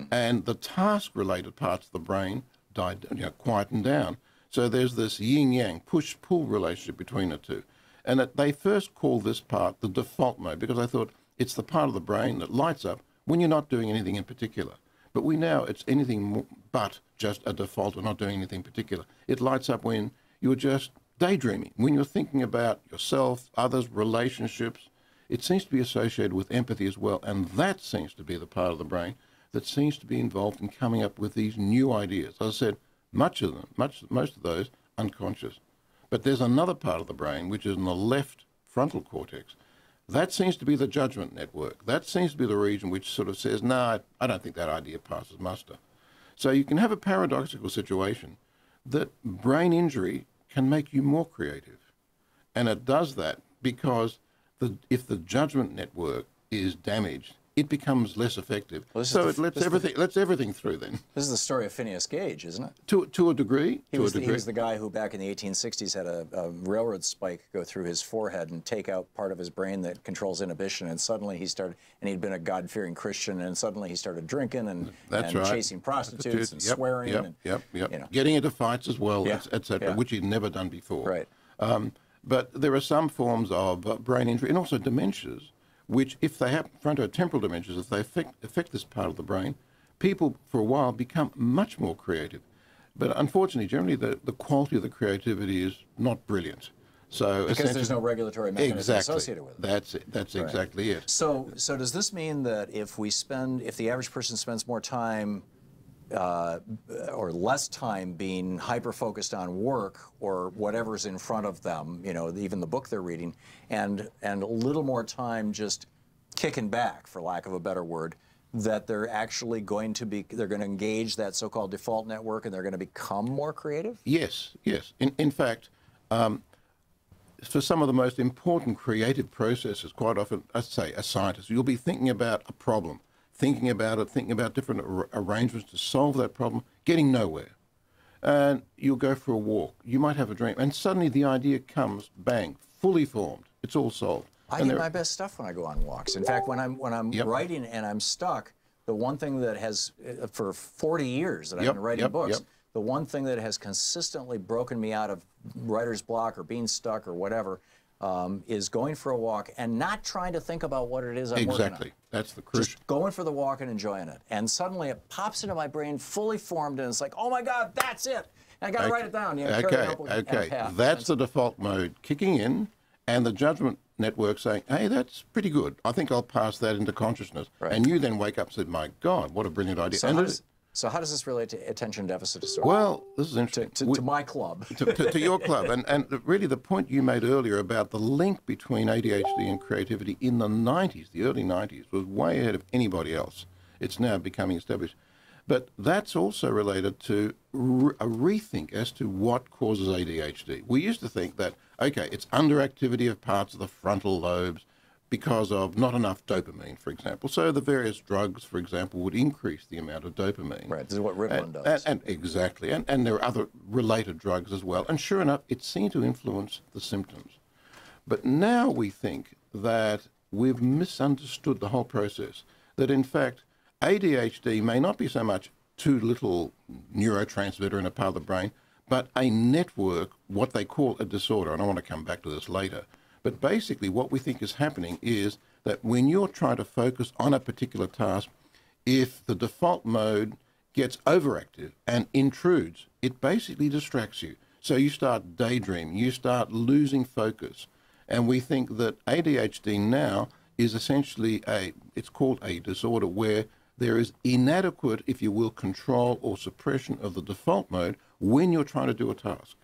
and the task-related parts of the brain died, quietened down. So there's this yin-yang, push-pull relationship between the two. And they first called this part the default mode because I thought it's the part of the brain that lights up when you're not doing anything in particular. But we know it's anything but just a default or not doing anything particular. It lights up when you're just daydreaming, when you're thinking about yourself, others, relationships. It seems to be associated with empathy as well, and that seems to be the part of the brain that seems to be involved in coming up with these new ideas. As I said, most of those unconscious. But there's another part of the brain, which is in the left frontal cortex, that seems to be the judgment network. That seems to be the region which sort of says, no, I don't think that idea passes muster. So you can have a paradoxical situation that brain injury can make you more creative. And it does that because if the judgment network is damaged, it becomes less effective. Well, so it lets everything through then. This is the story of Phineas Gage, isn't it? To a degree. He was the guy who back in the 1860s had a railroad spike go through his forehead and take out part of his brain that controls inhibition, and suddenly he started, and he'd been a God-fearing Christian, and suddenly he stared drinking and chasing prostitutes and swearing. Yep. You know. Getting into fights as well, etc., which he'd never done before. Right. But there are some forms of brain injury and also dementias, which, if they have frontotemporal dementias, if they affect this part of the brain, people for a while become much more creative. But unfortunately, generally, the quality of the creativity is not brilliant. So because there's no regulatory mechanism associated with it. That's it. That's right. Exactly it. So does this mean that if the average person spends more time or less time being hyper-focused on work or whatever's in front of them, you know, even the book they're reading, and a little more time just kicking back, for lack of a better word, that they're actually going to engage that so-called default network and they're going to become more creative? Yes. In fact, for some of the most important creative processes, quite often, let's say a scientist, you'll be thinking about a problem, thinking about different arrangements to solve that problem, getting nowhere. And you'll go for a walk. You might have a dream, and suddenly the idea comes, bang, fully formed. It's all solved. I get my best stuff when I go on walks. In fact, when I'm writing and I'm stuck, the one thing that has, for 40 years that I've been writing books, the one thing that has consistently broken me out of writer's block or being stuck or whatever is going for a walk and not trying to think about what it is I'm working on. Exactly. That's the crucial. Just going for the walk and enjoying it. And suddenly it pops into my brain fully formed and it's like, oh my God, that's it. And I got to write it down. You know, okay. That's the default mode kicking in and the judgment network saying, hey, that's pretty good. I think I'll pass that into consciousness. Right. And you then wake up and say, my God, what a brilliant idea. So how does this relate to attention deficit disorder? Well, this is interesting. To my club. to your club. And really the point you made earlier about the link between ADHD and creativity in the 90s, the early 90s, was way ahead of anybody else. It's now becoming established. But that's also related to a rethink as to what causes ADHD. We used to think that, okay, it's underactivity of parts of the frontal lobes because of not enough dopamine, for example. So the various drugs, for example, would increase the amount of dopamine. Right, this is what Ritalin does. Exactly, and there are other related drugs as well. And sure enough, it seemed to influence the symptoms. But now we think that we've misunderstood the whole process, that in fact, ADHD may not be so much too little neurotransmitter in a part of the brain, but a network, what they call a disorder, and I want to come back to this later. But basically what we think is happening is that when you're trying to focus on a particular task, if the default mode gets overactive and intrudes, it basically distracts you. So you start daydreaming, you start losing focus. And we think that ADHD now is essentially it's called a disorder where there is inadequate, if you will, control or suppression of the default mode when you're trying to do a task.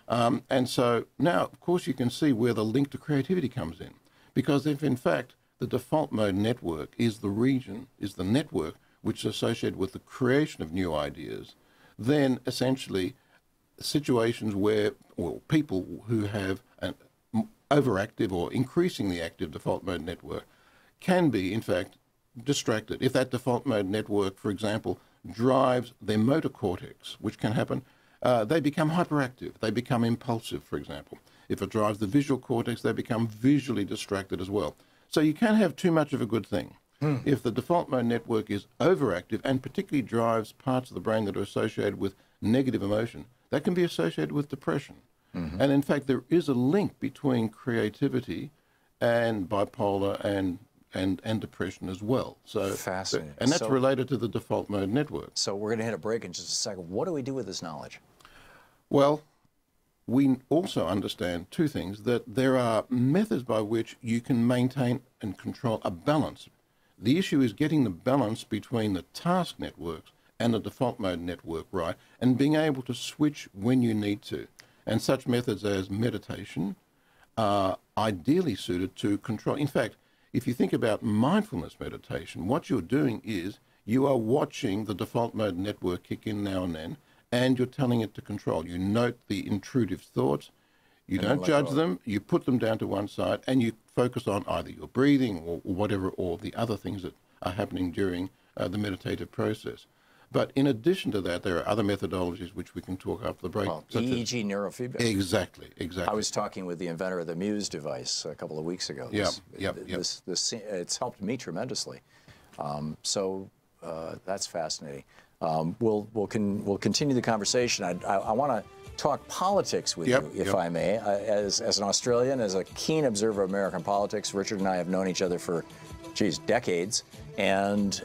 And so now, of course, you can see where the link to creativity comes in. Because if, in fact, the default mode network is the network which is associated with the creation of new ideas, then essentially situations where, well, people who have an overactive or increasingly active default mode network can be, in fact, distracted. If that default mode network, for example, drives their motor cortex, which can happen, they become hyperactive. They become impulsive, for example. If it drives the visual cortex, they become visually distracted as well. So you can't have too much of a good thing. If the default mode network is overactive and particularly drives parts of the brain that are associated with negative emotion, that can be associated with depression. And in fact, there is a link between creativity and bipolar and depression as well. So fascinating. And that's related to the default mode network. So we're going to hit a break in just a second. What do we do with this knowledge? Well, we also understand two things, that there are methods by which you can maintain and control a balance. The issue is getting the balance between the task networks and the default mode network right, and being able to switch when you need to. And such methods as meditation, are ideally suited to control. In fact, if you think about mindfulness meditation, what you're doing is you are watching the default mode network kick in now and then, and you're telling it to control. You note the intrusive thoughts, you don't judge them, you put them down to one side, and you focus on either your breathing or whatever, or the other things that are happening during the meditative process. But in addition to that, there are other methodologies which we can talk after the break. Well, EEG neurofeedback. Exactly. I was talking with the inventor of the Muse device a couple of weeks ago. It's helped me tremendously. That's fascinating. We'll continue the conversation. I want to talk politics with you, if I may. As an Australian, as a keen observer of American politics, Richard and I have known each other for, decades. And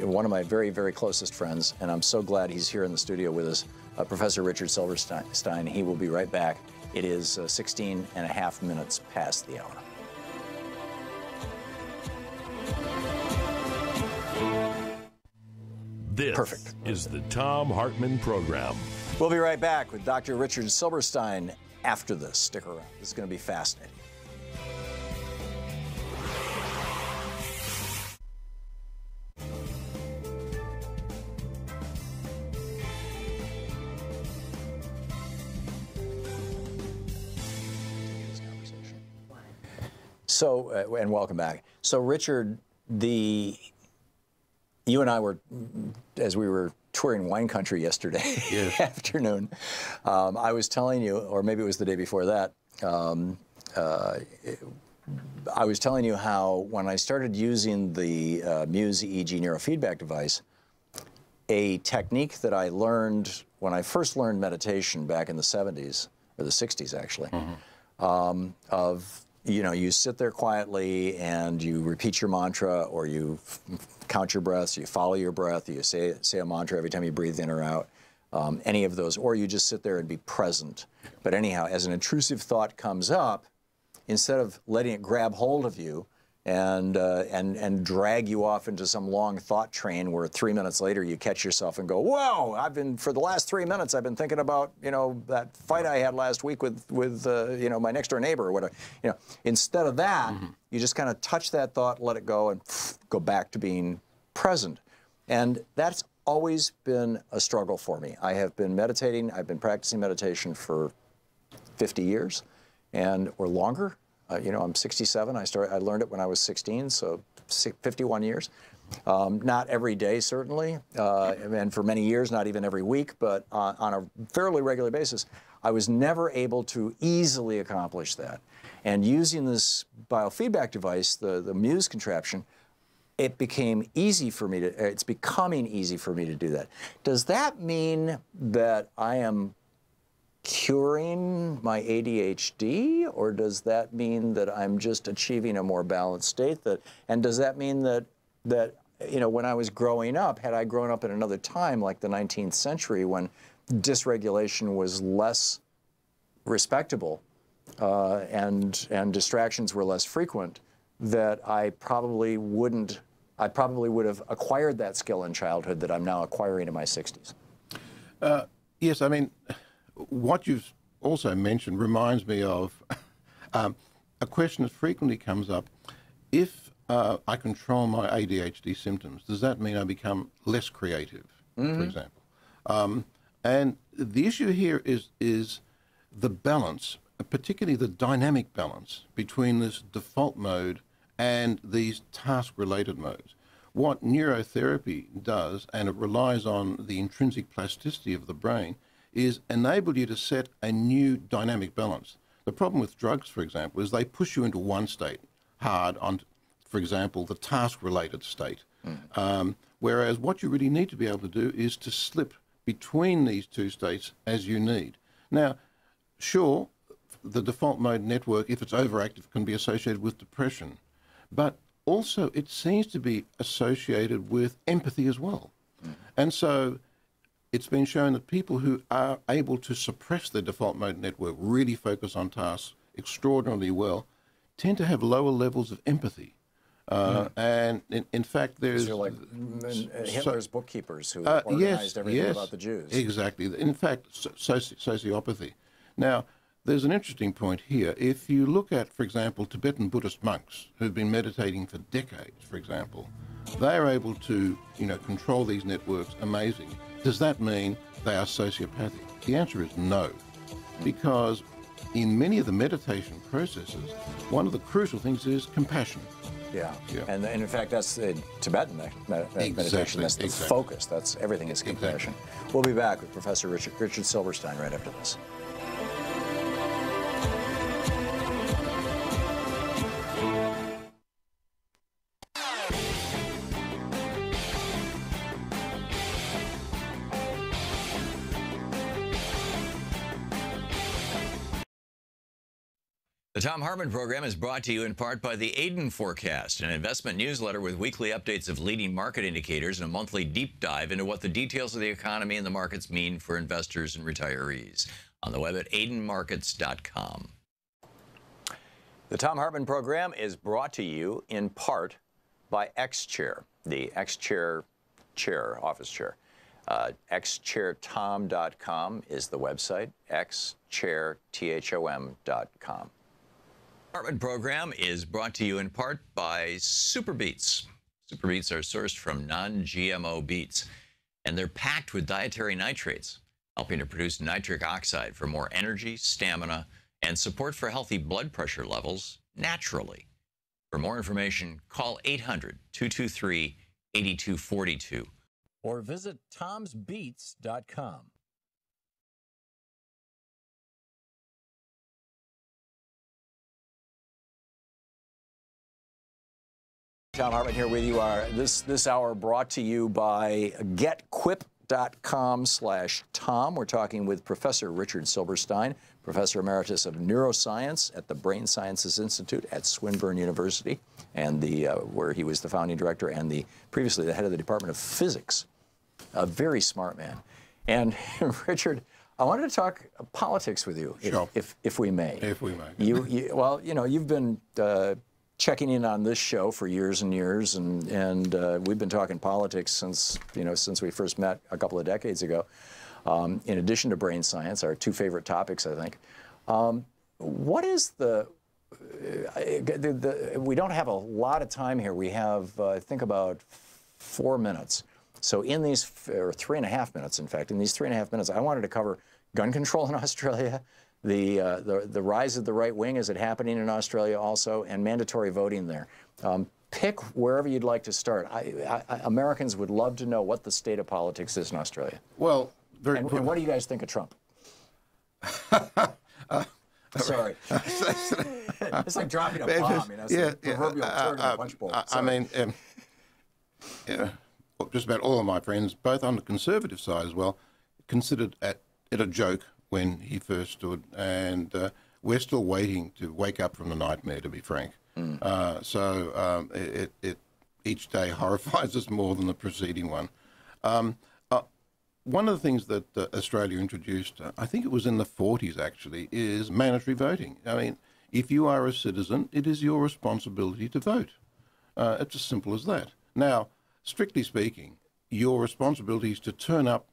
one of my very, very closest friends, and I'm so glad he's here in the studio with us, Professor Richard Silverstein. He will be right back. It is 16 and a half minutes past the hour. This is the Thom Hartmann Program. We'll be right back with Dr. Richard Silverstein after this. Stick around. This is going to be fascinating. So, and welcome back. So, Richard, you and I were, as we were touring wine country yesterday afternoon, I was telling you, or maybe it was the day before that, I was telling you how when I started using the Muse EEG neurofeedback device, a technique that I learned when I first learned meditation back in the 70s, or the 60s actually, you sit there quietly and you repeat your mantra, or you count your breaths, you follow your breath, you say a mantra every time you breathe in or out, any of those, or you just sit there and be present. But anyhow, as an intrusive thought comes up, instead of letting it grab hold of you and drag you off into some long thought train where 3 minutes later you catch yourself and go, whoa, for the last 3 minutes I've been thinking about, that fight I had last week with my next door neighbor or whatever. Instead of that, you just kind of touch that thought, let it go, and go back to being present. And that's always been a struggle for me. I have been meditating, I've been practicing meditation for 50 years or longer. I'm 67. I learned it when I was 16, so 51 years. Not every day, certainly, and for many years, not even every week, but on a fairly regular basis. I was never able to easily accomplish that. And using this biofeedback device, the Muse contraption, it's becoming easy for me to do that. Does that mean that I am curing my ADHD, or does that mean that I'm just achieving a more balanced state? And does that mean that when I was growing up, had I grown up in another time like the 19th century when dysregulation was less respectable and distractions were less frequent, that I probably would have acquired that skill in childhood that I'm now acquiring in my 60s? Yes, I mean, what you've also mentioned reminds me of a question that frequently comes up. If I control my ADHD symptoms, does that mean I become less creative, for example? And the issue here is the balance, particularly the dynamic balance between this default mode and these task-related modes. What neurotherapy does, and it relies on the intrinsic plasticity of the brain, is enable you to set a new dynamic balance. The problem with drugs, for example, is they push you into one state hard on, for example, the task-related state. Whereas what you really need to be able to do is to slip between these two states as you need. Now, sure, the default mode network, if it's overactive, can be associated with depression, but also it seems to be associated with empathy as well. And so it's been shown that people who are able to suppress their default mode network, really focus on tasks extraordinarily well, tend to have lower levels of empathy. And in fact, there's... So like Hitler's bookkeepers who organized everything about the Jews. Exactly. In fact, sociopathy. Now, there's an interesting point here. If you look at, for example, Tibetan Buddhist monks who've been meditating for decades, for example, they are able to, control these networks amazingly. Does that mean they are sociopathic? The answer is no, because in many of the meditation processes, one of the crucial things is compassion. Yeah. And in fact, that's the Tibetan meditation. That's the focus. That's everything is compassion. Exactly. We'll be back with Professor Richard Silverstein right after this. The Thom Hartmann Program is brought to you in part by the Aiden Forecast, an investment newsletter with weekly updates of leading market indicators and a monthly deep dive into what the details of the economy and the markets mean for investors and retirees. On the web at aidenmarkets.com. The Thom Hartmann Program is brought to you in part by XChair, the XChair office chair. XChairTom.com is the website, XChairTHOM.com. Hartmann Program is brought to you in part by Super Beets. Super Beets are sourced from non-GMO beets, and they're packed with dietary nitrates, helping to produce nitric oxide for more energy, stamina, and support for healthy blood pressure levels naturally. For more information, call 800-223-8242 or visit tomsbeets.com. Thom Hartmann here with you. This hour brought to you by getquip.com/Tom. We're talking with Professor Richard Silverstein, Professor Emeritus of Neuroscience at the Brain Sciences Institute at Swinburne University, and where he was the founding director and previously the head of the Department of Physics. A very smart man. And Richard, I wanted to talk politics with you, if we may. If we may. You've been checking in on this show for years and years, and we've been talking politics since we first met a couple of decades ago. In addition to brain science, our two favorite topics, I think. What is we don't have a lot of time here. We have, I think, about 4 minutes. So in these, or 3.5 minutes, in fact, in these 3.5 minutes, I wanted to cover gun control in Australia, the rise of the right wing, is it happening in Australia also, and mandatory voting there. Pick wherever you'd like to start. Americans would love to know what the state of politics is in Australia. Well, and what do you guys think of Trump? Sorry. It's like dropping a bomb. It's a proverbial turd in a punch bowl. Just about all of my friends, both on the conservative side as well, considered it a joke when he first stood, and we're still waiting to wake up from the nightmare, to be frank. It each day horrifies us more than the preceding one. One of the things that Australia introduced, I think it was in the 40s actually, is mandatory voting. I mean, if you are a citizen, it is your responsibility to vote. It's as simple as that. Now, strictly speaking, your responsibility is to turn up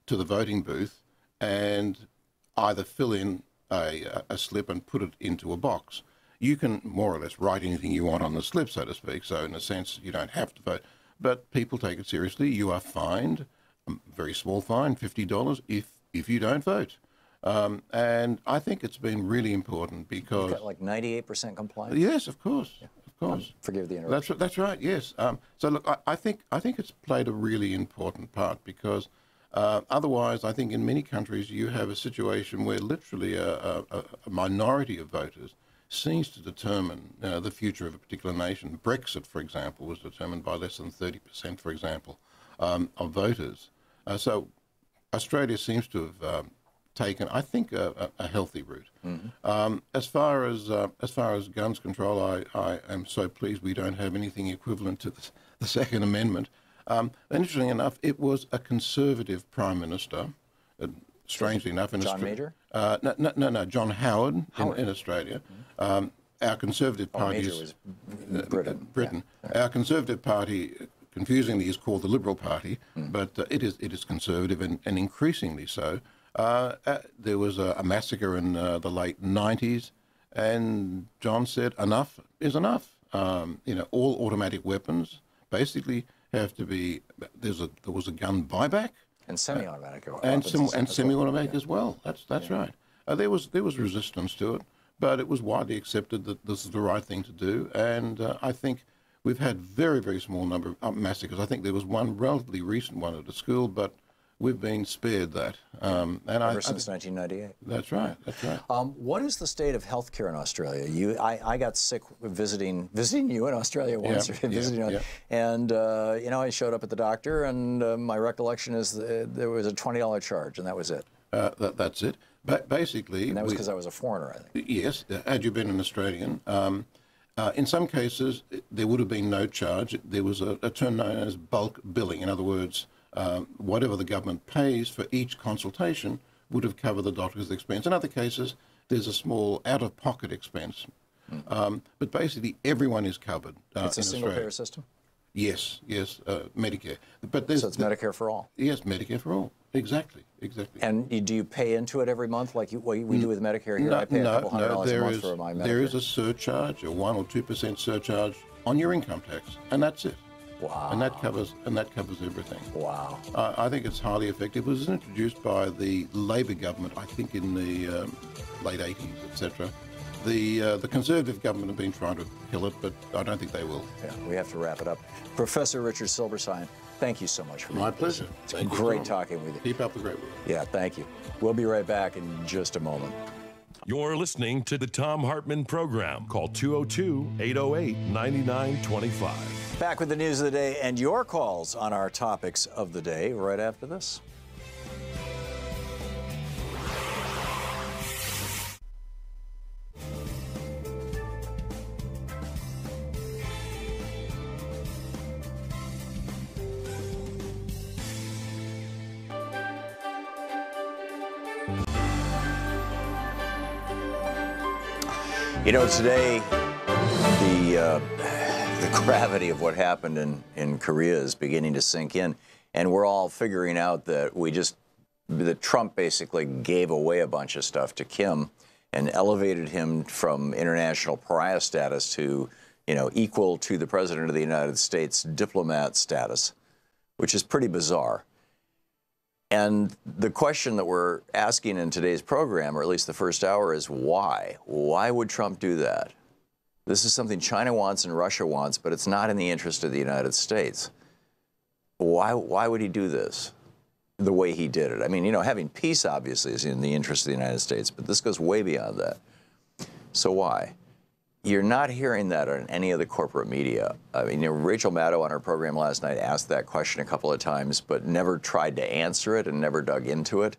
to the voting booth and either fill in a slip and put it into a box. You can more or less write anything you want on the slip, so to speak, so in a sense you don't have to vote. But people take it seriously. You are fined, a very small fine, $50, if you don't vote. And I think it's been really important because... You've got like 98% compliance? Yes, of course. Yeah. Of course. Forgive the interruption. That's right, yes. So look, I think it's played a really important part because otherwise I think in many countries you have a situation where literally a minority of voters seems to determine the future of a particular nation. Brexit, for example, was determined by less than 30%, for example, of voters. So Australia seems to have taken, I think, a healthy route. Mm-hmm. As far as guns control, I am so pleased we don't have anything equivalent to the Second Amendment. Interestingly enough, it was a Conservative Prime Minister, strangely enough, in Australia. John Major? No, John Howard. In Australia. Mm-hmm. Our Conservative Party Major was Britain. Yeah. Our Conservative Party, confusingly, is called the Liberal Party, but it is conservative and increasingly so. There was a massacre in the late 90s, and John said enough is enough. All automatic weapons basically have to be. There was a gun buyback and semi-automatic and semi-automatic as well. That's right. There was resistance to it, but it was widely accepted that this is the right thing to do. And I think we've had very, very small number of massacres. I think there was one relatively recent one at a school, but we've been spared that. Ever since 1998. That's right. That's right. What is the state of healthcare in Australia? I got sick visiting you in Australia once, and I showed up at the doctor, and my recollection is there was a $20 charge, and that was it. That's it. But basically, and that was because I was a foreigner, I think. Yes, had you been an Australian. In some cases, there would have been no charge. There was a term known as bulk billing. In other words, whatever the government pays for each consultation would have covered the doctor's expense. In other cases, there's a small out-of-pocket expense. But basically, everyone is covered it's a in single-payer system? Yes, Medicare. But so it's Medicare for all? Yes, Medicare for all. Exactly. And do you pay into it every month like we do with Medicare here? I pay a couple $100 a month for my Medicare. There is a surcharge, a 1 or 2% surcharge on your income tax, and that's it. Wow. And that covers everything. Wow. I think it's highly effective. It was introduced by the Labor government, I think, in the late 80s, etc. The Conservative government have been trying to kill it, but I don't think they will. Yeah, we have to wrap it up. Professor Richard Silberstein, thank you so much for being My pleasure. It's been great talking with you. Keep up the great work. Yeah, thank you. We'll be right back in just a moment. You're listening to the Thom Hartmann Program. Call 202-808-9925. Back with the news of the day and your calls on our topics of the day right after this. Today, the gravity of what happened in Korea is beginning to sink in, and we're all figuring out that that Trump basically gave away a bunch of stuff to Kim and elevated him from international pariah status to, equal to the President of the United States diplomat status, which is pretty bizarre. And the question that we're asking in today's program, or at least the first hour, is why? Why would Trump do that? This is something China wants and Russia wants, but it's not in the interest of the United States. Why would he do this the way he did it? I mean, having peace obviously is in the interest of the United States, but this goes way beyond that. So why? You're not hearing that on any of the corporate media. I mean, Rachel Maddow on her program last night asked that question a couple of times, but never tried to answer it and never dug into it.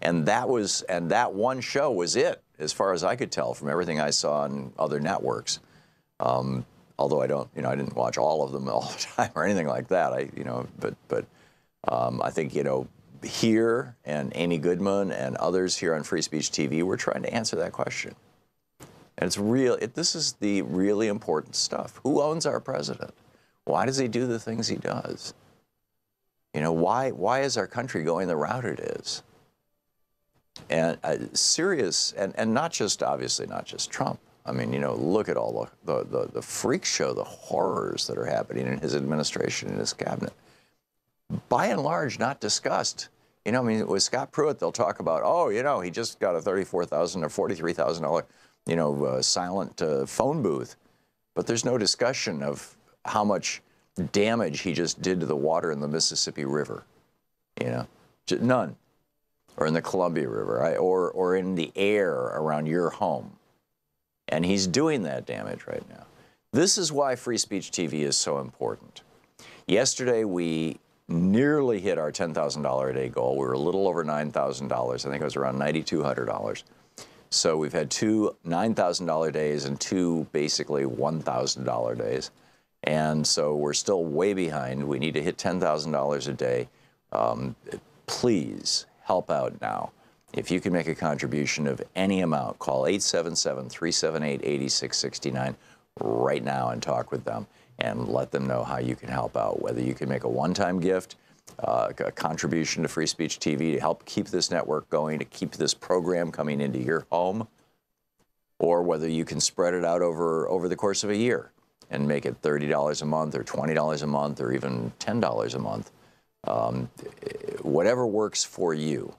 And that one show was it, as far as I could tell from everything I saw on other networks. Although I didn't watch all of them all the time or anything like that. I think, here and Amy Goodman and others here on Free Speech TV, we're trying to answer that question. And it's real. This is the really important stuff. Who owns our president? Why does he do the things he does? Why is our country going the route it is? And serious, and not just, obviously, not just Trump. I mean, look at all the freak show, the horrors that are happening in his administration and his cabinet. By and large, not discussed. With Scott Pruitt, they'll talk about, he just got a $34,000 or $43,000 silent phone booth. But there's no discussion of how much damage he just did to the water in the Mississippi River. None. Or in the Columbia River, or in the air around your home. And he's doing that damage right now. This is why Free Speech TV is so important. Yesterday, we nearly hit our $10,000 a day goal. We were a little over $9,000. I think it was around $9,200. So we've had two $9,000 days and two basically $1,000 days. And so we're still way behind. We need to hit $10,000 a day. Please help out now. If you can make a contribution of any amount, call 877-378-8669 right now and talk with them and let them know how you can help out. Whether you can make a one-time gift a contribution to Free Speech TV to help keep this network going, to keep this program coming into your home, or whether you can spread it out over the course of a year and make it $30 a month or $20 a month or even $10 a month. Whatever works for you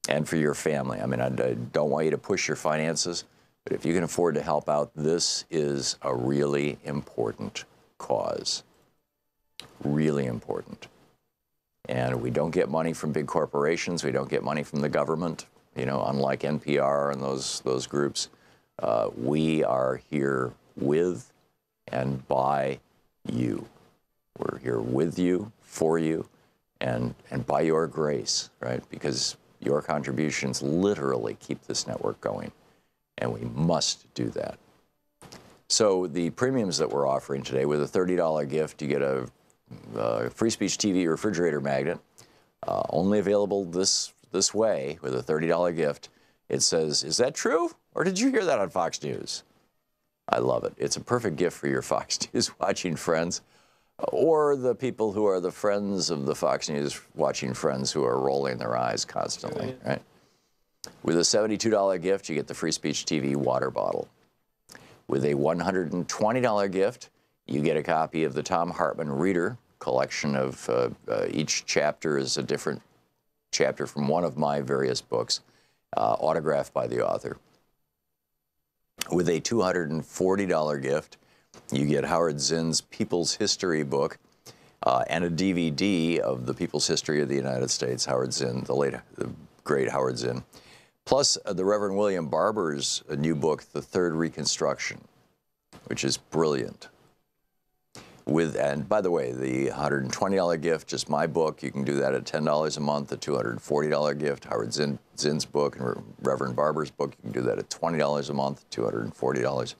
and for your family. I mean, I don't want you to push your finances, but if you can afford to help out, this is a really important cause. Really important. And we don't get money from big corporations. We don't get money from the government, you know, unlike NPR and those groups. We are here with and by you. We're here with you, for you, and by your grace, right? Because your contributions literally keep this network going, and we must do that. So the premiums that we're offering today, with a $30 gift, you get a Free Speech TV refrigerator magnet, only available this way with a $30 gift. It says, "Is that true? Or did you hear that on Fox News?" I love it. It's a perfect gift for your Fox News watching friends, or the people who are the friends of the Fox News watching friends who are rolling their eyes constantly, right? With a $72 gift, you get the Free Speech TV water bottle. With a $120 gift, you get a copy of the Thom Hartmann Reader collection of each chapter is a different chapter from one of my various books, autographed by the author. With a $240 gift, you get Howard Zinn's People's History book and a DVD of the People's History of the United States, Howard Zinn, the great Howard Zinn, plus the Reverend William Barber's new book, The Third Reconstruction, which is brilliant. And by the way, the $120 gift, just my book, you can do that at $10 a month. The $240 gift, Howard Zinn's book and Reverend Barber's book, you can do that at $20 a month, $240.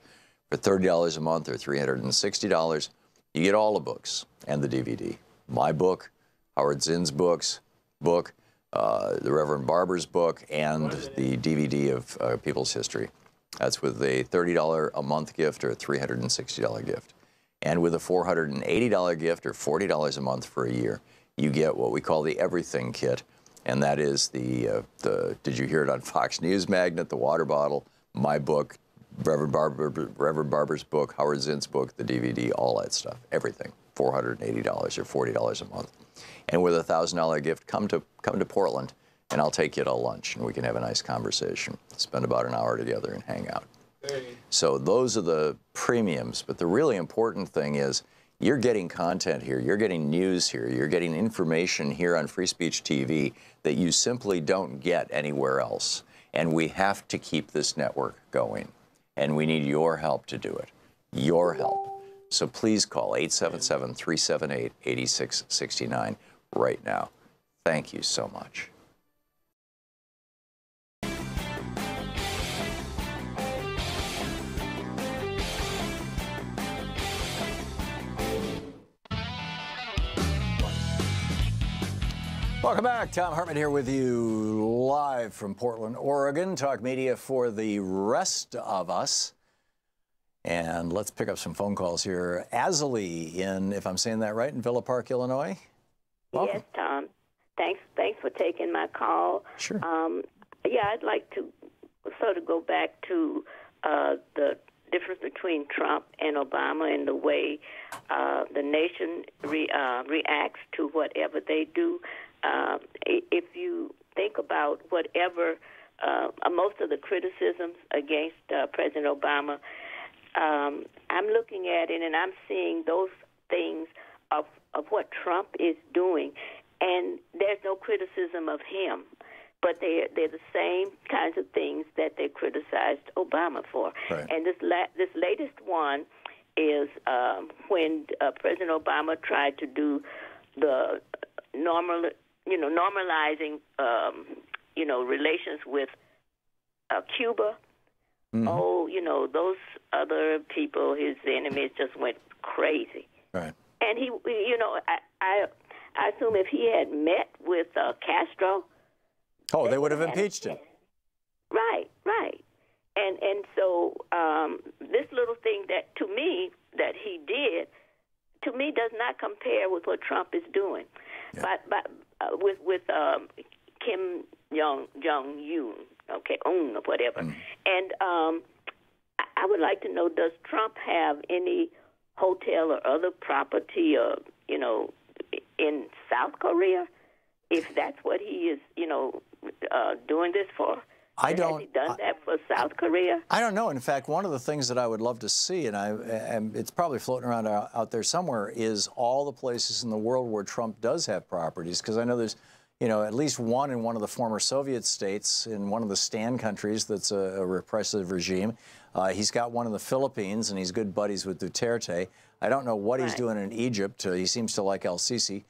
For $30 a month or $360, you get all the books and the DVD. My book, Howard Zinn's book, the Reverend Barber's book, and the DVD of People's History. That's with a $30 a month gift or a $360 gift. And with a $480 gift or $40 a month for a year, you get what we call the Everything Kit. And that is the Did You Hear It on Fox News magnet, the water bottle, my book, Reverend Barber's book, Howard Zinn's book, the DVD, all that stuff, everything, $480 or $40 a month. And with a $1,000 gift, come to Portland, and I'll take you to lunch, and we can have a nice conversation, spend about an hour together and hang out. So those are the premiums, but the really important thing is you're getting content here, you're getting news here, you're getting information here on Free Speech TV that you simply don't get anywhere else. And we have to keep this network going. And we need your help to do it. Your help. So please call 877-378-8669 right now. Thank you so much. Welcome back. Thom Hartmann here with you live from Portland, Oregon. Talk media for the rest of us. And let's pick up some phone calls here. Azalee in, if I'm saying that right, in Villa Park, Illinois. Welcome. Yes, Tom. Thanks for taking my call. Sure. Yeah, I'd like to sort of go back to the difference between Trump and Obama and the way the nation reacts to whatever they do. If you think about whatever, most of the criticisms against President Obama, I'm looking at it and I'm seeing those things of what Trump is doing, and there's no criticism of him, but they're the same kinds of things that they criticized Obama for. Right. And this latest one is when President Obama tried to do the normalizing, relations with Cuba. Mm-hmm. Oh, those other people, his enemies, just went crazy. Right. And he, I assume if he had met with Castro. Oh, they would have impeached him. Right. And so this little thing that, to me, that he did to me, does not compare with what Trump is doing. But with Kim Jong Un, okay, or whatever. And I would like to know, does Trump have any hotel or other property, or in South Korea? If that's what he is, doing this for. Has he done that for South Korea? I don't know. In fact, one of the things that I would love to see, and it's probably floating around out there somewhere, is all the places in the world where Trump does have properties. Because I know there's, at least one in one of the former Soviet states, in one of the Stan countries that's a repressive regime. He's got one in the Philippines, and he's good buddies with Duterte. I don't know what he's doing in Egypt. He seems to like El-Sisi.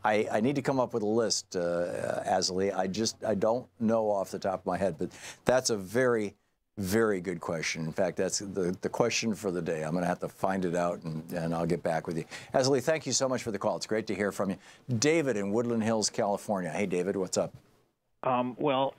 I need to come up with a list, Azalea. I don't know off the top of my head, but that's a very, very good question. In fact, that's the question for the day. I'm going to have to find it out, and I'll get back with you. Azalea, thank you so much for the call. It's great to hear from you. David in Woodland Hills, California. Hey, David, what's up? Well,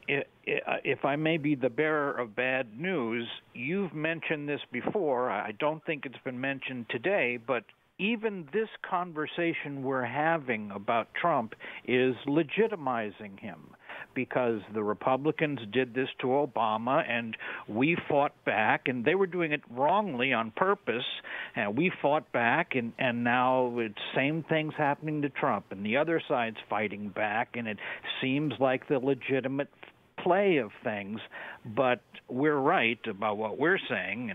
if I may be the bearer of bad news, you've mentioned this before. I don't think it's been mentioned today, but even this conversation we're having about Trump is legitimizing him, because the Republicans did this to Obama, and we fought back, and they were doing it wrongly on purpose, and we fought back, and now it's same things happening to Trump, and the other side's fighting back, and it seems like the legitimate play of things, but we're right about what we're saying,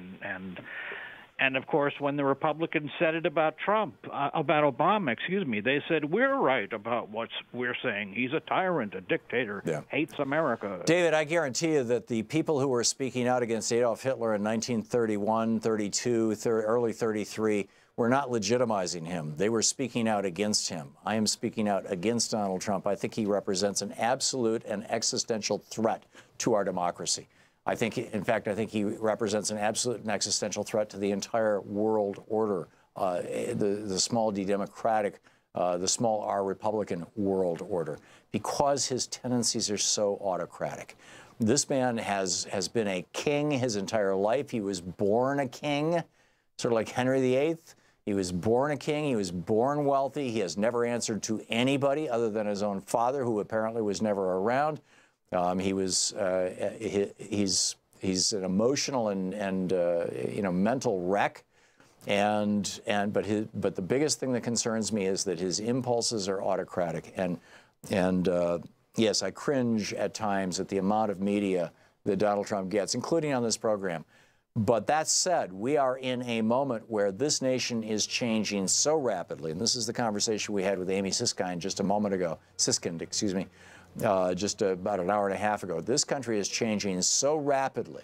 and of course, when the Republicans said it about Obama, they said we're right about what we're saying. He's a tyrant, a dictator, hates America. David, I guarantee you that the people who were speaking out against Adolf Hitler in 1931, 32, early 33 were not legitimizing him. They were speaking out against him. I am speaking out against Donald Trump. I think he represents an absolute and existential threat to our democracy. In fact, I think he represents an absolute and existential threat to the entire world order, the small d democratic, the small r Republican world order, because his tendencies are so autocratic. This man has been a king his entire life. He was born a king, sort of like Henry VIII. He was born a king. He was born wealthy. He has never answered to anybody other than his own father, who apparently was never around. He's an emotional and mental wreck, but the biggest thing that concerns me is that his impulses are autocratic, and yes, I cringe at times at the amount of media that Donald Trump gets, including on this program. But that said, we are in a moment where this nation is changing so rapidly, and this is the conversation we had with Amy Siskind just a moment ago. Siskind, excuse me. Just about an hour and a half ago. This country is changing so rapidly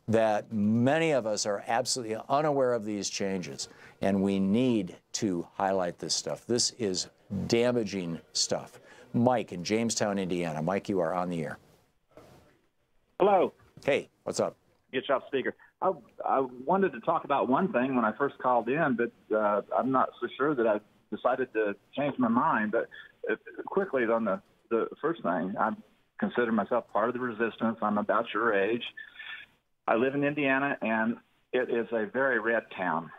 that many of us are absolutely unaware of these changes, and we need to highlight this stuff. This is damaging stuff. Mike in Jamestown, Indiana. Mike, you are on the air. Hello. Hey, what's up? Get you off speaker. I wanted to talk about one thing when I first called in, but I'm not so sure that I decided to change my mind. But quickly on the first thing, I consider myself part of the resistance. I'm about your age. I live in Indiana, and it is a very red town,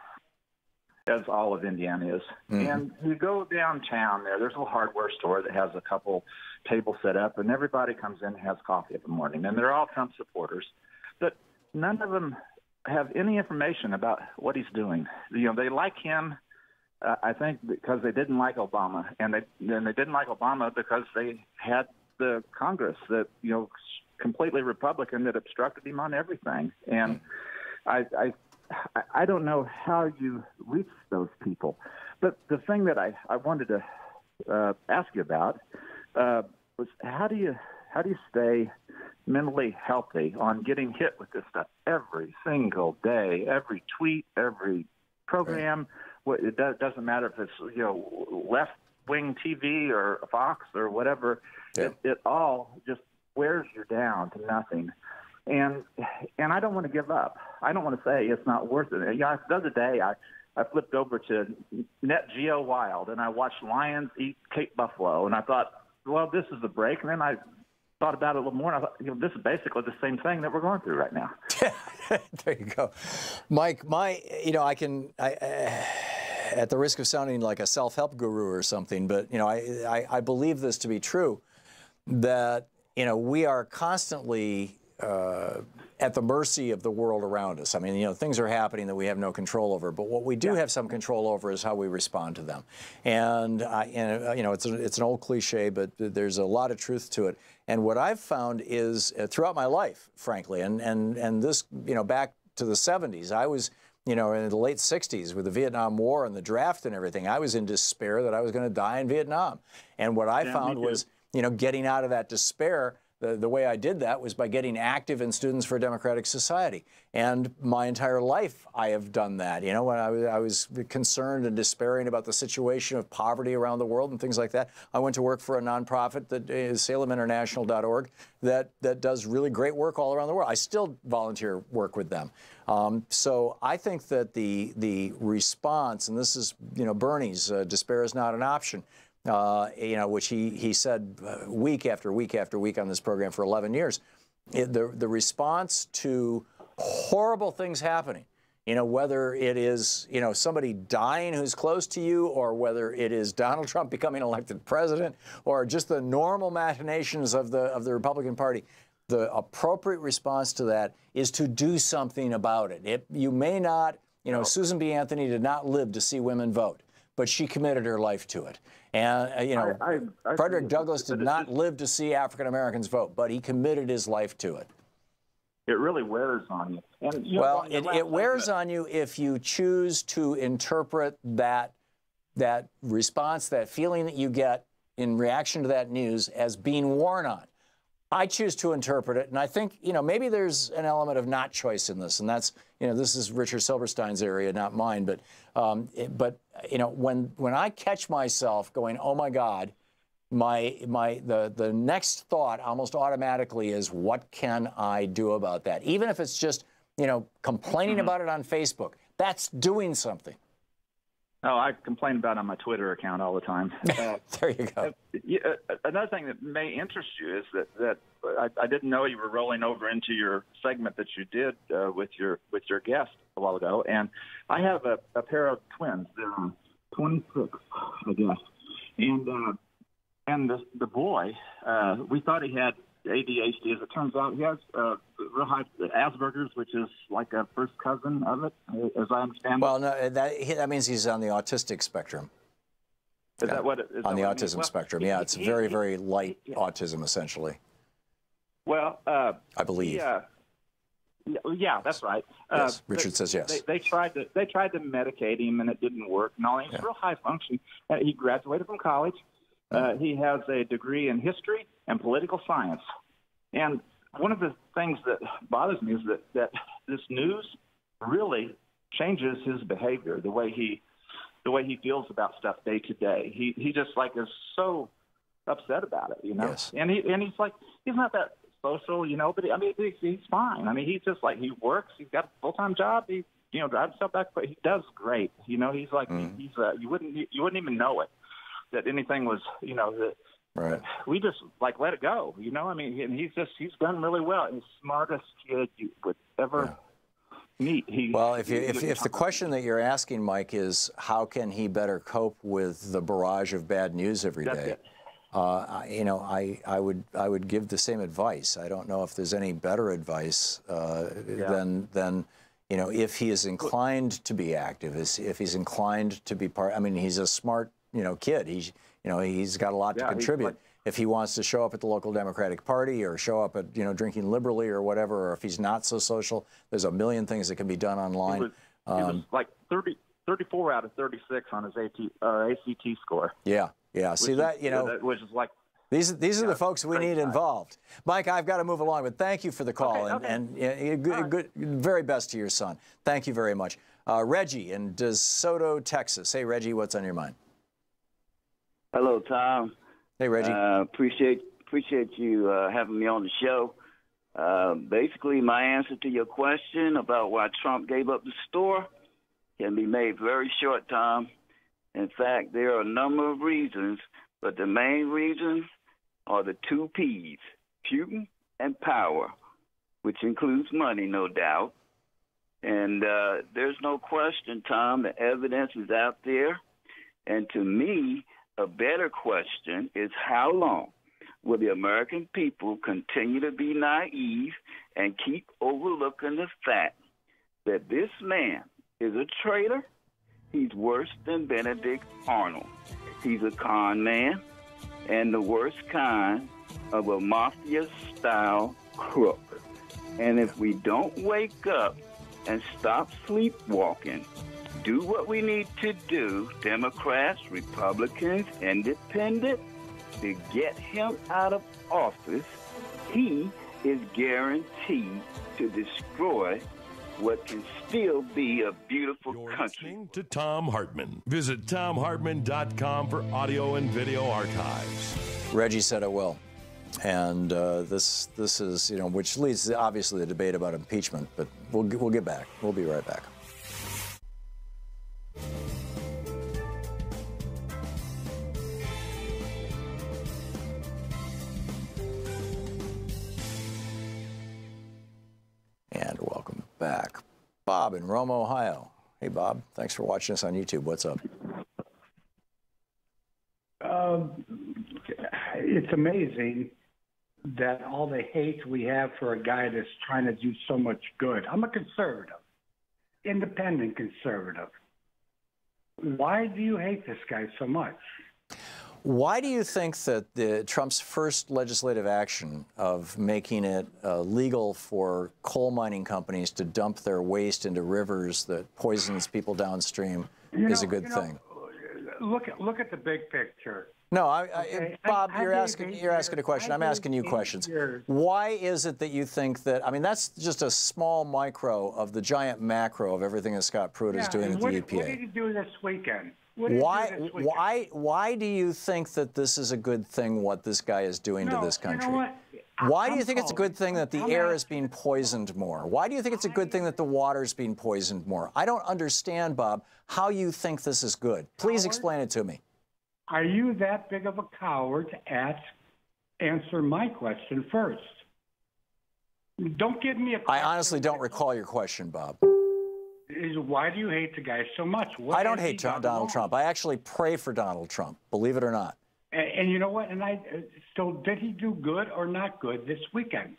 as all of Indiana is. Mm-hmm. And you go downtown there's a little hardware store that has a couple tables set up, and everybody comes in and has coffee in the morning. And they're all Trump supporters. But none of them have any information about what he's doing. They like him, I think, because they didn't like Obama, and they didn't like Obama because they had the Congress that completely Republican that obstructed him on everything. And I don't know how you reach those people, but the thing that I wanted to ask you about was how do you stay mentally healthy on getting hit with this stuff every single day, every tweet, every program? Right. It doesn't matter if it's left-wing TV or Fox or whatever. Yeah. It all just wears you down to nothing. And I don't want to give up. I don't want to say it's not worth it. The other day I flipped over to Net Geo Wild and I watched lions eat Cape buffalo, and I thought, well, this is a break. And then I thought about it a little more, and I thought, this is basically the same thing that we're going through right now. There you go. Mike, at the risk of sounding like a self-help guru or something, but, I believe this to be true, that, we are constantly at the mercy of the world around us. I mean, things are happening that we have no control over, but what we do have some control over is how we respond to them. And it's an old cliche, but there's a lot of truth to it. And what I've found is throughout my life, frankly, and this, back to the 70s, I was, in the late 60s with the Vietnam War and the draft and everything, I was in despair that I was going to die in Vietnam. And what I found was, getting out of that despair, the way I did that was by getting active in Students for a Democratic Society. And my entire life I have done that. When I was concerned and despairing about the situation of poverty around the world and things like that, I went to work for a nonprofit that is SalemInternational.org that does really great work all around the world. I still volunteer work with them. So I think that the response, and this is, Bernie's despair is not an option, which he said week after week after week on this program for 11 years. The response to horrible things happening, whether it is, somebody dying who's close to you, or whether it is Donald Trump becoming elected president, or just the normal machinations of the Republican Party, the appropriate response to that is to do something about it. You may not, Susan B. Anthony did not live to see women vote, but she committed her life to it. And, Frederick Douglass did not live to see African Americans vote, but he committed his life to it. It really wears on you. And, it wears on you if you choose to interpret that response, that feeling that you get in reaction to that news as being worn on. I choose to interpret it, and I think, maybe there's an element of not choice in this, and that's, this is Richard Silverstein's area, not mine, but when I catch myself going, oh my God, the next thought almost automatically is, what can I do about that? Even if it's just, complaining about it on Facebook, that's doing something. Oh, I complain about it on my Twitter account all the time. There you go. Another thing that may interest you is that I didn't know you were rolling over into your segment that you did with your guest a while ago, and I have a pair of twins. They're 26, I guess, and the boy, we thought he had ADHD. As it turns out, he has real high Asperger's, which is like a first cousin of it, as I understand. Well, no, that means he's on the autistic spectrum. Is that what it is? On the autism spectrum, yeah. It's very, very light autism, essentially. Well, I believe. Yeah, that's right. Yes, Richard says yes. They tried to medicate him, and it didn't work. No, he's real high functioning. He graduated from college. He has a degree in history and political science. And one of the things that bothers me is that this news really changes his behavior, the way he feels about stuff day to day. He just is so upset about it, Yes. And he's he's not that social, but he's fine. He's just he works. He's got a full-time job. He drives himself back, but he does great. He's he's you wouldn't even know it, that anything was, right. We just let it go, and he's done really well. He's the smartest kid you would ever meet. Well, if the question that you're asking, Mike, is how can he better cope with the barrage of bad news every day? I would give the same advice. I don't know if there's any better advice than if he is inclined to be active, if he's inclined to be part. He's a smart kid. He's got a lot to contribute. If he wants to show up at the local Democratic Party or show up at drinking liberally or whatever, or if he's not so social, there's a million things that can be done online. He was 34 out of 36 on his ACT score. Yeah. See that, which is these are the folks we need involved. Mike, I've got to move along, but thank you for the call and good, very best to your son. Thank you very much. Reggie in DeSoto, Texas. Hey, Reggie, what's on your mind? Hello, Tom. Hey, Reggie. Appreciate you having me on the show. Basically, my answer to your question about why Trump gave up the store can be made very short, Tom. In fact, there are a number of reasons, but the main reasons are the two P's, Putin and power, which includes money, no doubt. And there's no question, Tom, the evidence is out there. And to me, a better question is how long will the American people continue to be naive and keep overlooking the fact that this man is a traitor? He's worse than Benedict Arnold. He's a con man and the worst kind of a mafia-style crook. And if we don't wake up and stop sleepwalking, do what we need to do, Democrats, Republicans, Independents, to get him out of office, he is guaranteed to destroy what can still be a beautiful country. Listening to Thom Hartmann. Visit ThomHartmann.com for audio and video archives. Reggie said it well. And this is, which leads to obviously the debate about impeachment, but we'll get back. We'll be right back. And welcome back. Bob in Rome, Ohio. Hey, Bob. Thanks for watching us on YouTube. What's up? It's amazing that all the hate we have for a guy that's trying to do so much good. I'm a conservative, independent conservative. Why do you hate this guy so much? Why do you think that Trump's first legislative action of making it legal for coal mining companies to dump their waste into rivers that poisons people downstream is a good thing? Look at the big picture. No, Okay. Bob, I you're asking a question. I'm asking you questions. Why is it that you think that? I mean, that's just a small micro of the giant macro of everything that Scott Pruitt is doing at the EPA. What did he do this weekend? Why do you think that this is a good thing, what this guy is doing to this country? You know what? Why do you think it's a good thing that the air is being poisoned more? Why do you think it's a good thing that the water is being poisoned more? I don't understand, Bob, how you think this is good. Please explain it to me. Are you that big of a coward to answer my question first? Don't give me a question. I honestly don't recall your question, Bob. Why do you hate the guy so much? I don't hate Donald Trump. I actually pray for Donald Trump, believe it or not. And you know what? So did he do good or not good this weekend?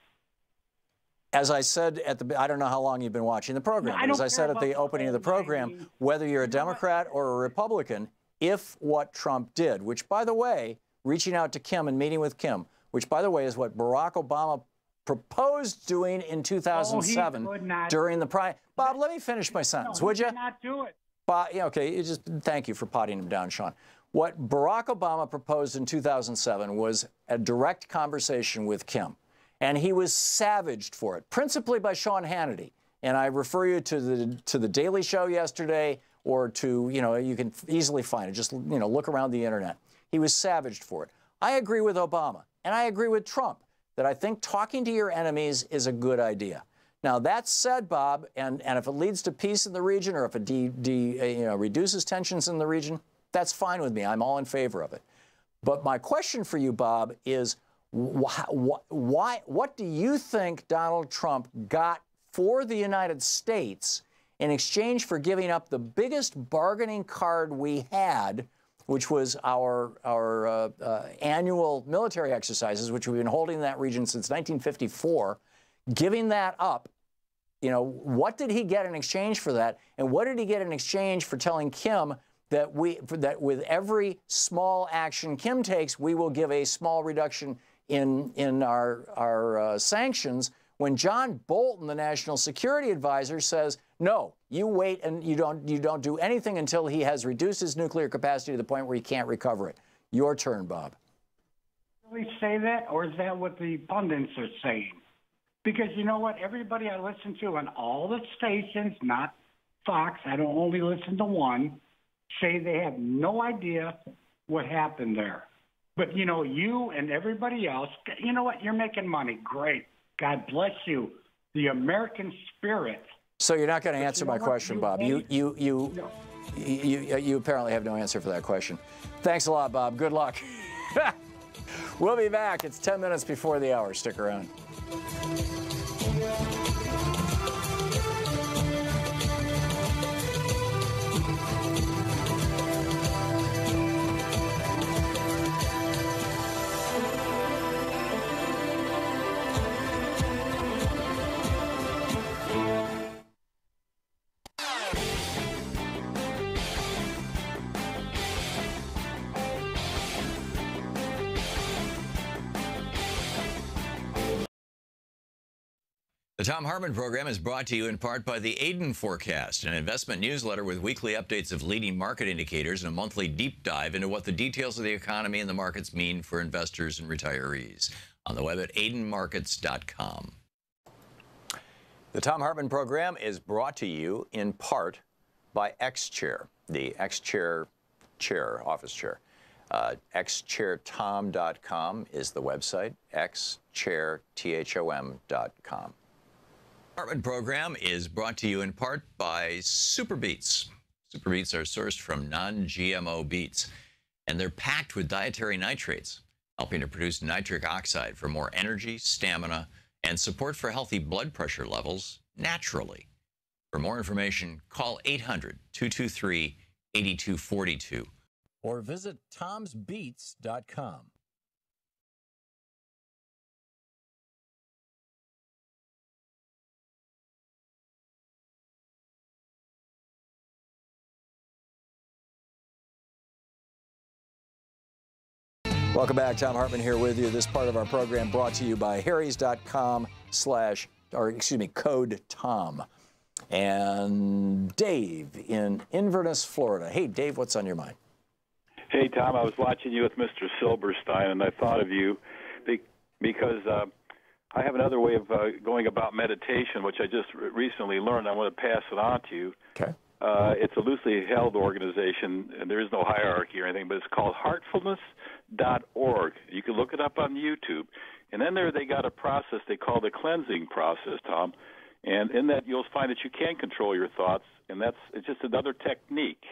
As I said I don't know how long you've been watching the program, but as I said at the opening of the program, whether you're a Democrat or a Republican, if what Trump did, which, by the way, reaching out to Kim and meeting with Kim, which, by the way, is what Barack Obama proposed doing in 2007 during the prime. Bob, let me finish my sentence, would you? He could not do it. Bob, okay, thank you for potting him down, Sean. What Barack Obama proposed in 2007 was a direct conversation with Kim, and he was savaged for it, principally by Sean Hannity. And I refer you to the Daily Show yesterday, or to, you can easily find it. Just, look around the internet. He was savaged for it. I agree with Obama, and I agree with Trump, that I think talking to your enemies is a good idea. Now, that said, Bob, and if it leads to peace in the region, or if it reduces tensions in the region, that's fine with me. I'm all in favor of it. But my question for you, Bob, is what do you think Donald Trump got for the United States in exchange for giving up the biggest bargaining card we had, which was our annual military exercises, which we've been holding in that region since 1954, giving that up? What did he get in exchange for that? And what did he get in exchange for telling Kim that with every small action Kim takes, we will give a small reduction in our sanctions, when John Bolton, the National Security Advisor, says, no, you wait and you don't do anything until he has reduced his nuclear capacity to the point where he can't recover it. Your turn, Bob. Really say that, or is that what the pundits are saying? Because you know what? Everybody I listen to on all the stations, not Fox, I don't only listen to one, say they have no idea what happened there. But, you and everybody else, you know what? You're making money. Great. God bless you. The American spirit. So you're not going to answer my question, Bob. You apparently have no answer for that question. Thanks a lot, Bob. Good luck. We'll be back. It's 10 minutes before the hour. Stick around. The Thom Hartmann Program is brought to you in part by the Aiden Forecast, an investment newsletter with weekly updates of leading market indicators and a monthly deep dive into what the details of the economy and the markets mean for investors and retirees. On the web at aidenmarkets.com. The Thom Hartmann Program is brought to you in part by X-Chair, the X-Chair office chair. xchairtom.com is the website, xchairtom.com. Hartmann Program is brought to you in part by Super Beets. Super Beets are sourced from non-GMO beets, and they're packed with dietary nitrates, helping to produce nitric oxide for more energy, stamina, and support for healthy blood pressure levels naturally. For more information, call 800-223-8242 or visit tomsbeets.com. Welcome back. Thom Hartmann here with you. This part of our program brought to you by harrys.com code Tom. And Dave in Inverness, Florida. Hey, Dave, what's on your mind? Hey, Tom, I was watching you with Mr. Silverstein, and I thought of you because I have another way of going about meditation, which I just recently learned. I want to pass it on to you. Okay. It's a loosely held organization, and there is no hierarchy or anything, but it's called heartfulness.org. You can look it up on YouTube. And then they got a process they call the cleansing process, Tom. And in that, you'll find that you can control your thoughts, and it's just another technique.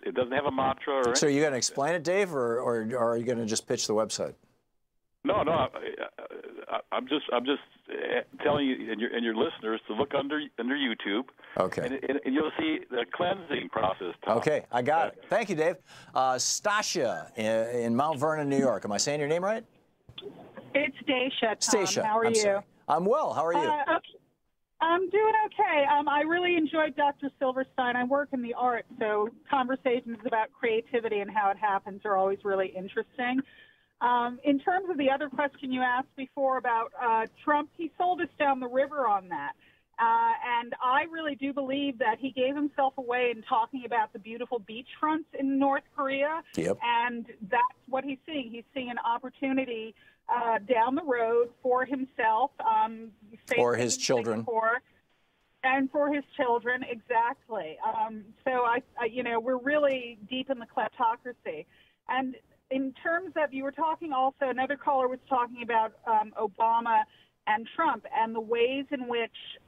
It doesn't have a mantra or anything. So are you going to explain it, Dave, or are you going to just pitch the website? No, I'm just telling you and your listeners to look under YouTube. Okay. And you'll see the cleansing process, Tom. Okay, I got it. Thank you, Dave. Stacia in Mount Vernon, New York. Am I saying your name right? It's Stacia, Tom. Stacia. How are you? Sorry. I'm well. How are you? Okay. I'm doing okay. I really enjoyed Dr. Silverstein. I work in the arts, so conversations about creativity and how it happens are always really interesting. In terms of the other question you asked before about Trump, he sold us down the river on that. And I really do believe that he gave himself away in talking about the beautiful beachfronts in North Korea. Yep. And that's what he's seeing. He's seeing an opportunity down the road for himself. For his children. And for his children, exactly. So, we're really deep in the kleptocracy. And in terms of, you were talking also, another caller was talking about Obama and Trump and the ways in which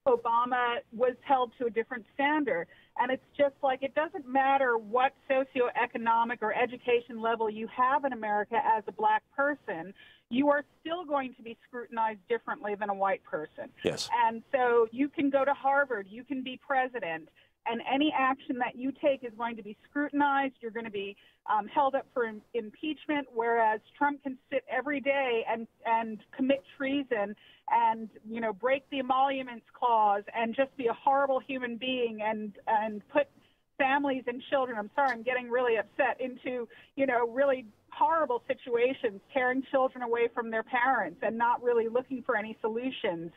Obama was held to a different standard. And it's just like, it doesn't matter what socioeconomic or education level you have in America as a black person, you are still going to be scrutinized differently than a white person. Yes. And so you can go to Harvard, you can be president, and any action that you take is going to be scrutinized. You're going to be held up for impeachment, whereas Trump can sit every day and commit treason and, break the emoluments clause and just be a horrible human being and put families and children, I'm sorry, I'm getting really upset, into, really horrible situations, tearing children away from their parents and not really looking for any solutions.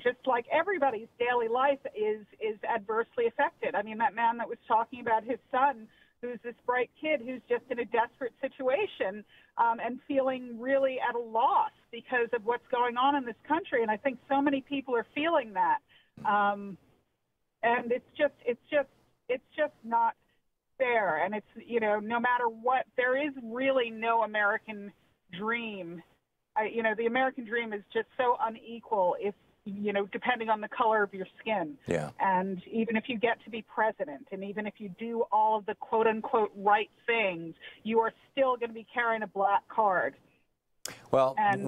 Just like everybody's daily life is adversely affected. I mean, that man that was talking about his son, who's this bright kid who's just in a desperate situation and feeling really at a loss because of what's going on in this country. And I think so many people are feeling that. And it's just not fair. And it's, no matter what, there is really no American dream. The American dream is just so unequal. depending on the color of your skin. Yeah. And even if you get to be president, and even if you do all of the quote-unquote right things, you are still going to be carrying a black card. Well, And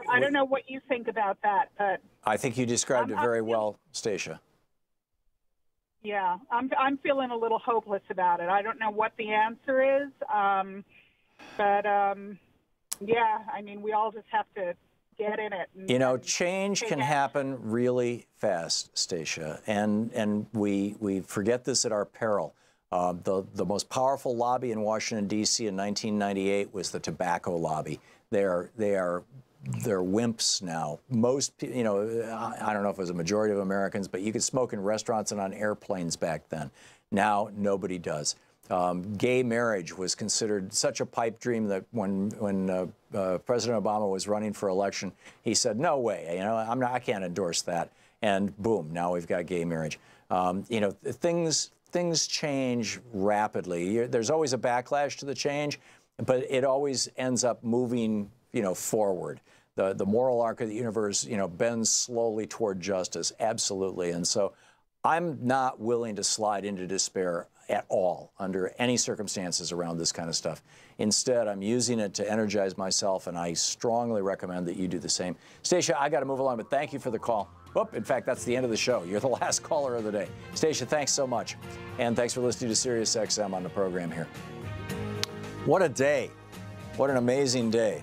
I don't know what you think about that, but I think you described it very well, Stacia. yeah, I'm feeling a little hopeless about it. I don't know what the answer is, but yeah, I mean, we all just have to get in it. And, change can happen really fast, Stacia, and we forget this at our peril. The most powerful lobby in Washington, D.C. in 1998 was the tobacco lobby. They're wimps now. Most, I don't know if it was a majority of Americans, but you could smoke in restaurants and on airplanes back then. Now, nobody does. Gay marriage was considered such a pipe dream that when President Obama was running for election, he said, "No way, I can't endorse that." And boom, now we've got gay marriage. Things change rapidly. There's always a backlash to the change, but it always ends up moving, forward. The moral arc of the universe, bends slowly toward justice, absolutely. And so I'm not willing to slide into despair at all under any circumstances around this kind of stuff. Instead, I'm using it to energize myself, and I strongly recommend that you do the same. Stacia, I got to move along, but thank you for the call. Oh, in fact, that's the end of the show. You're the last caller of the day. Stacia, thanks so much. And thanks for listening to SiriusXM on the program here. What a day. What an amazing day.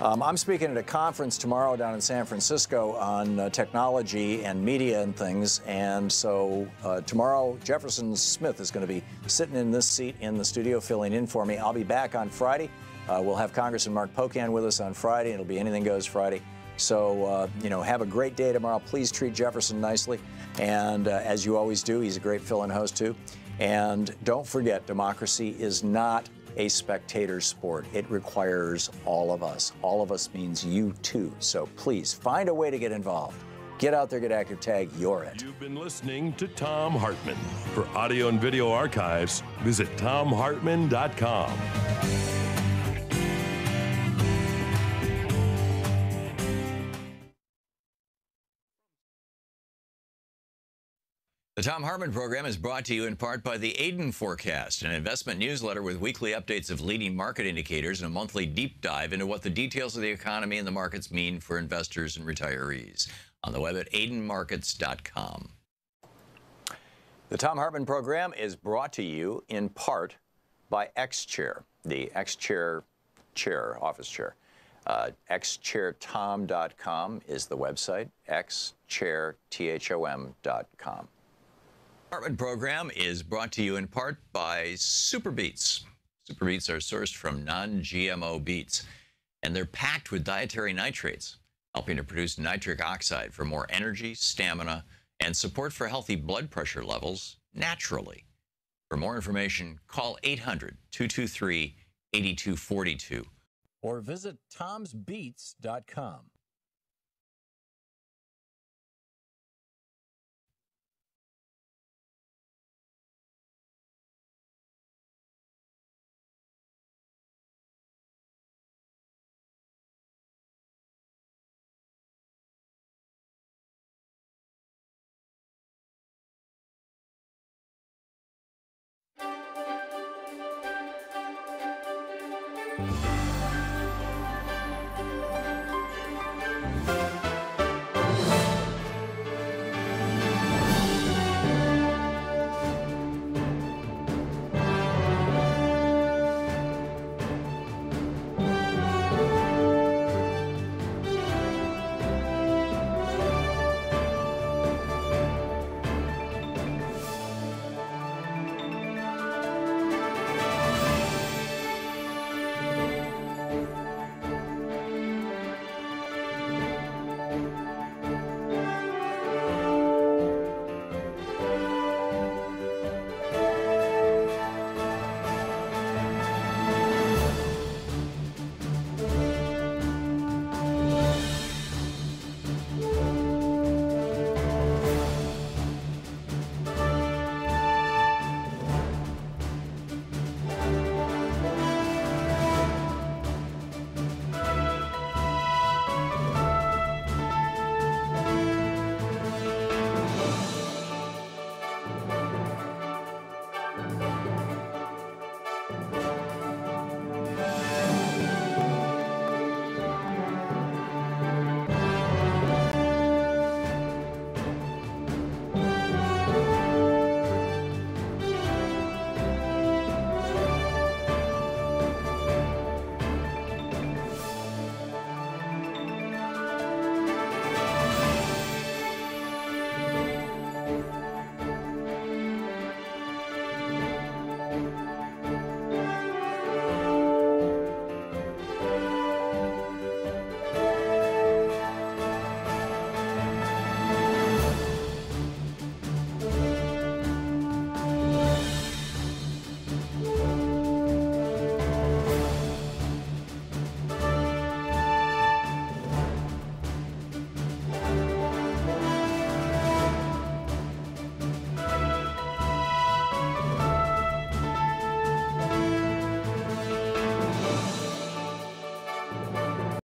I'm speaking at a conference tomorrow down in San Francisco on technology and media and things. And so tomorrow, Jefferson Smith is going to be sitting in this seat in the studio filling in for me. I'll be back on Friday. We'll have Congressman Mark Pocan with us on Friday. It'll be Anything Goes Friday. So, have a great day tomorrow. Please treat Jefferson nicely. And as you always do, he's a great fill-in host, too. And don't forget, democracy is not a spectator sport. It requires all of us. All of us means you, too. So please find a way to get involved. Get out there, get active, tag, you're it. You've been listening to Thom Hartmann. For audio and video archives, visit thomhartmann.com. The Thom Hartmann Program is brought to you in part by the Aiden Forecast, an investment newsletter with weekly updates of leading market indicators and a monthly deep dive into what the details of the economy and the markets mean for investors and retirees. On the web at aidenmarkets.com. The Thom Hartmann Program is brought to you in part by X-Chair, the X-Chair office chair. xchairthom.com is the website, xchairthom.com. Hartmann Program is brought to you in part by Super Beets. Super Beets are sourced from non-GMO beets, and they're packed with dietary nitrates, helping to produce nitric oxide for more energy, stamina, and support for healthy blood pressure levels naturally. For more information, call 800-223-8242 or visit tomsbeets.com.